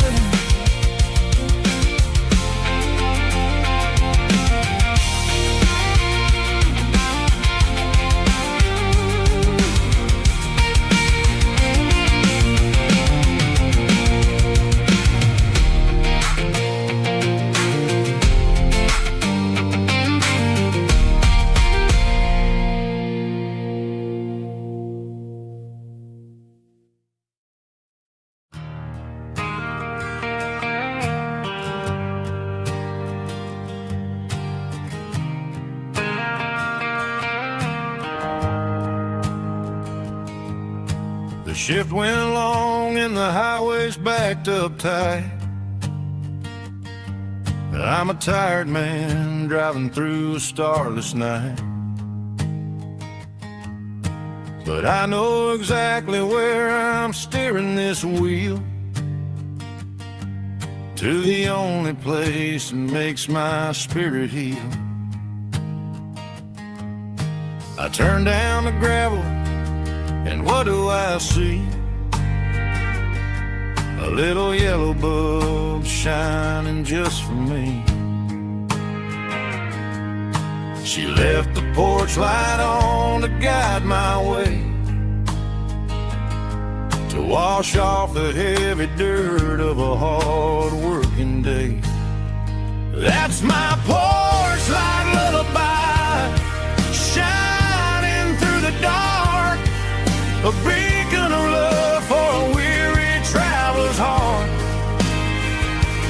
The shift went along and the highway's backed up tight. I'm a tired man driving through a starless night, but I know exactly where I'm steering this wheel, to the only place that makes my spirit heal. I turn down the gravel, and what do I see? a little yellow bulb shining just for me. She left the porch light on to guide my way, to wash off the heavy dirt of a hard-working day. That's my porch light lullaby, shining through the dark, a beacon of love for a weary traveler's heart.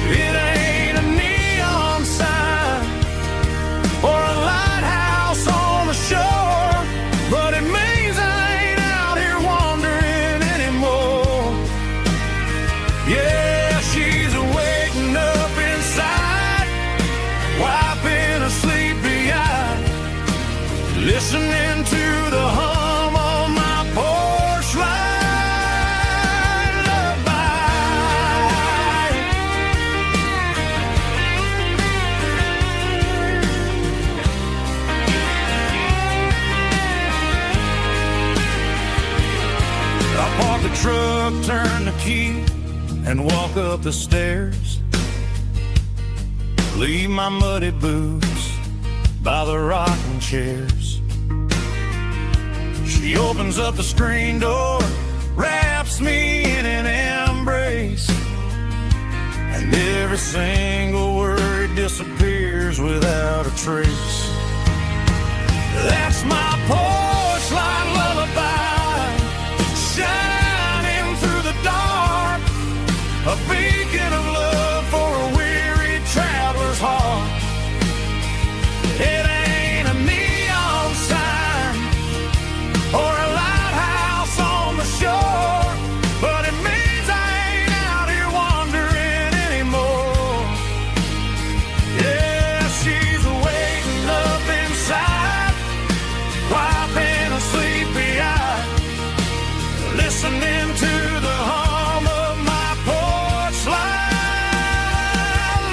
It ain't a neon sign or a lighthouse on the shore, but it means I ain't out here wandering anymore. Yeah, she's waking up inside, wiping a sleepy eye, listening to the hum of my porch light lullaby. I park the truck, turn the key, and walk up the stairs. Leave my muddy boots by the rocking chairs. She opens up the screen door, wraps me in an embrace, and every single word disappears without a trace. That's my porch light lullaby, shining through the dark, a beacon of love for a weary traveler's heart. It ain't a neon sign or a lighthouse on the shore, but it means I ain't out here wandering anymore. Yeah, she's waking up inside, wiping a sleepy eye, listening to the hum of my porch light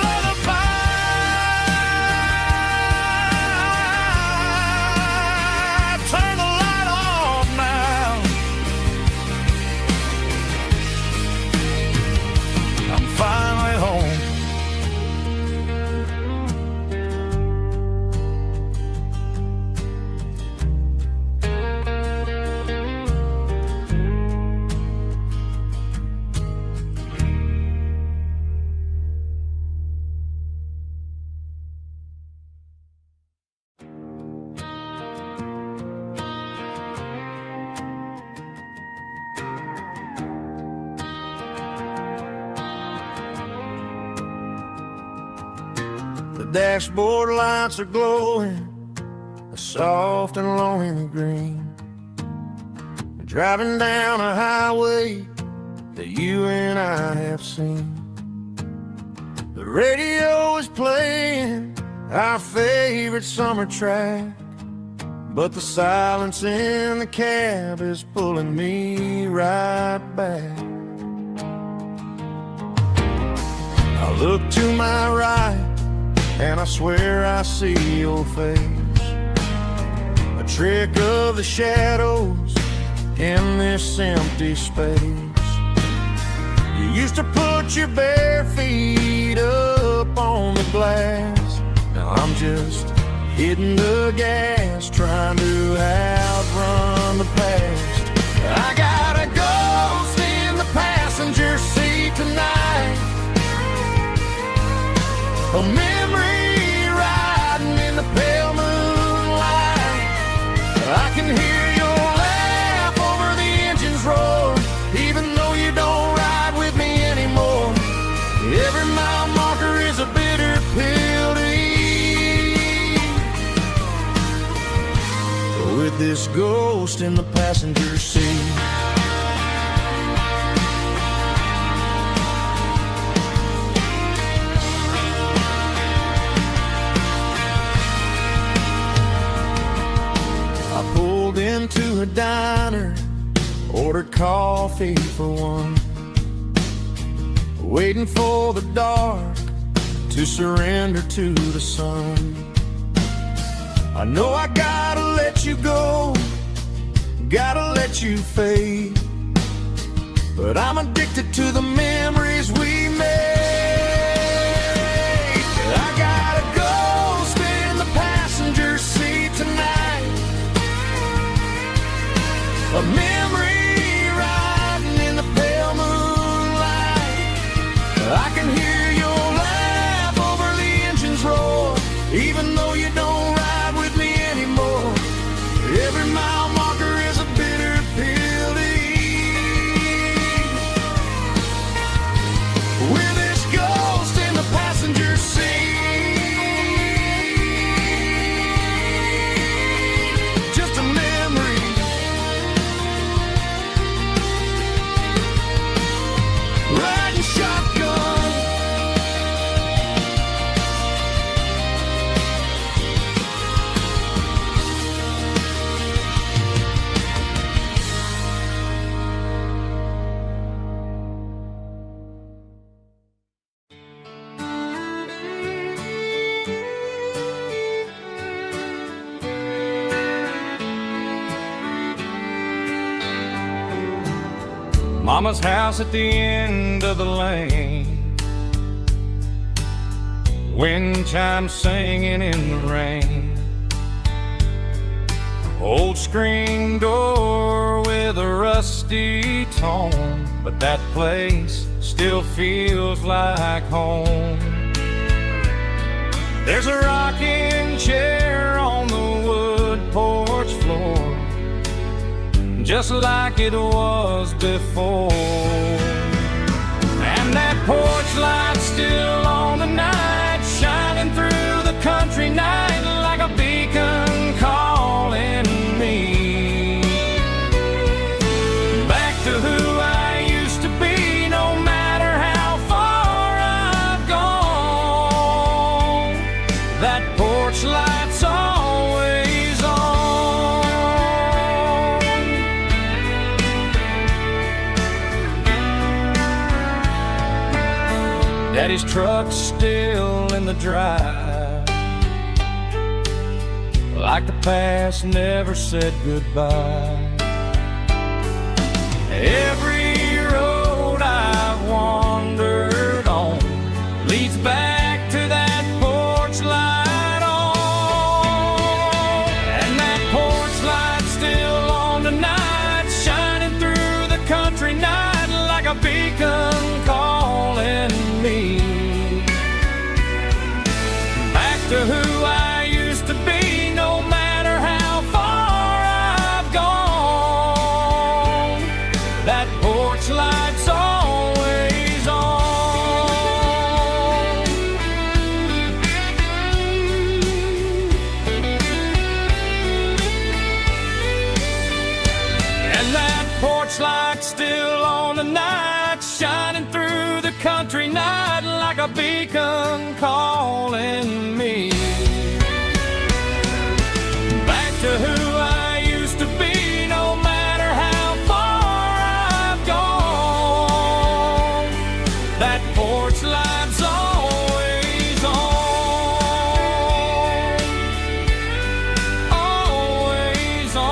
lullaby. Turn the light off now. I'm finally home. The dashboard lights are glowing, a soft and lonely green. Driving down a highway that you and I have seen. The radio is playing our favorite summer track, but the silence in the cab is pulling me right back. I look to my right and I swear I see your face, a trick of the shadows in this empty space. You used to put your bare feet up on the glass. Now I'm just hitting the gas, trying to outrun the past. I got a ghost in the passenger seat tonight, a memory riding in the pale moonlight. I can hear your laugh over the engine's roar, even though you don't ride with me anymore. Every mile marker is a bitter pill to eat, with this ghost in the passenger seat. Into a diner, ordered coffee for one, waiting for the dark to surrender to the sun. I know I gotta let you go, gotta let you fade, but I'm addicted to the memories we made. I got a ghost in the passenger seat tonight, a memory riding in the pale moonlight. I can hear your laugh over the engine's roar, even though you don't ride with me anymore. Every mile marker is a bitter pill to eat. With this ghost in the passenger seat, just a memory. Riding shotgun. Mama's house at the end of the lane, wind chimes singing in the rain. Old screen door with a rusty tone, but that place still feels like home. There's a rocking chair on the wood porch floor, just like it was before. And that porch light's still on tonight, shining through the country night like a beacon calling me back to who I used to be. No matter how far I've gone, that porch light's always on. Daddy's truck's still in the drive, like the past never said goodbye. Every road I've wandered on leads back to that porch light on. And that porch light's still on tonight, shining through the country night like a beacon calling me back to who I used to be. No matter how far I've gone, that porch light's always on. And that porch light's still on tonight, shining through the country night like a beacon calling me back to who I used to be. No matter how far I've gone, that porch light's always on, always on.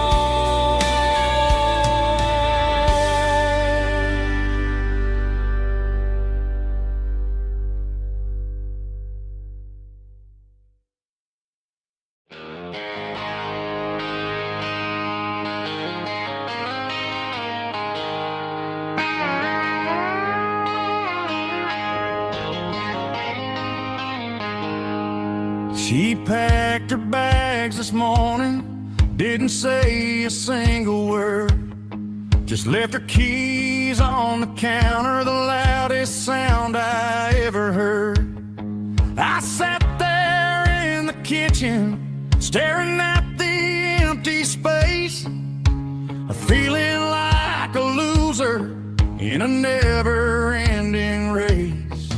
She packed her bags this morning, didn't say a single word, just left her keys on the counter, the loudest sound I ever heard. I sat there in the kitchen, staring at the empty space, feeling like a loser in a never-ending race.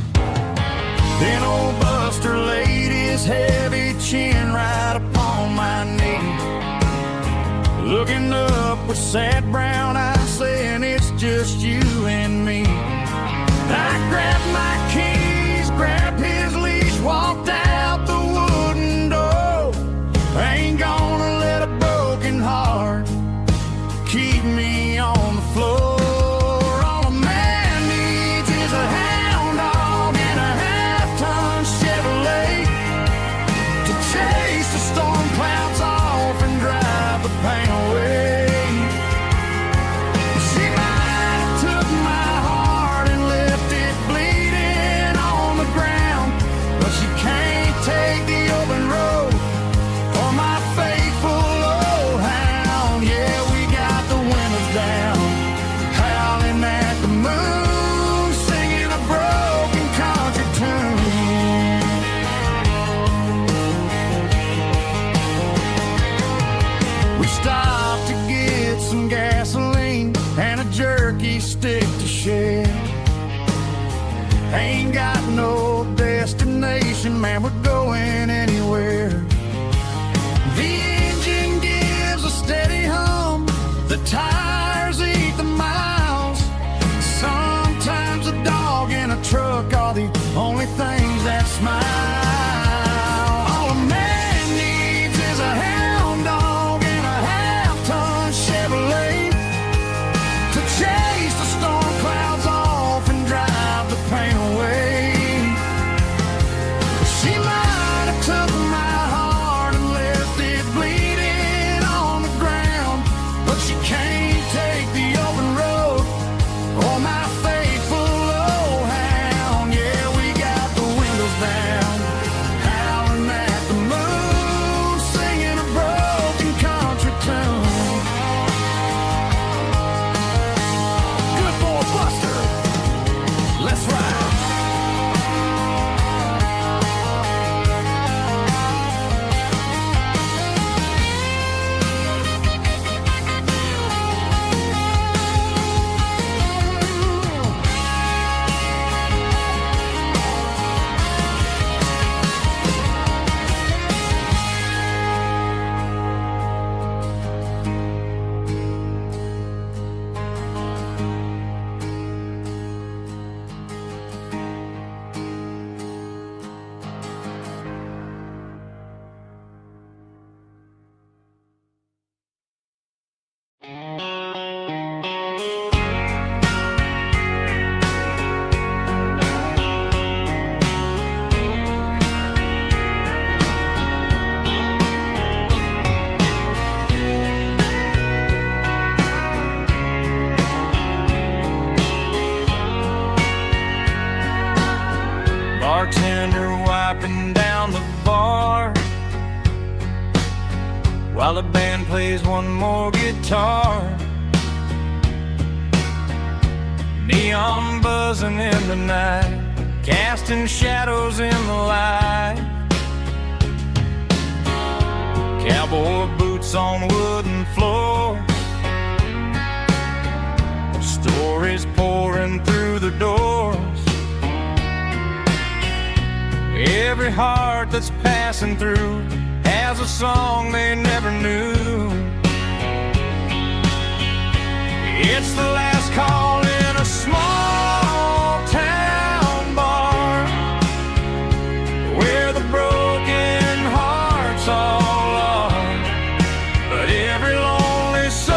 Then old Buster laid his heavy chin right upon my knee, looking up with sad brown eyes, saying it's just you and me. I grabbed my keys, grabbed his leash, walked out the wooden door. I ain't gonna let a broken heart keep me on the floor. On a We stopped to get some gasoline and a jerky stick to share. Ain't got no destination, man, we're going anywhere. The engine gives a steady hum, the tires eat the miles. Sometimes a dog in a truck are the only things that smile. All a man needs is a hound dog and a half-ton Chevrolet to chase the storm clouds off and drive the pain away. She might have took my heart and left it bleeding on the ground, but she can't take the open road or my faithful old hound. Yeah, we got the windows down, howling at the moon, singing a broken country tune. Good boy Buster, let's ride. Bartender wiping down the bar while the band plays one more guitar. Neon buzzing in the night, casting shadows in the light. Cowboy boots on wooden floors, stories pouring through the doors. Every heart that's passing through has a song they never knew. It's the last call in a small town bar where the broken hearts all are. But every lonely soul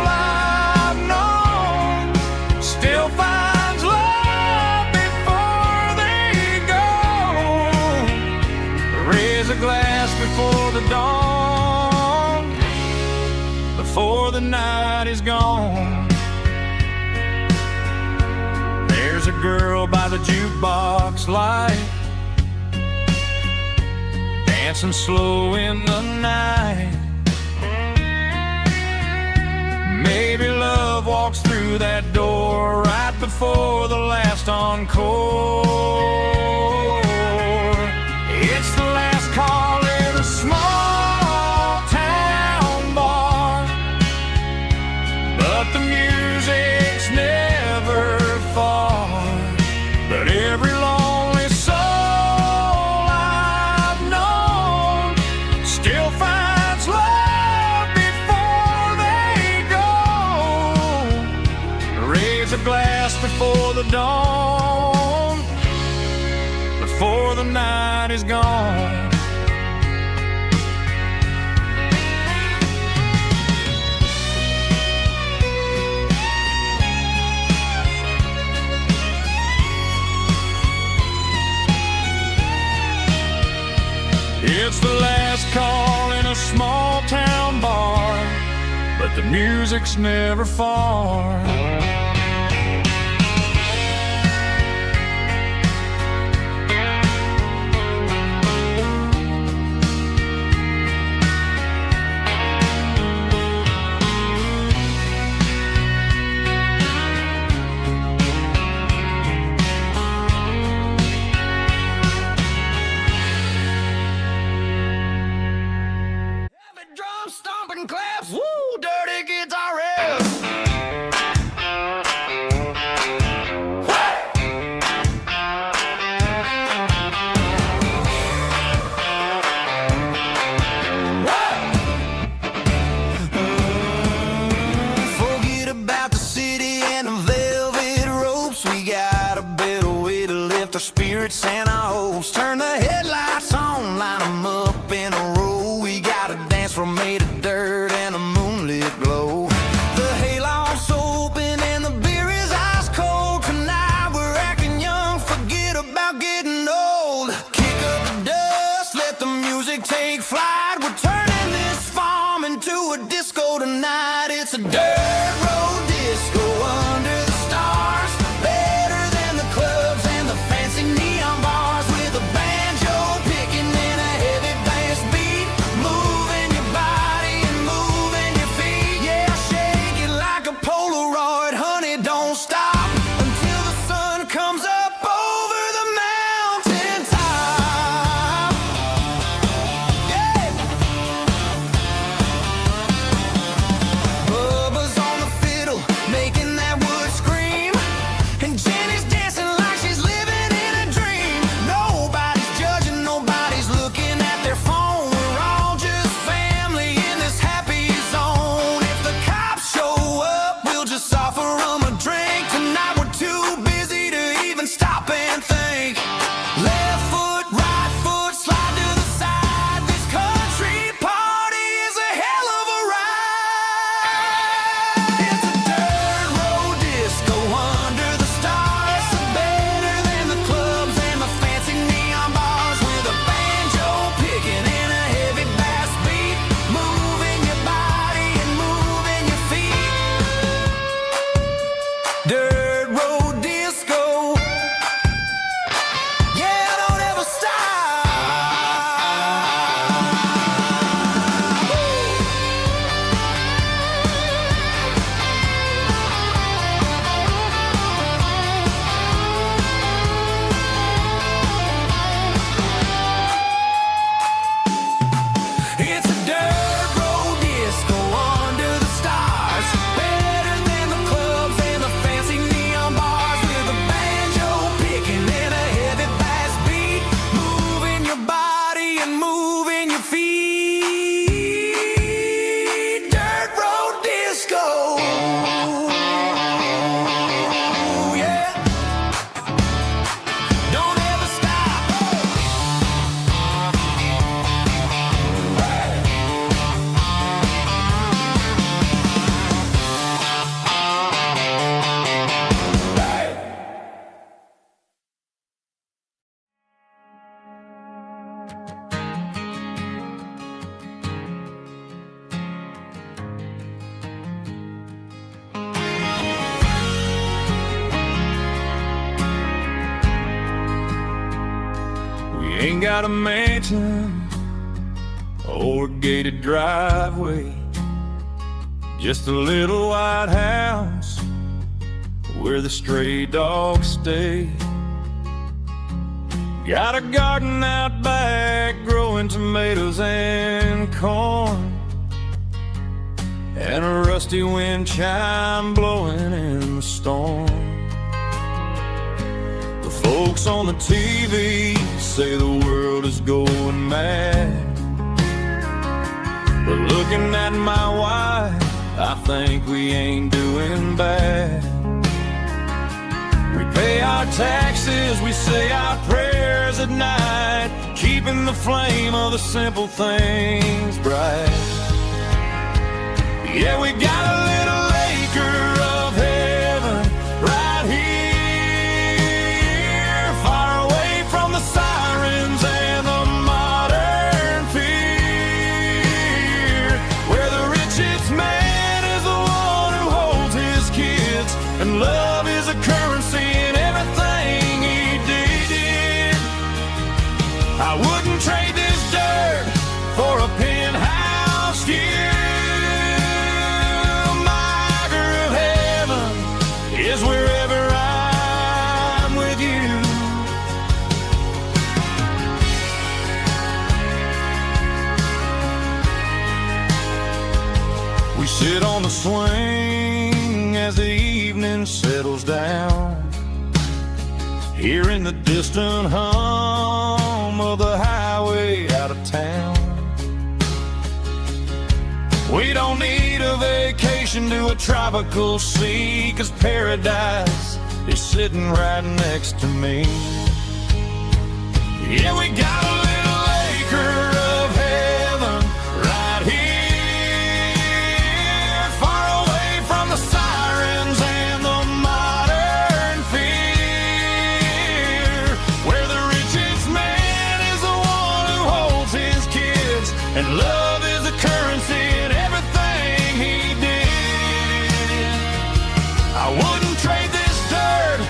I've known still finds love before they go. Raise a glass before the dawn, before the night is gone. There's a girl by the jukebox light, dancing slow in the night. Maybe love walks through that door right before the last encore. It's the last call in a small town bar, but the music's never far. But every lonely soul I've known still finds love before they go. Raise a glass before the dawn, before the night is gone. It's the last call in a small town bar, but the music's never far. drum stomping claps, woo, dirty guitar riffs. Forget about the city and the velvet ropes. We got a better way to lift our spirits and our hopes. Turn the headlights on, line them up in a row. We got a dance floor made of dirt and a moonlit glow. The hayloft's open and the beer is ice cold. Tonight we're acting young, forget about getting old. Kick up the dust, let the music take flight. We're turning this farm into a disco tonight. It's a dirt road disco under the stars. Better than the clubs and the fancy neon bars. With a banjo picking and a heavy bass beat. Moving your body and moving your feet. Yeah, shake it like a Polaroid, honey, don't stop until the sun comes up over the mountain top. Yeah. Bubba's on the fiddle, making that wood scream. And Jenny's dancing like she's living in a dream. Nobody's judging, nobody's looking at their phone. We're all just family in this happy zone. If the cops show up, we'll just offer them a drink. Tonight we're too busy to even stop and think. Left foot, right foot, slide to the side. This country party is a hell of a ride. It's a dirt road disco under the stars. Better than the clubs and the fancy neon bars. With a banjo picking and a heavy bass beat. Moving your body and moving your feet. Dirt road disco. Yeah, don't ever stop. It's a dirt road disco under the stars. Better than the clubs and the fancy neon bars. With a banjo picking and a heavy bass beat. Moving your body and moving your feet. Dirt road disco. Yeah. Don't ever stop. We ain't got a mansion or a gated driveway, just a little white house where the stray dogs stay. Got a garden out back growing tomatoes and corn, and a rusty wind chime blowing in the storm. The folks on the TV say the world is going mad, but looking at my wife, I think we ain't doing bad. We pay our taxes, we say our prayers at night, keeping the flame of the simple things bright. Yeah, we got a little acre of heaven right here, far away from the sirens and the modern fear, where the richest man is the one who holds his kids, and love is a currency in everything he did. I wouldn't trade this dirt for a penthouse here. We sit on the swing as the evening settles down, hearing the distant hum of the highway out of town. We don't need a vacation to a tropical sea, 'cause paradise is sitting right next to me. Yeah, we got a little acre of heaven right here, far away from the sirens and the modern fear, where the richest man is the one who holds his kids, and love is the currency in everything he did. I wouldn't trade this dirt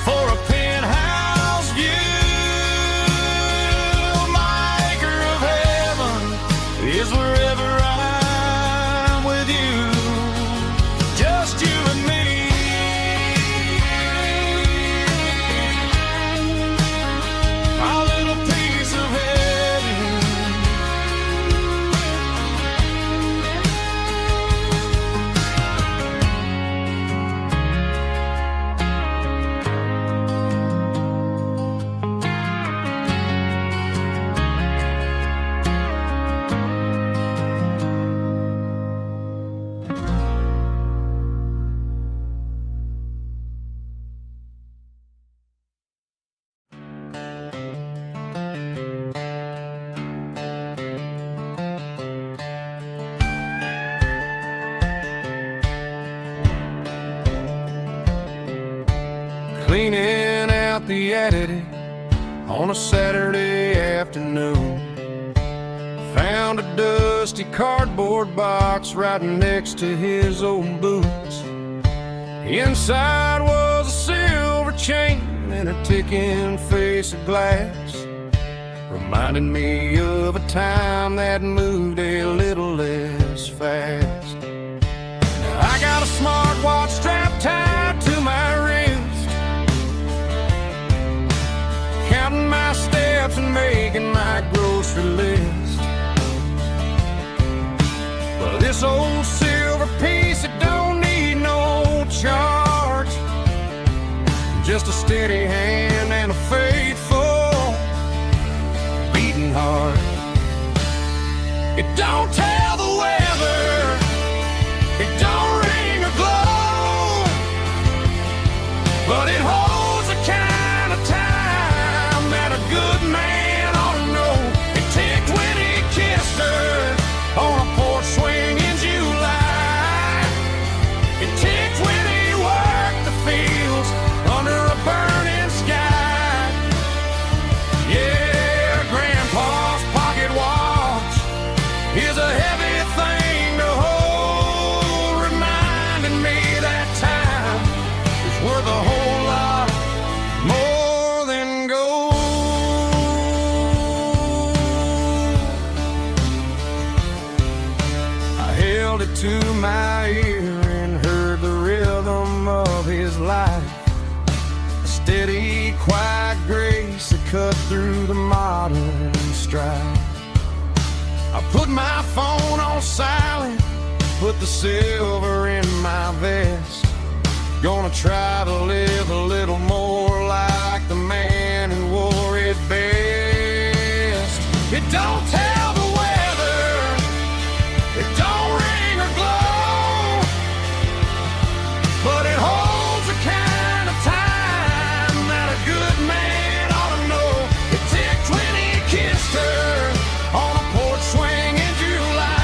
for a penthouse view. My acre of heaven is wherever I'm with you, just you and me. My little piece of heaven. Cleaning out the attic on a Saturday afternoon, found a dusty cardboard box right next to his old boots. Inside was a silver chain and a ticking face of glass, reminding me of a time that moved a little less fast. Now I got a smartwatch strapped tied to my wrist, counting my steps and making my grocery list. But this old silver piece, it don't need no charge, just a steady hand and a faithful beating heart. It don't tell the weather, it don't ring or glow, but it holds the kind of time that a good man ought to know. It ticked when he kissed her on a porch swing in July. It ticked when he worked the fields under a burning sky. Yeah, Grandpa's pocket watch is a heavy thing to hold, reminding me that time is worth a whole lot more than gold. I held it to my ear and heard the rhythm of his life, a steady, quiet grace that cut through the modern strife. I put my phone on silent, put the silver in my vest, gonna try to live a little more like the man who wore it best. It don't tell the weather, it don't ring or glow, but it holds the kind of time that a good man ought to know. It ticked when he kissed her on a porch swing in July.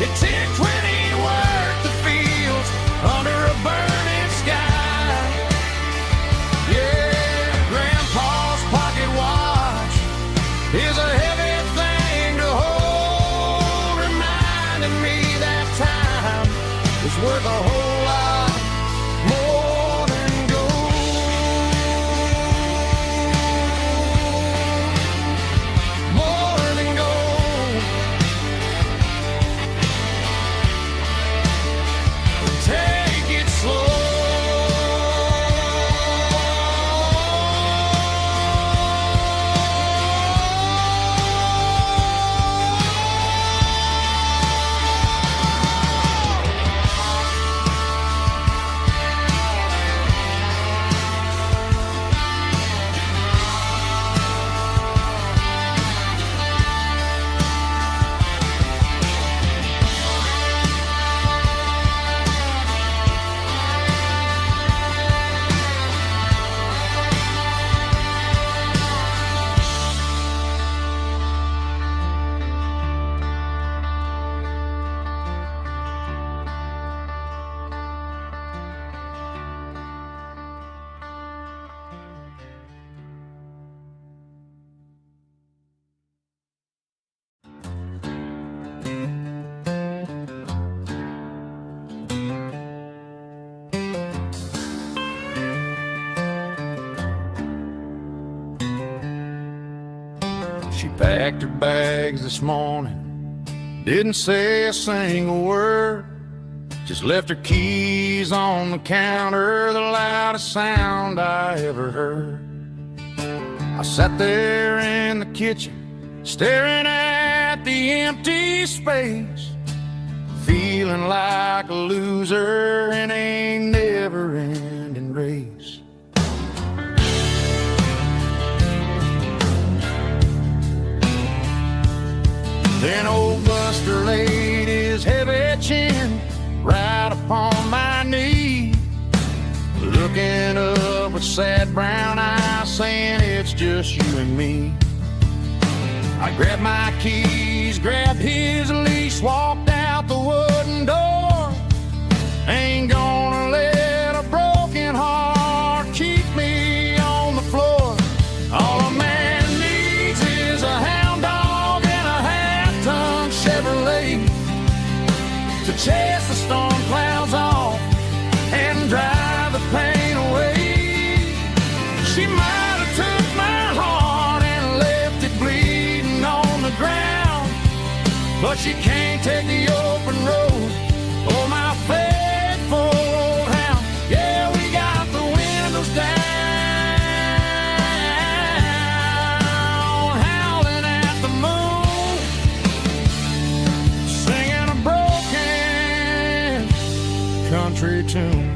It ticked when he worked the fields under a burning sky. Yeah, Grandpa's pocket watch is a heavy packed her bags this morning, didn't say a single word, just left her keys on the counter, the loudest sound I ever heard. I sat there in the kitchen, staring at the empty space, feeling like a loser in a never-ending race. Then old Buster laid his heavy chin right upon my knee, looking up with sad brown eyes, saying it's just you and me. I grabbed my keys, grabbed his leash, walked out the wooden door. Ain't gonna let a broken heart keep me on the floor. All a man needs is a hound dog and a half-ton Chevrolet to chase the storm clouds off and drive the pain away. She might have took my heart and left it bleeding on the ground, but she can't take the open road or my faithful old hound. Yeah, we got the windows down, howling at the moon, singing a broken country tune.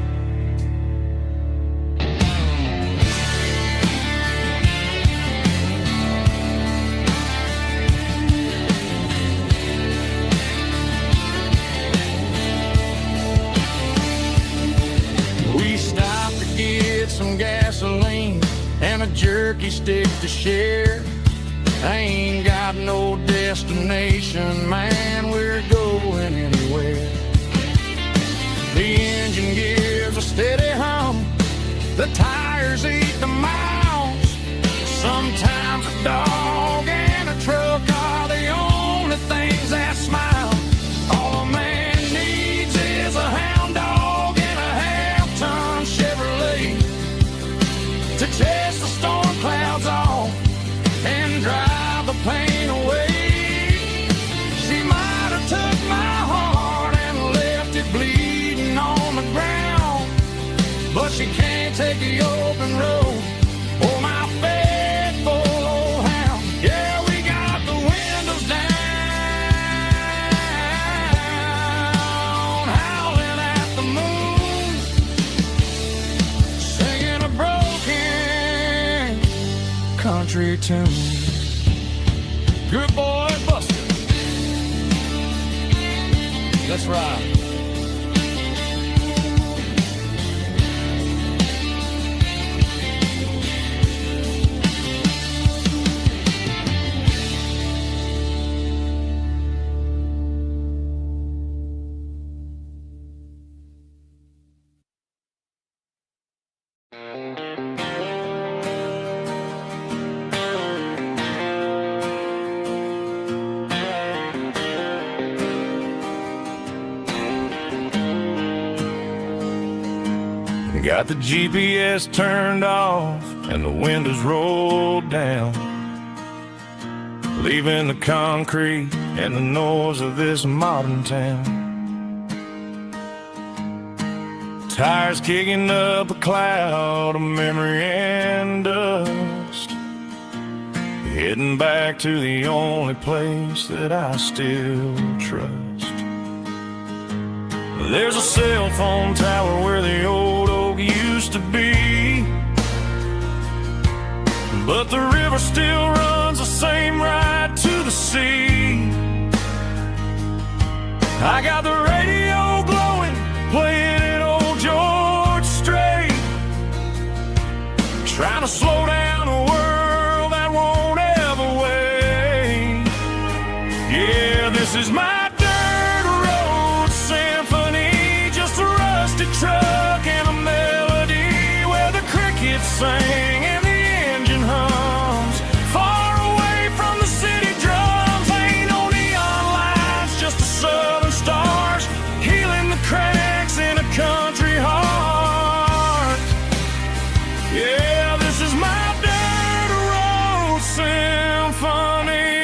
We stopped to get some gasoline and a jerky stick to share. I ain't got no destination, man, we're going anywhere. The engine gives a steady hum, the tires eat the miles. Sometimes a dog and a truck are the only things that smile. All a man needs is a hound dog and a half-ton Chevrolet to chase the storm clouds off and drive the pain away. She might have took my heart and left it bleeding on the ground, but she can't take the open road or my faithful old hound. Yeah, we got the windows down, howling at the moon, singing a broken country tune. Good boy, Buster. Let's ride. Got the GPS turned off and the windows rolled down, leaving the concrete and the noise of this modern town. Tires kicking up a cloud of memory and dust, heading back to the only place that I still trust. There's a cell phone tower where the old oak used to be, but the river still runs the same right to the sea. I got the radio glowing, playing it old George Strait, trying to slow down a world that won't ever wait. Yeah, this is my dirt road symphony, just a rusted truck and a melody where the crickets sing and the engine hums. Far away from the city drums, ain't no neon lights, just the southern stars healing the cracks in a country heart. Yeah, this is my dirt road symphony.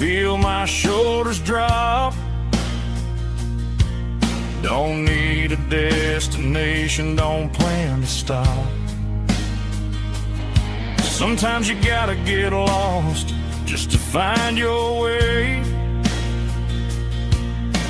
feel my shoulders drop. Don't need a destination, don't plan to stop. Sometimes you gotta get lost just to find your way,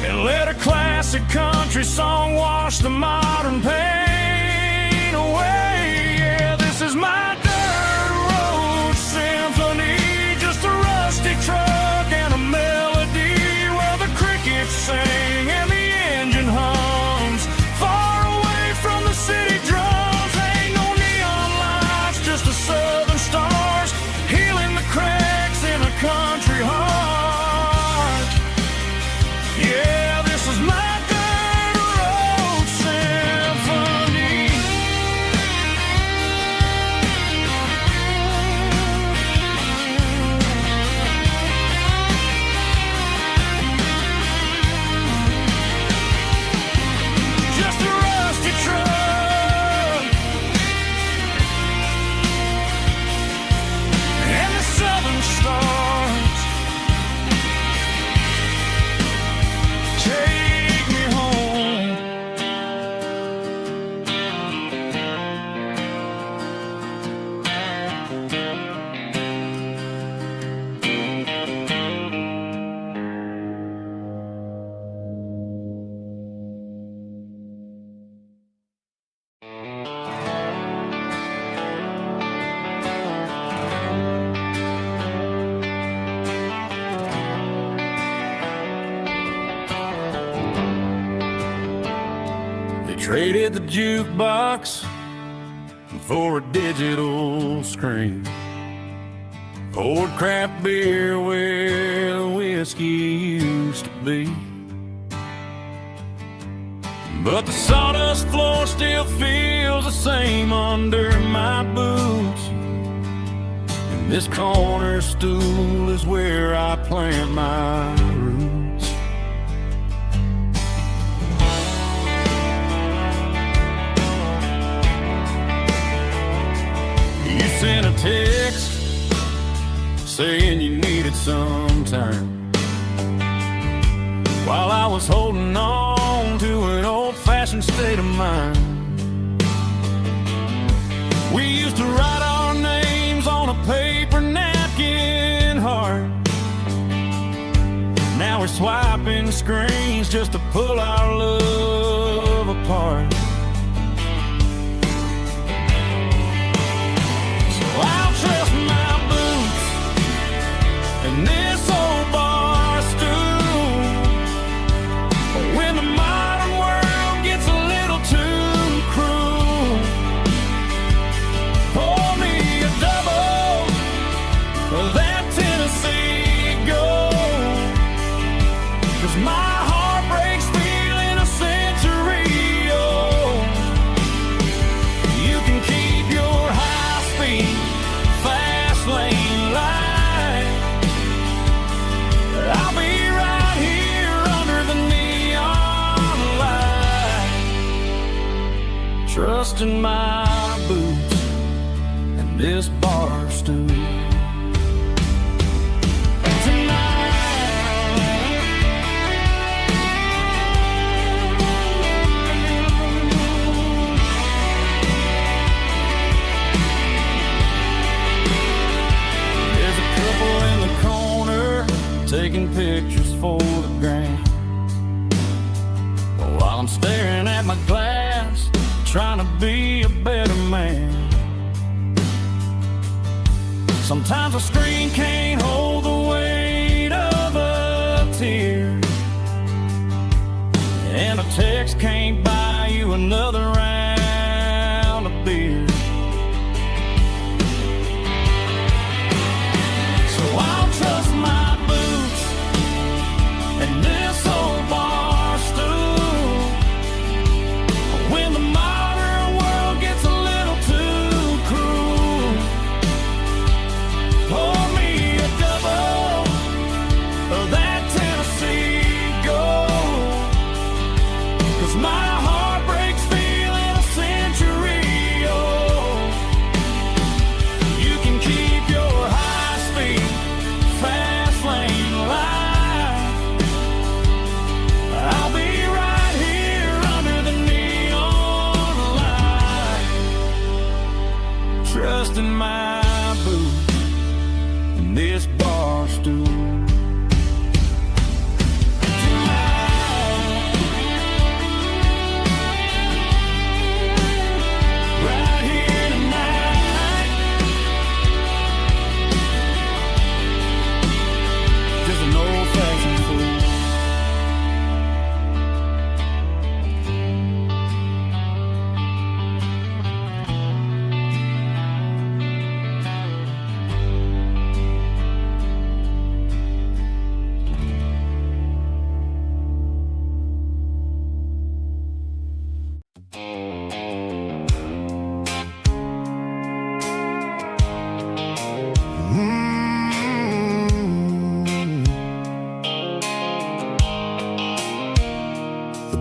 and let a classic country song wash the modern pain away. Yeah, this is my dirt road symphony, just a rusty truck and a melody where the crickets sing and the engine hums far away from the city drums. Ain't no neon lights, just the southern stars healing the cracks in a country heart. Yeah, this is my dirt road symphony. Just a rusty truck and the southern stars take me home. They traded the jukebox for a digital screen, poured craft beer where the whiskey used to be. But the sawdust floor still feels the same under my boots, and this corner stool is where I plant my roots. You sent a text saying you needed some time, while I was holding on to an old-fashioned state of mind. We used to write our names on a paper napkin heart. Now we're swiping screens just to pull our love apart. So I'll trust my boots and this old bar stool. When the modern world gets a little too cruel, pour me a double of that Tennessee Gold, 'cause my heart breaks feeling a century old. You can keep your high-speed, fast lane light. I'll be right here under the neon light, trusting my boots and this bar stool. There's a couple in the corner taking pictures for the gram, while I'm staring at my glass, trying to be a better man. Sometimes a screen can't hold the weight of a tear, and a text can't buy you another round of beer. So I'll trust my boots and this old bar stool. When the modern world gets a little too cruel, pour me a double of that Tennessee Gold, 'cause my heart breaks feeling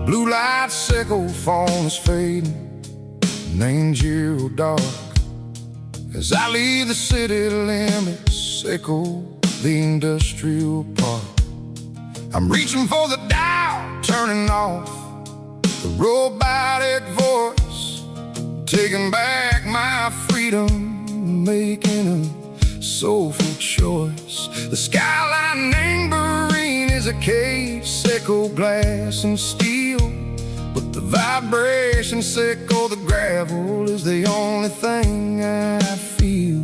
Blue light sickle phone is fading, named Giro dark. As I leave the city limits, echo the industrial park. I'm reaching for the dial, turning off the robotic voice, taking back my freedom, making a soulful choice. The skyline neighboring is a cave, sickle glass and steel, but the vibration sickle, the gravel, is the only thing I feel.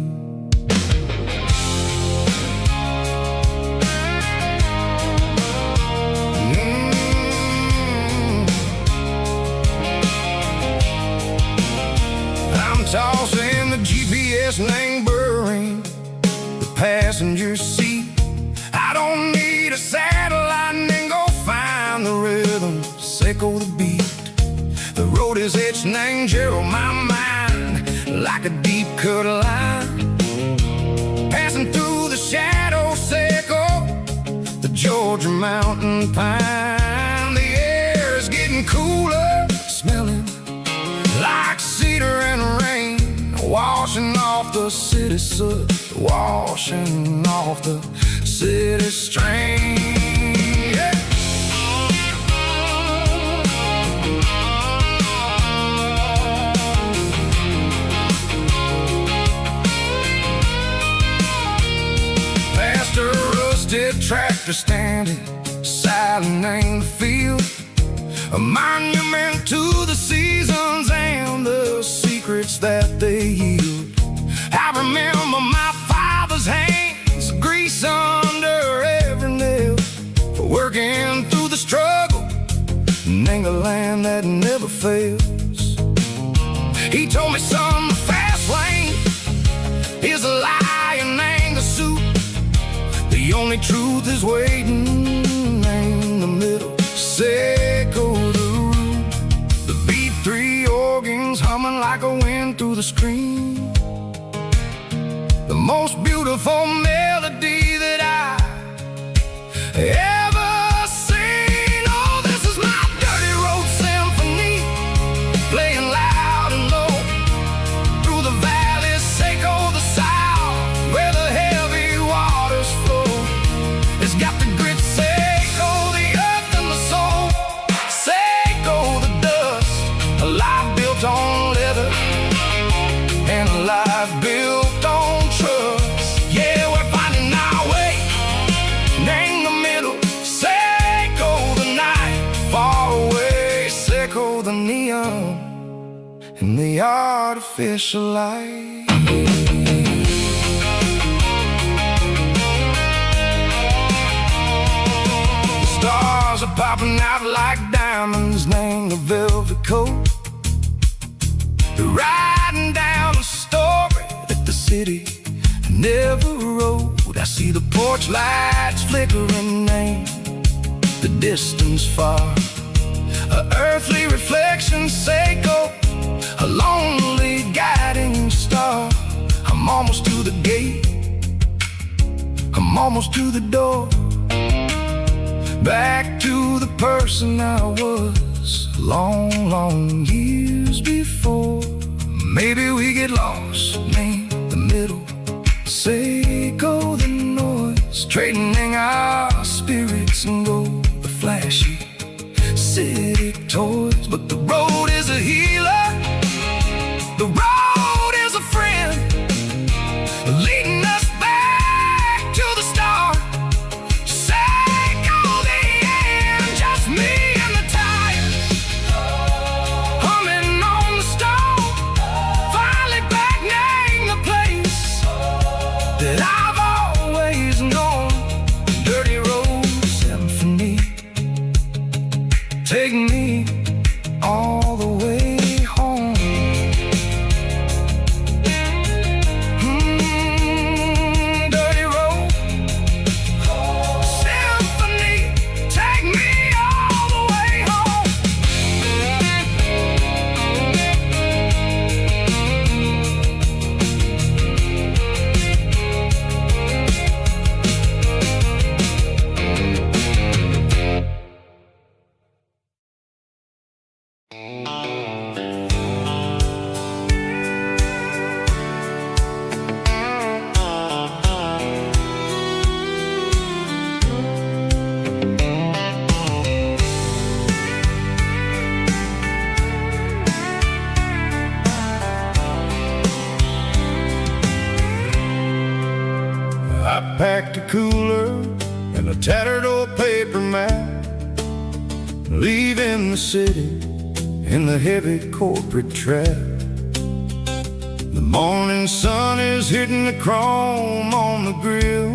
I'm tossing the GPS neighboring the passenger seat. I don't need a satellite and go find the rhythm, sickle the beat. The road is etched named Gerald, my mind, like a deep cut line. Passing through the shadow sickle, the Georgia mountain pine. The air is getting cooler, smelling like cedar and rain, washing off the city soot, washing off the city strain. Yeah. Past a rusted tractor standing silent in the field, a monument to the seasons and the secrets that they yield. I remember my father's hands, grease under every nail, for working through the struggle in the land that never fails. He told me, son, the fast lane is a lie and ain't a suit. The only truth is waiting in the middle, sickle the root. The B3 organs humming like a wind through the screen, the most beautiful melody that I ever seen. Oh, this is my dirty road symphony, playing loud and low through the valleys, sickle the south, where the heavy waters flow. It's got the grit, sickle the earth and the soul, sickle the dust, a life built on leather and a life built on trust. Yeah, we're finding our way in the middle, sickle the night, far away, sickle the neon and the artificial light. The stars are popping out like diamonds, named the velvet coat. They're riding down a story that the city never wrote. I see the porch lights flickering, name the distance far, a earthly reflection, sickle, a lonely guiding star. I'm almost to the gate, I'm almost to the door, back to the person I was long, long years before. Maybe we get lost in the middle, sickle the noise, trading our spirits and go the flashy city toys. But the road is a healer, the road is a friend, leading us back to the start. Sickle the end, just me and the tires, humming on the stove, finally back name the place that I've always known. Dirty road symphony, take me all the way home. Dirty road symphony, take me all the way home. I packed a cooler and a tattered old paper map, leaving the city in the heavy corporate trap. The morning sun is hitting the chrome on the grill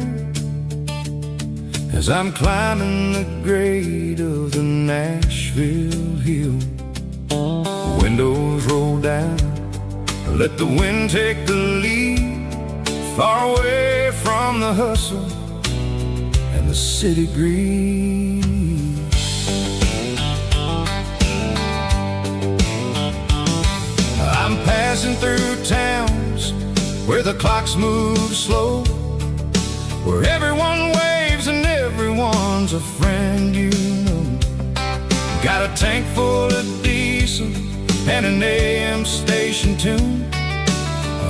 as I'm climbing the grade of the Nashville hill. Windows roll down, let the wind take the lead, far away from the hustle and the city breeze. I'm passing through towns where the clocks move slow, where everyone waves and everyone's a friend you know. Got a tank full of diesel and an AM station tune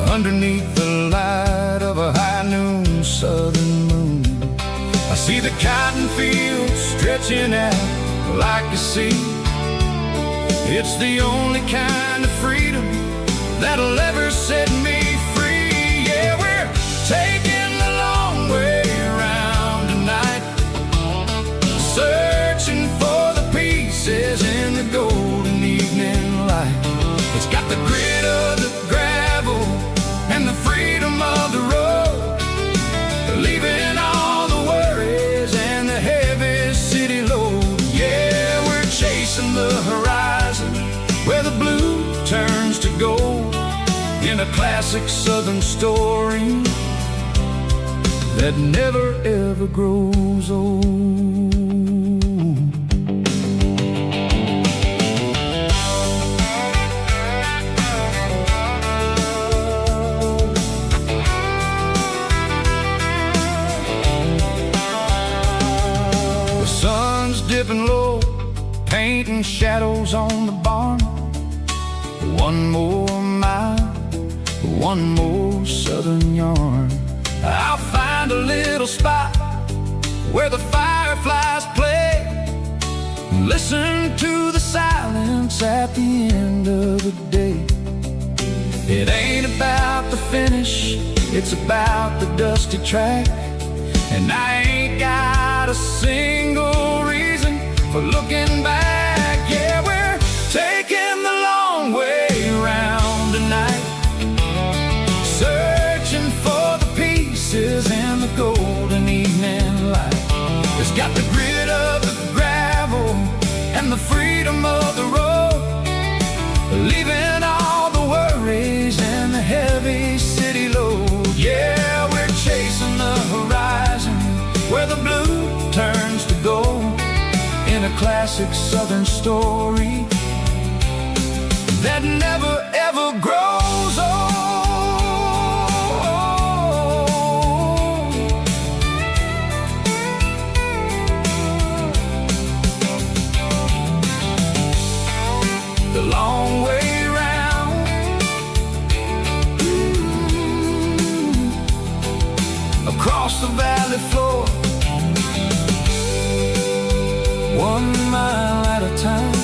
underneath the light of a high noon southern moon. I see the cotton fields stretching out like a sea. It's the only kind of freedom that'll ever set me free. Yeah, we're taking the long way around tonight, searching for the pieces in the golden evening light. It's got the grit of the gravel and the freedom of the road, leaving all the worries and the heavy city load. Yeah, we're chasing the horizon where the blue turns to gold, in a classic southern story that never ever grows old. Dipping low, painting shadows on the barn. One more mile, one more southern yarn. I'll find a little spot where the fireflies play, listen to the silence at the end of the day. It ain't about the finish, it's about the dusty track. And I ain't got a single reason for looking back. Yeah, we're taking the long way around tonight, searching for the pieces in the golden evening light. It's got the grit of the gravel and the freedom of the road, leaving all the worries and the heavy city load. Yeah, we're chasing the horizon where the blue turns to gold, in a classic southern story that never ever grows old. The long way round, across the valley floor, 1 mile at a time.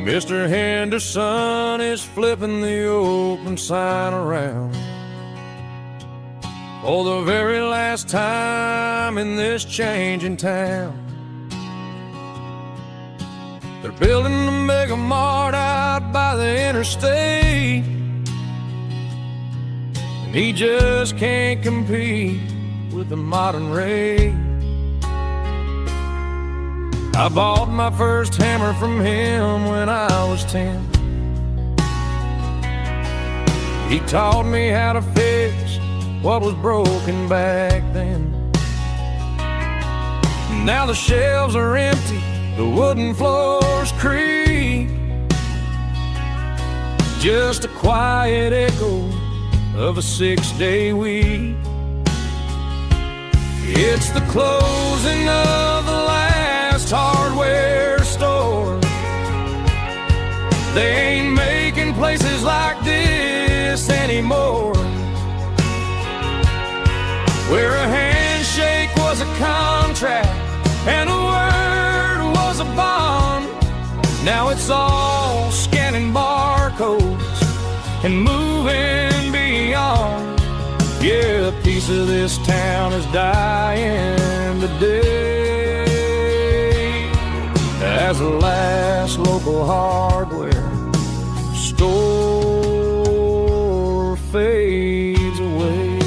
Mr. Henderson is flipping the open sign around for the very last time in this changing town. They're building a mega mart out by the interstate, and He just can't compete with the modern race. I bought my first hammer from him when I was 10. He taught me how to fix what was broken back then. Now the shelves are empty, the wooden floors creak, just a quiet echo of a 6-day week. It's the closing of the last hardware store. They ain't making places like this anymore, where a handshake was a contract and a word was a bond. Now it's all scanning barcodes and moving beyond. Yeah, a piece of this town is dying today as the last local hardware store fades away.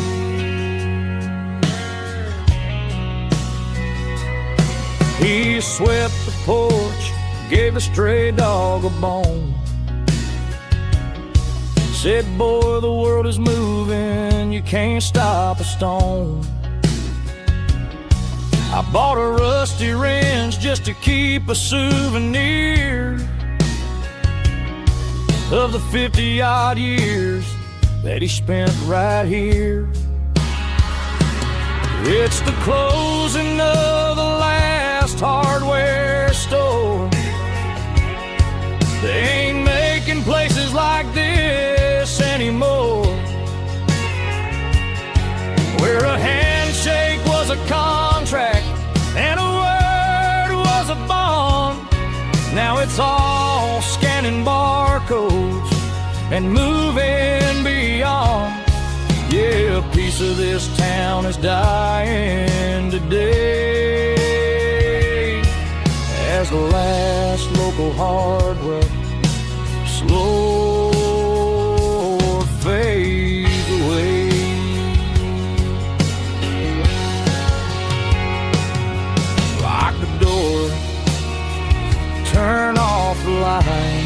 He swept the porch, gave the stray dog a bone, said, boy, the world is moving, you can't stop a stone. I bought a rusty wrench just to keep a souvenir of the 50-odd years that he spent right here. It's the closing of the last hardware store. They ain't making places like this anymore, where a handshake was a contract and a word was a bond. Now it's all scanning barcodes and moving beyond. Yeah, a piece of this town is dying today as the last local hardware slow fades away. Lock the door, turn off the light.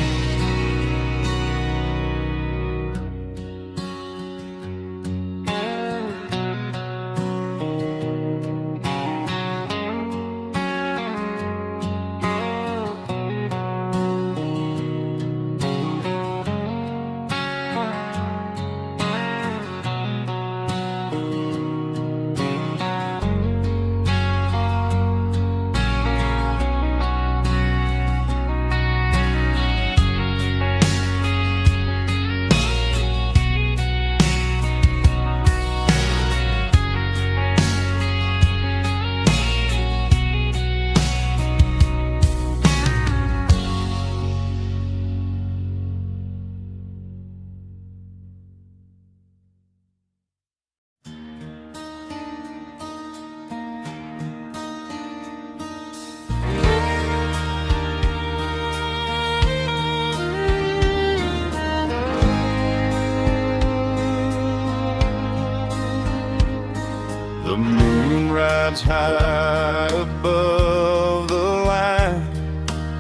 The moon rides high above the line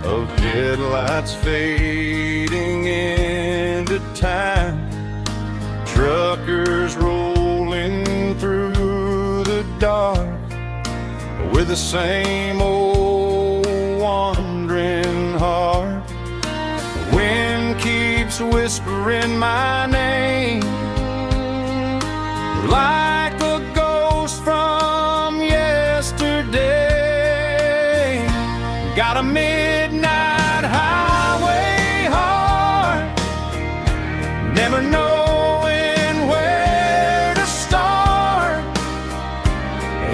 of headlights fading into time. Truckers rolling through the dark with the same old wandering heart. The wind keeps whispering my name like a ghost from yesterday. Got a midnight highway heart, never knowing where to start.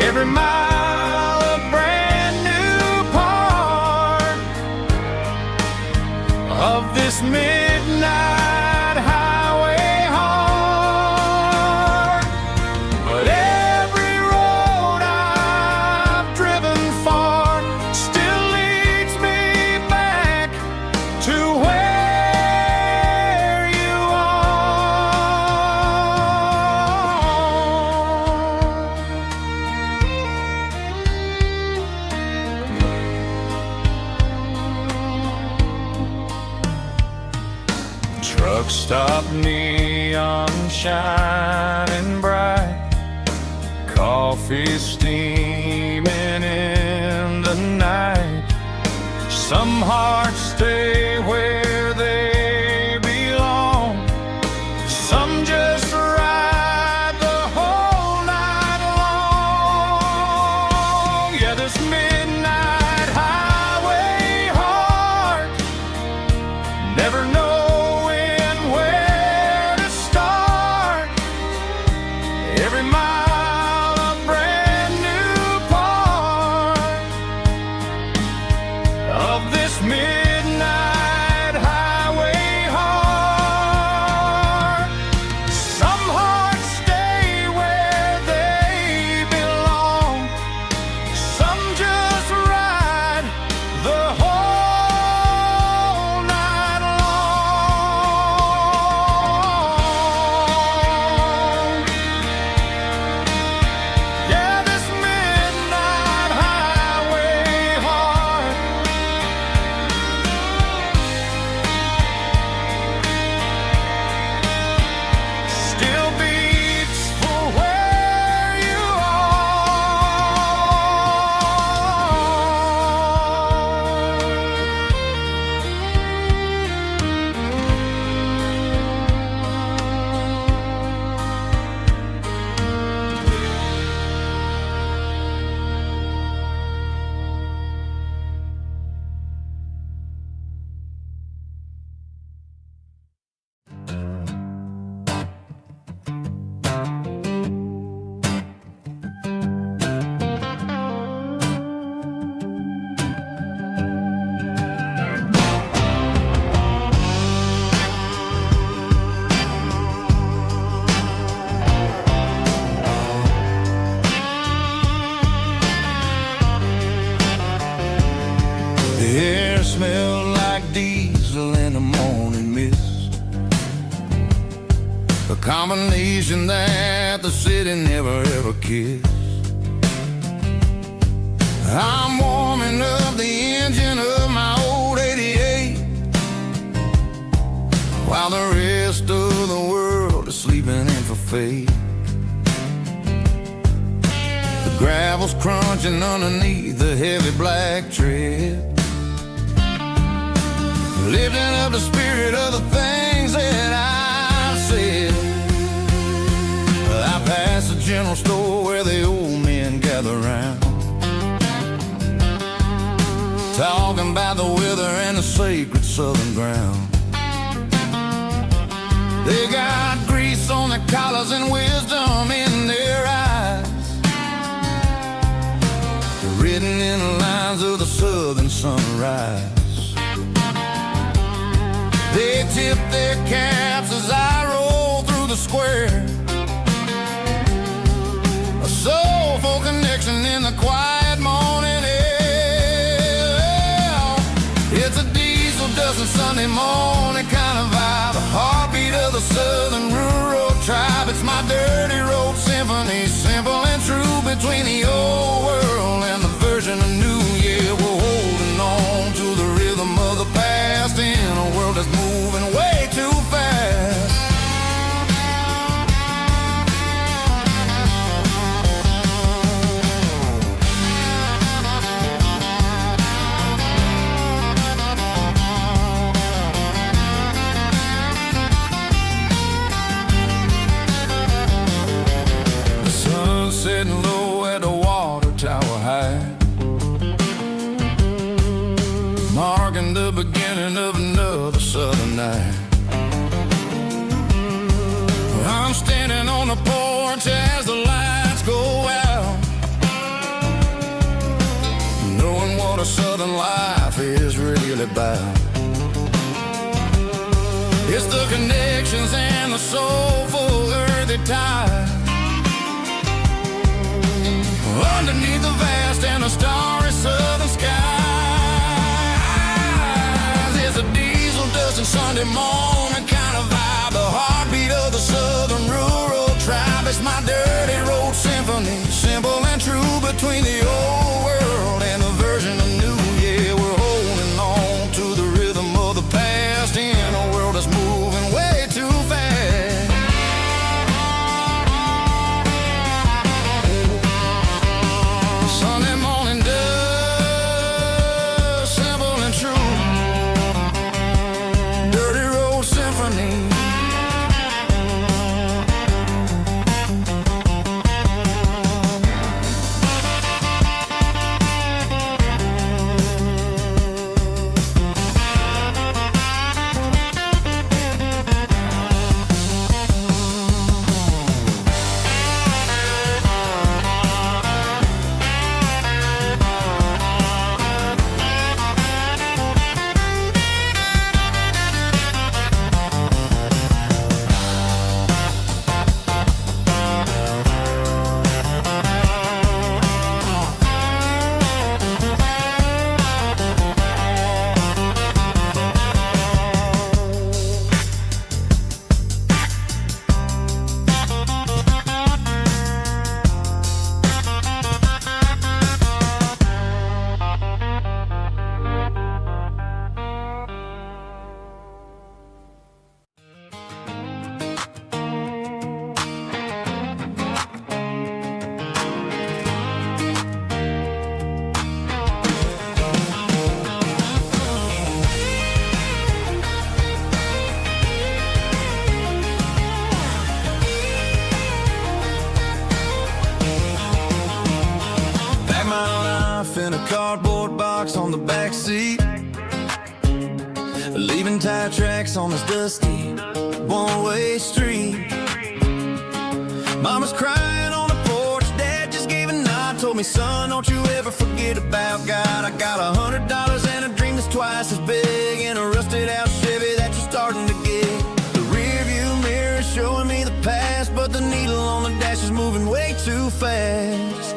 Every mile a brand new part of this midnight highway heart. But every road I've driven far still leads me back to where you are. Stop neon shining bright, coffee steaming in the night. Some hearts stay where they belong, some just ride the whole night long. Yeah, this midnight highway heart never knowing where to start. Every mile a brand new part of this midnight highway heart. Some hearts stay where they belong, some just ride the whole night long. Yeah, this midnight highway heart still beats for where you The air smelled like diesel in the morning mist, a combination that the city never ever kissed. I'm warming up the engine of my old 88 while the rest of the world is sleeping in for fate. The gravel's crunching underneath the heavy black tread, lifting up the spirit of the things that I've said. I passed the general store where the old men gather round, talking about the weather and the sacred southern ground. They got grease on their collars and wisdom in their eyes, written in the lines of the southern sunrise. They tip their caps as I roll through the square, a soulful connection in the quiet morning air. It's a diesel dusting Sunday morning kind of vibe, a heartbeat of the southern rural tribe. It's my dirty road symphony, simple and true, between the old world and the version of new. Yeah, we're holding on to the rhythm of the past in a world that's moving way too fast. The sun's setting low at the water tower high, marking the beginning of another southern night. I'm standing on the porch as the lights go out, knowing what a southern life is really about. It's the connections and the soulful earthy tide, underneath the vast and the starry southern skies. It's a diesel dusting Sunday morning kind of vibe, the heartbeat of the southern rural tribe. It's my dirty road symphony, simple and true, between the old world and the version of new. Yeah, we're holding on to the rhythm of the past in a world that's moving way too in a cardboard box on the back seat, leaving tire tracks on this dusty one-way street. Mama's crying on the porch, Dad just gave a nod, told me, son, don't you ever forget about God. I got $100 and a dream that's twice as big, and a rusted out Chevy that you're starting to get. The rear view mirror is showing me the past, but the needle on the dash is moving way too fast.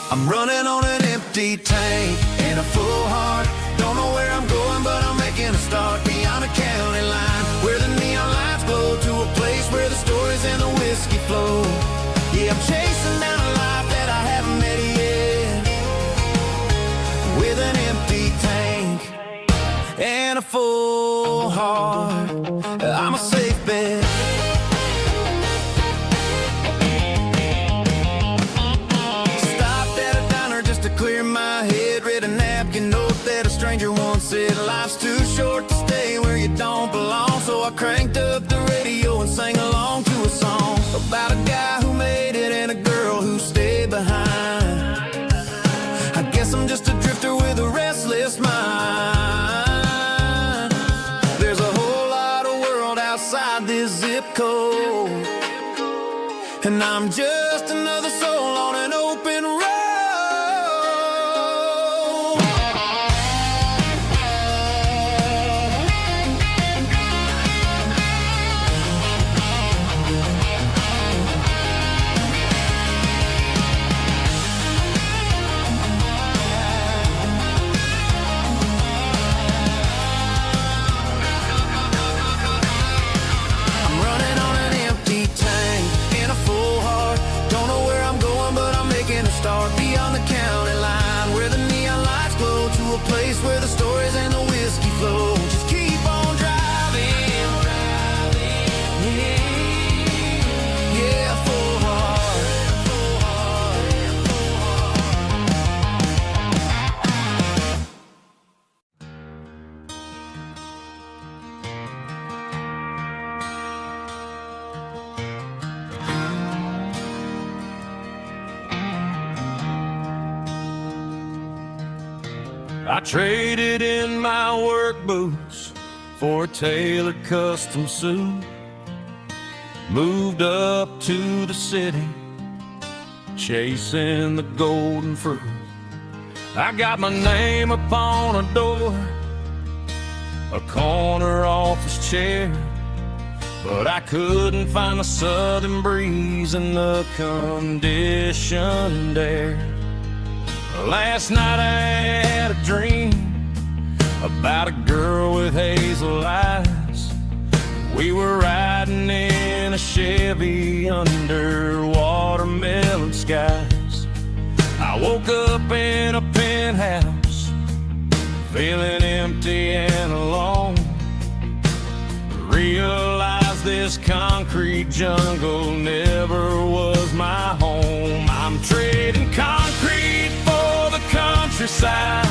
I'm running on an empty tank and a full heart. Don't know where I'm going, but I'm making a start beyond a county line, where the neon lights glow, to a place where the stories and the whiskey flow. Yeah, I'm chasing down a life that I haven't met yet, with an empty tank and a full heart. I'm a safe bet. Stopped at a diner just to clear my head, read a napkin note that a stranger once said, life's too short to stay where you don't belong. So I cranked up the radio and sang along to a song about a guy who made it and a girl who stayed behind. I guess I'm just a drifter with a restless mind. There's a whole lot of world outside this zip code, and I'm just another soul on an open road. Start beyond the county line, where the neon lights glow, to a place where the stories and the whiskey flow. Just keep on driving, yeah, full heart. I traded in my work boots for a tailored custom suit, moved up to the city, chasing the golden fruit. I got my name upon a door, a corner office chair, but I couldn't find the southern breeze in the conditioned air. Last night I had a dream about a girl with hazel eyes. We were riding in a Chevy under watermelon skies. I woke up in a penthouse, feeling empty and alone. Realized this concrete jungle never was my home. I'm trading concrete for the countryside,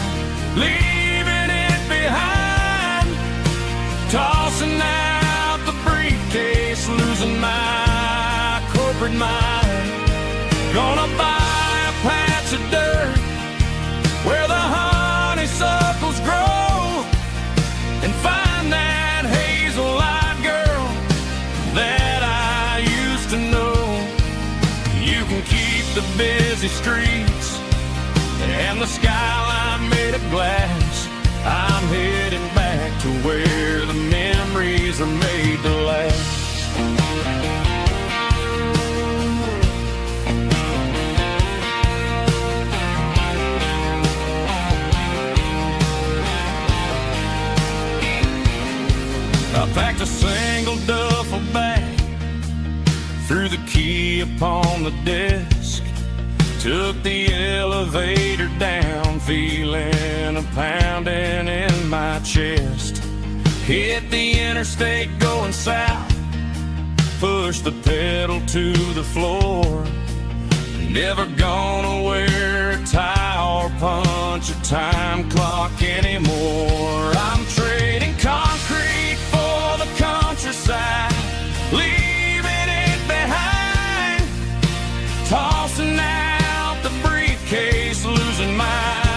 leaving it behind, tossing out the briefcase, losing my corporate mind. Gonna buy a patch of dirt where the honeysuckles grow, and find that hazel-eyed girl that I used to know. You can keep the busy streets and the skyline made of glass. I'm heading back to where the memories are made to last. I packed a single duffel bag, threw the key upon the desk, took the elevator down, feeling a pounding in my chest. Hit the interstate going south, pushed the pedal to the floor. Never gonna wear a tie or punch a time clock anymore. I'm trading concrete for the countryside, leaving it behind, tossing out the briefcase, losing my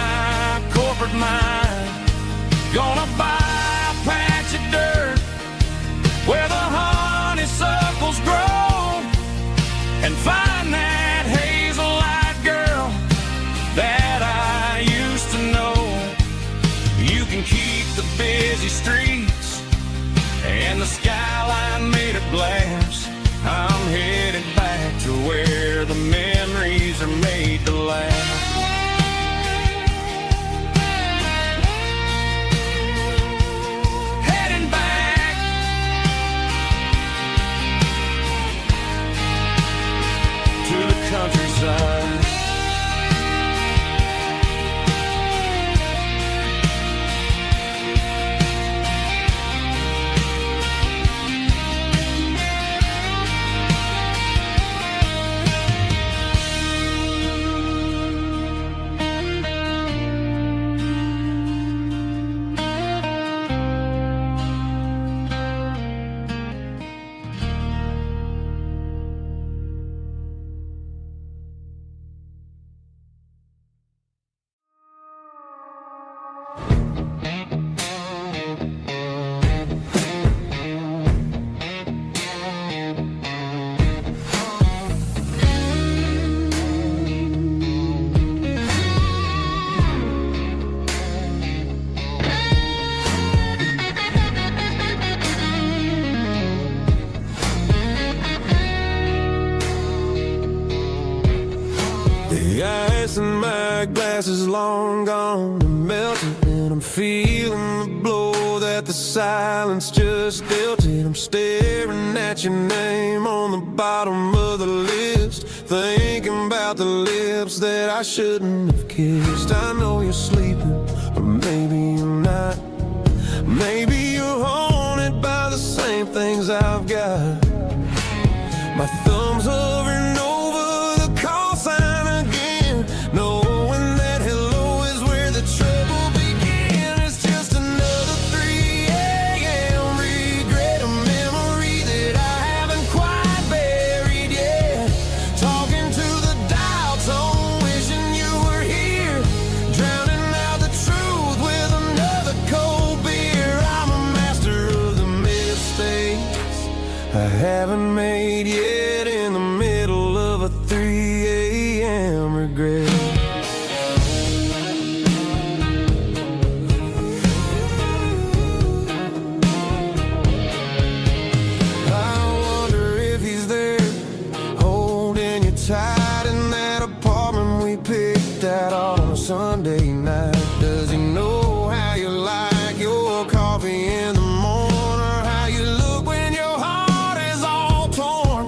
The ice in my glass is long gone and melted, and I'm feeling the blow that the silence just dealt it. I'm staring at your name on the bottom of the list, thinking about the lips that I shouldn't have kissed. I know you're sleeping, but maybe you're not. Maybe you're haunted by the same things I've got. My thumb's hovering over the call sign again, knowing that hello is where the trouble began. It's just another 3 a.m. regret, a memory that I haven't quite buried yet. Talking to the dial tone, wishing you were here, drowning out the truth with another cold beer. I'm a master of the mistakes I haven't made yet, in the middle of a 3 a.m. regret. I wonder if he's there, holding you tight in that apartment we picked out on a Sunday night. Does he know how you like your coffee in the morning, or how you look when your heart is all torn?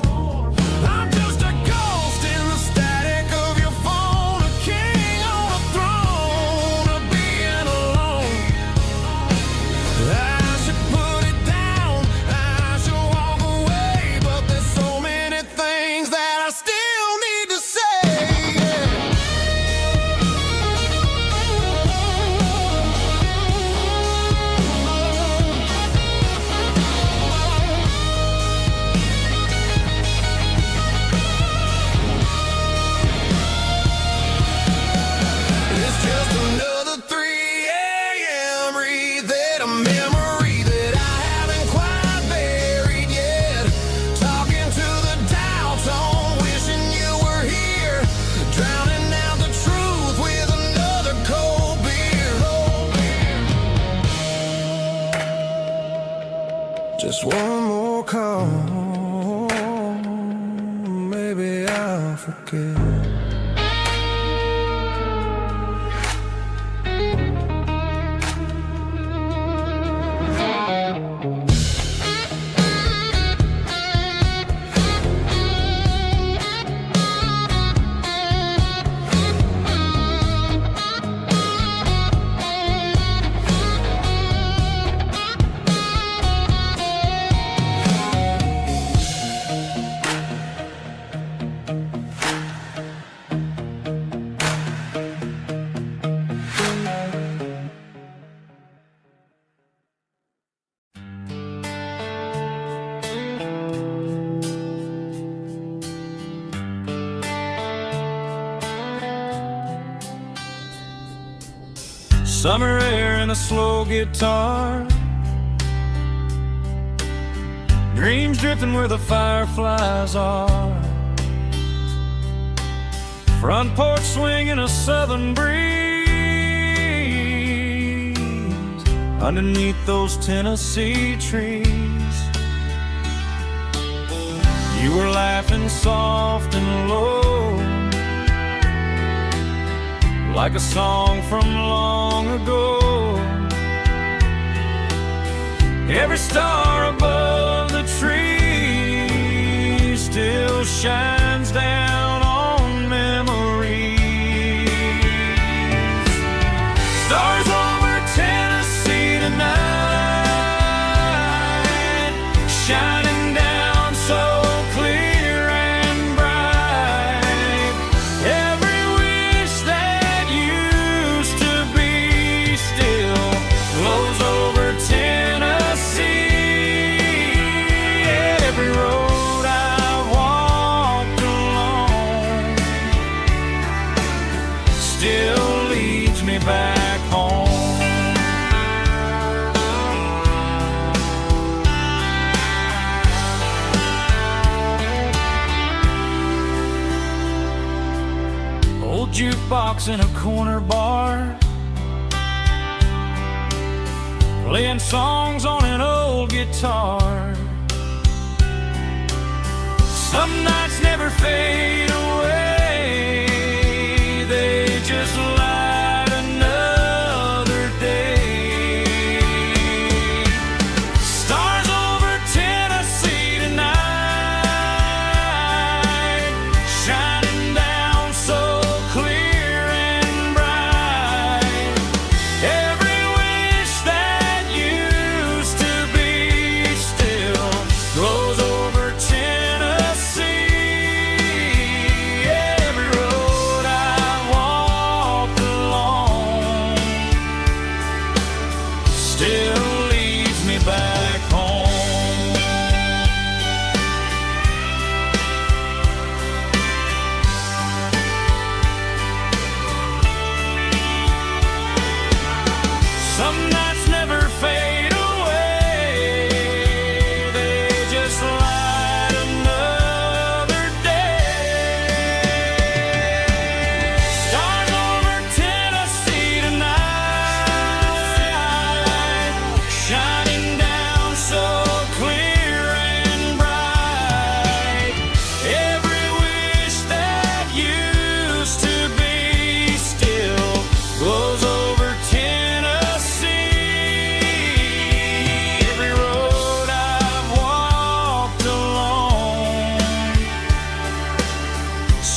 I'm just a ghost in the static of your phone, a king on a throne of being alone. I should put it down, I should walk away, but there's so many things that I still need to say. It's just another 3 a.m. read, a memory that I haven't quite buried yet. Talking to the dial tone, wishing you were here, drowning out the truth with another cold beer. Just one more call, maybe I'll forget. Summer air and a slow guitar, dreams drifting where the fireflies are, front porch swinging a southern breeze, underneath those Tennessee trees. You were laughing soft and low, like a song from long ago. Every star above the tree still shines down on memories. Stars over Tennessee tonight, shining down so clear and bright. Every wish that used to be still glows over Tennessee. Every road I've walked alone still leads me back home. Old jukebox in a corner bar, playing songs on an old guitar. Some nights never fade away,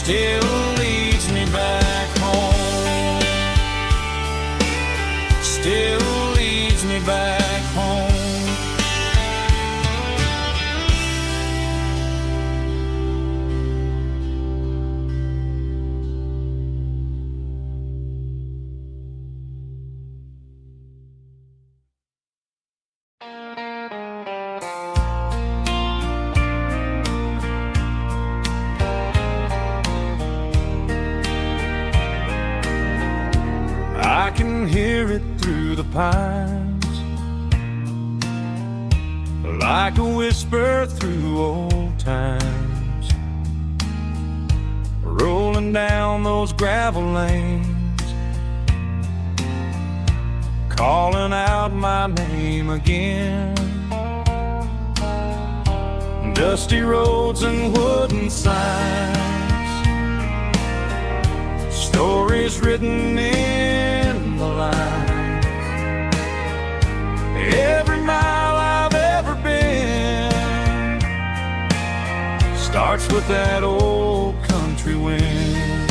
still leads me back home. Still leads me back home. I can hear it through the pines, like a whisper through old times, rolling down those gravel lanes, calling out my name again. Dusty roads and wooden signs, stories written in the lines. Every mile I've ever been starts with that old country wind.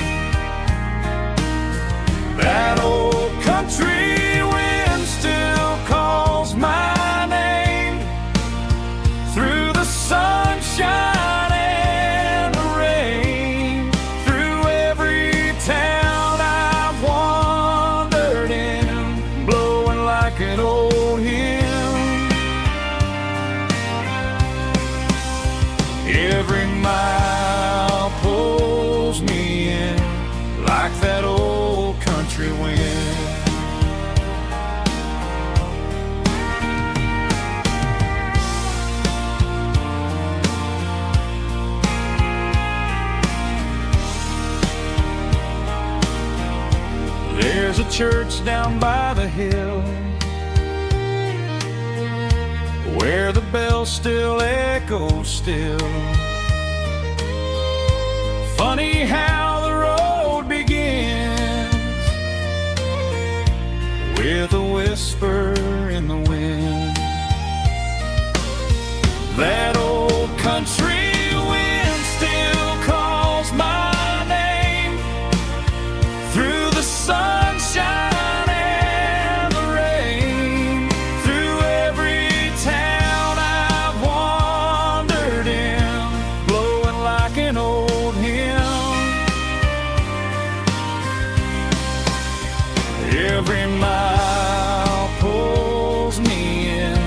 That old country wind still calls my name through the sunshine and the rain, through every town I've wandered in, blowing like an old hymn. Every mile pulls me in like that old country wind. There's a church down by the hill where the bell still echoes still. Funny how the road begins with a whisper in the wind. That old country wind still calls my name through the sunshine and the rain, through every town I've wandered in, blowing like an old hymn. Every mile pulls me in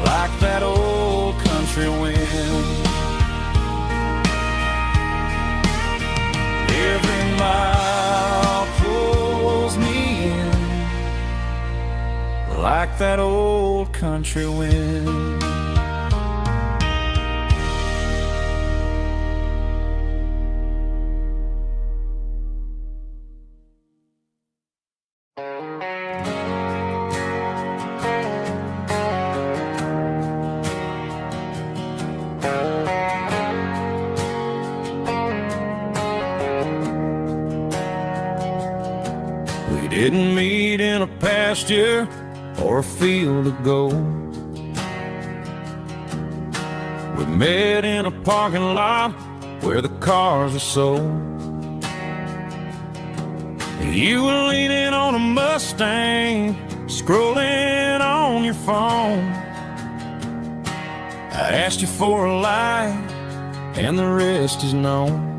like that old country wind. Every mile pulls me in like that old country wind. We didn't meet in a pasture or a field of gold. We met in a parking lot where the cars are sold. You were leaning on a Mustang, scrolling on your phone. I asked you for a light, and the rest is known.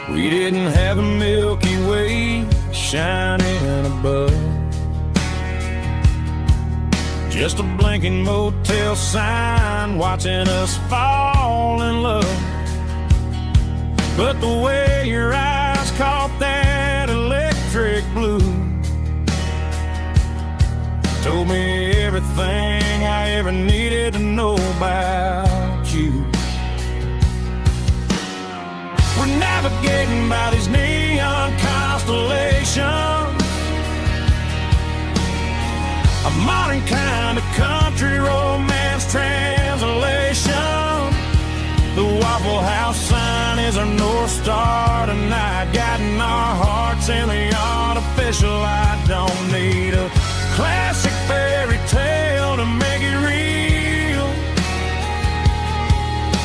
We didn't have a Milky Way shining above, just a blinking motel sign watching us fall in love. But the way your eyes caught that electric blue told me everything I ever needed to know about you. We're navigating by these neon constellations, a modern kind of country romance translation. The Waffle House sign is our North Star tonight, guiding our hearts in the artificial. I don't need a classic fairy tale to make it real.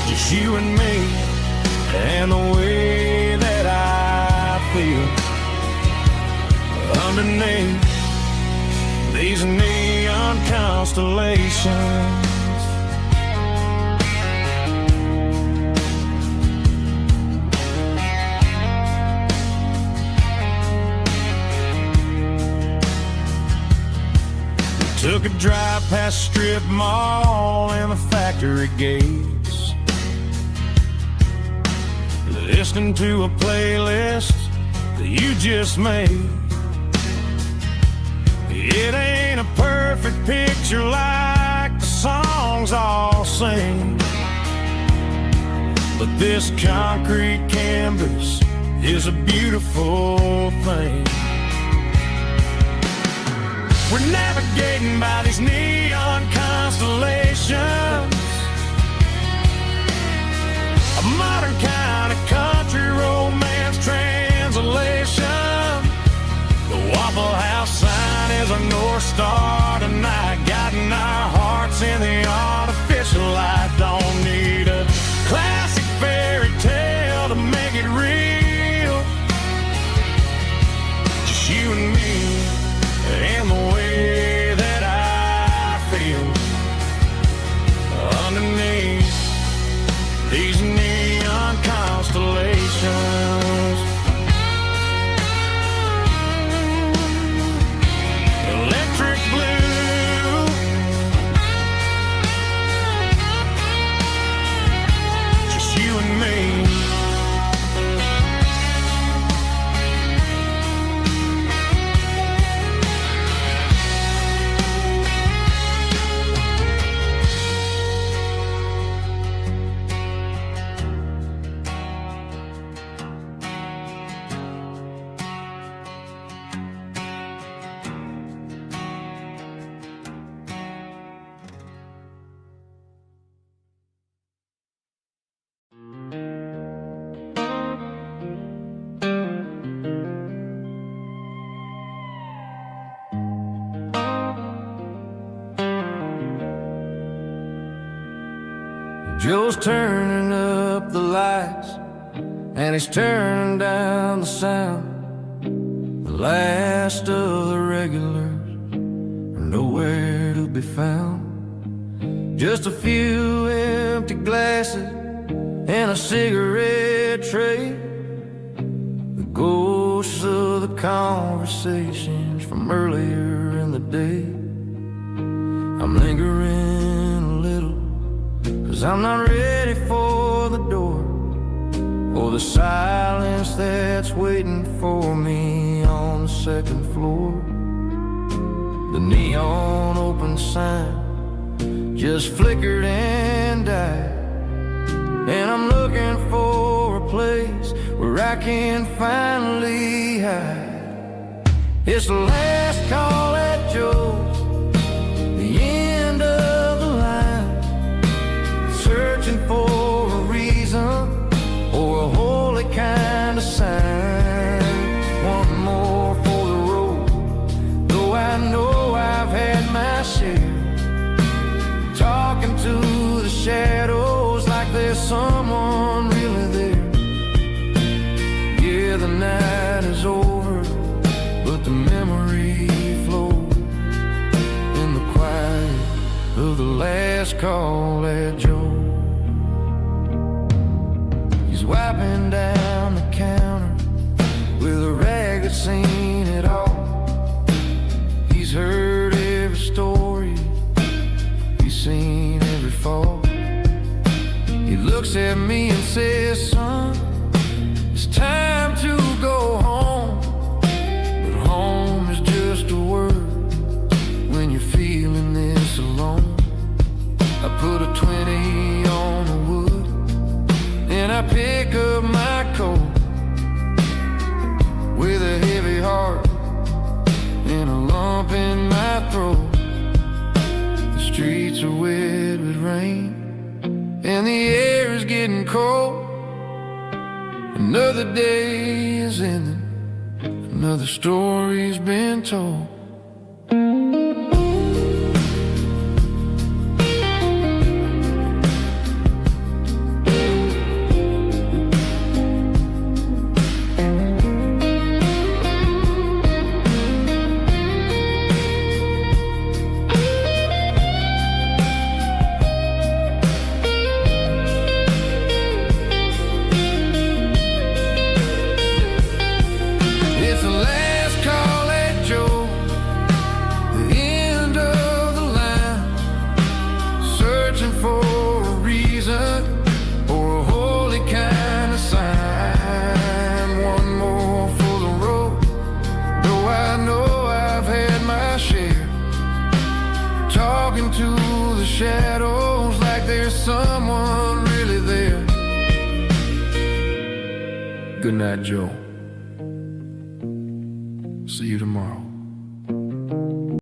Just you and me, and the way that I feel underneath these neon constellations. Took a drive past strip mall and the factory gates, listening to a playlist that you just made. It ain't a perfect picture like the songs all sing, but this concrete canvas is a beautiful thing. We're navigating by these neon constellations, a modern kind of country romance translation. The Waffle House sign is our North Star tonight, guiding our hearts in the artificial light. Don't need a classic fairy tale to make it real, just you and me and the way that I feel underneath these neon constellations. Electric blue, just you and me. Joe's turning up the lights and he's turning down the sound. The last of the regulars are nowhere to be found. Just a few empty glasses and a cigarette tray, the ghosts of the conversations from earlier in the day. I'm lingering a little, 'cause I'm not ready for the door, or the silence that's waiting for me on the second floor. The neon open sign just flickered and died, and I'm looking for a place where I can finally hide. It's the last call at Joe's, the end of the line, searching for a reason or a holy kind of sign. One more for the road, though I know I've had my share, talking to the shadows like there's someone really there. Yeah, the night is over, but the memory flows in the quiet of the last call at Joe. He's wiping down the counter with a rag that's seen it all. He's heard every story, he's seen every fall. He looks at me and says, son, it's time to go home. But home is just a word when you're feeling this alone. I put a 20 on the wood and I pick up my coat with a heavy heart and a lump in my throat. The streets are wet with rain and the air is getting cold. Another day is ending, another story's been told. Good night, Joe. See you tomorrow.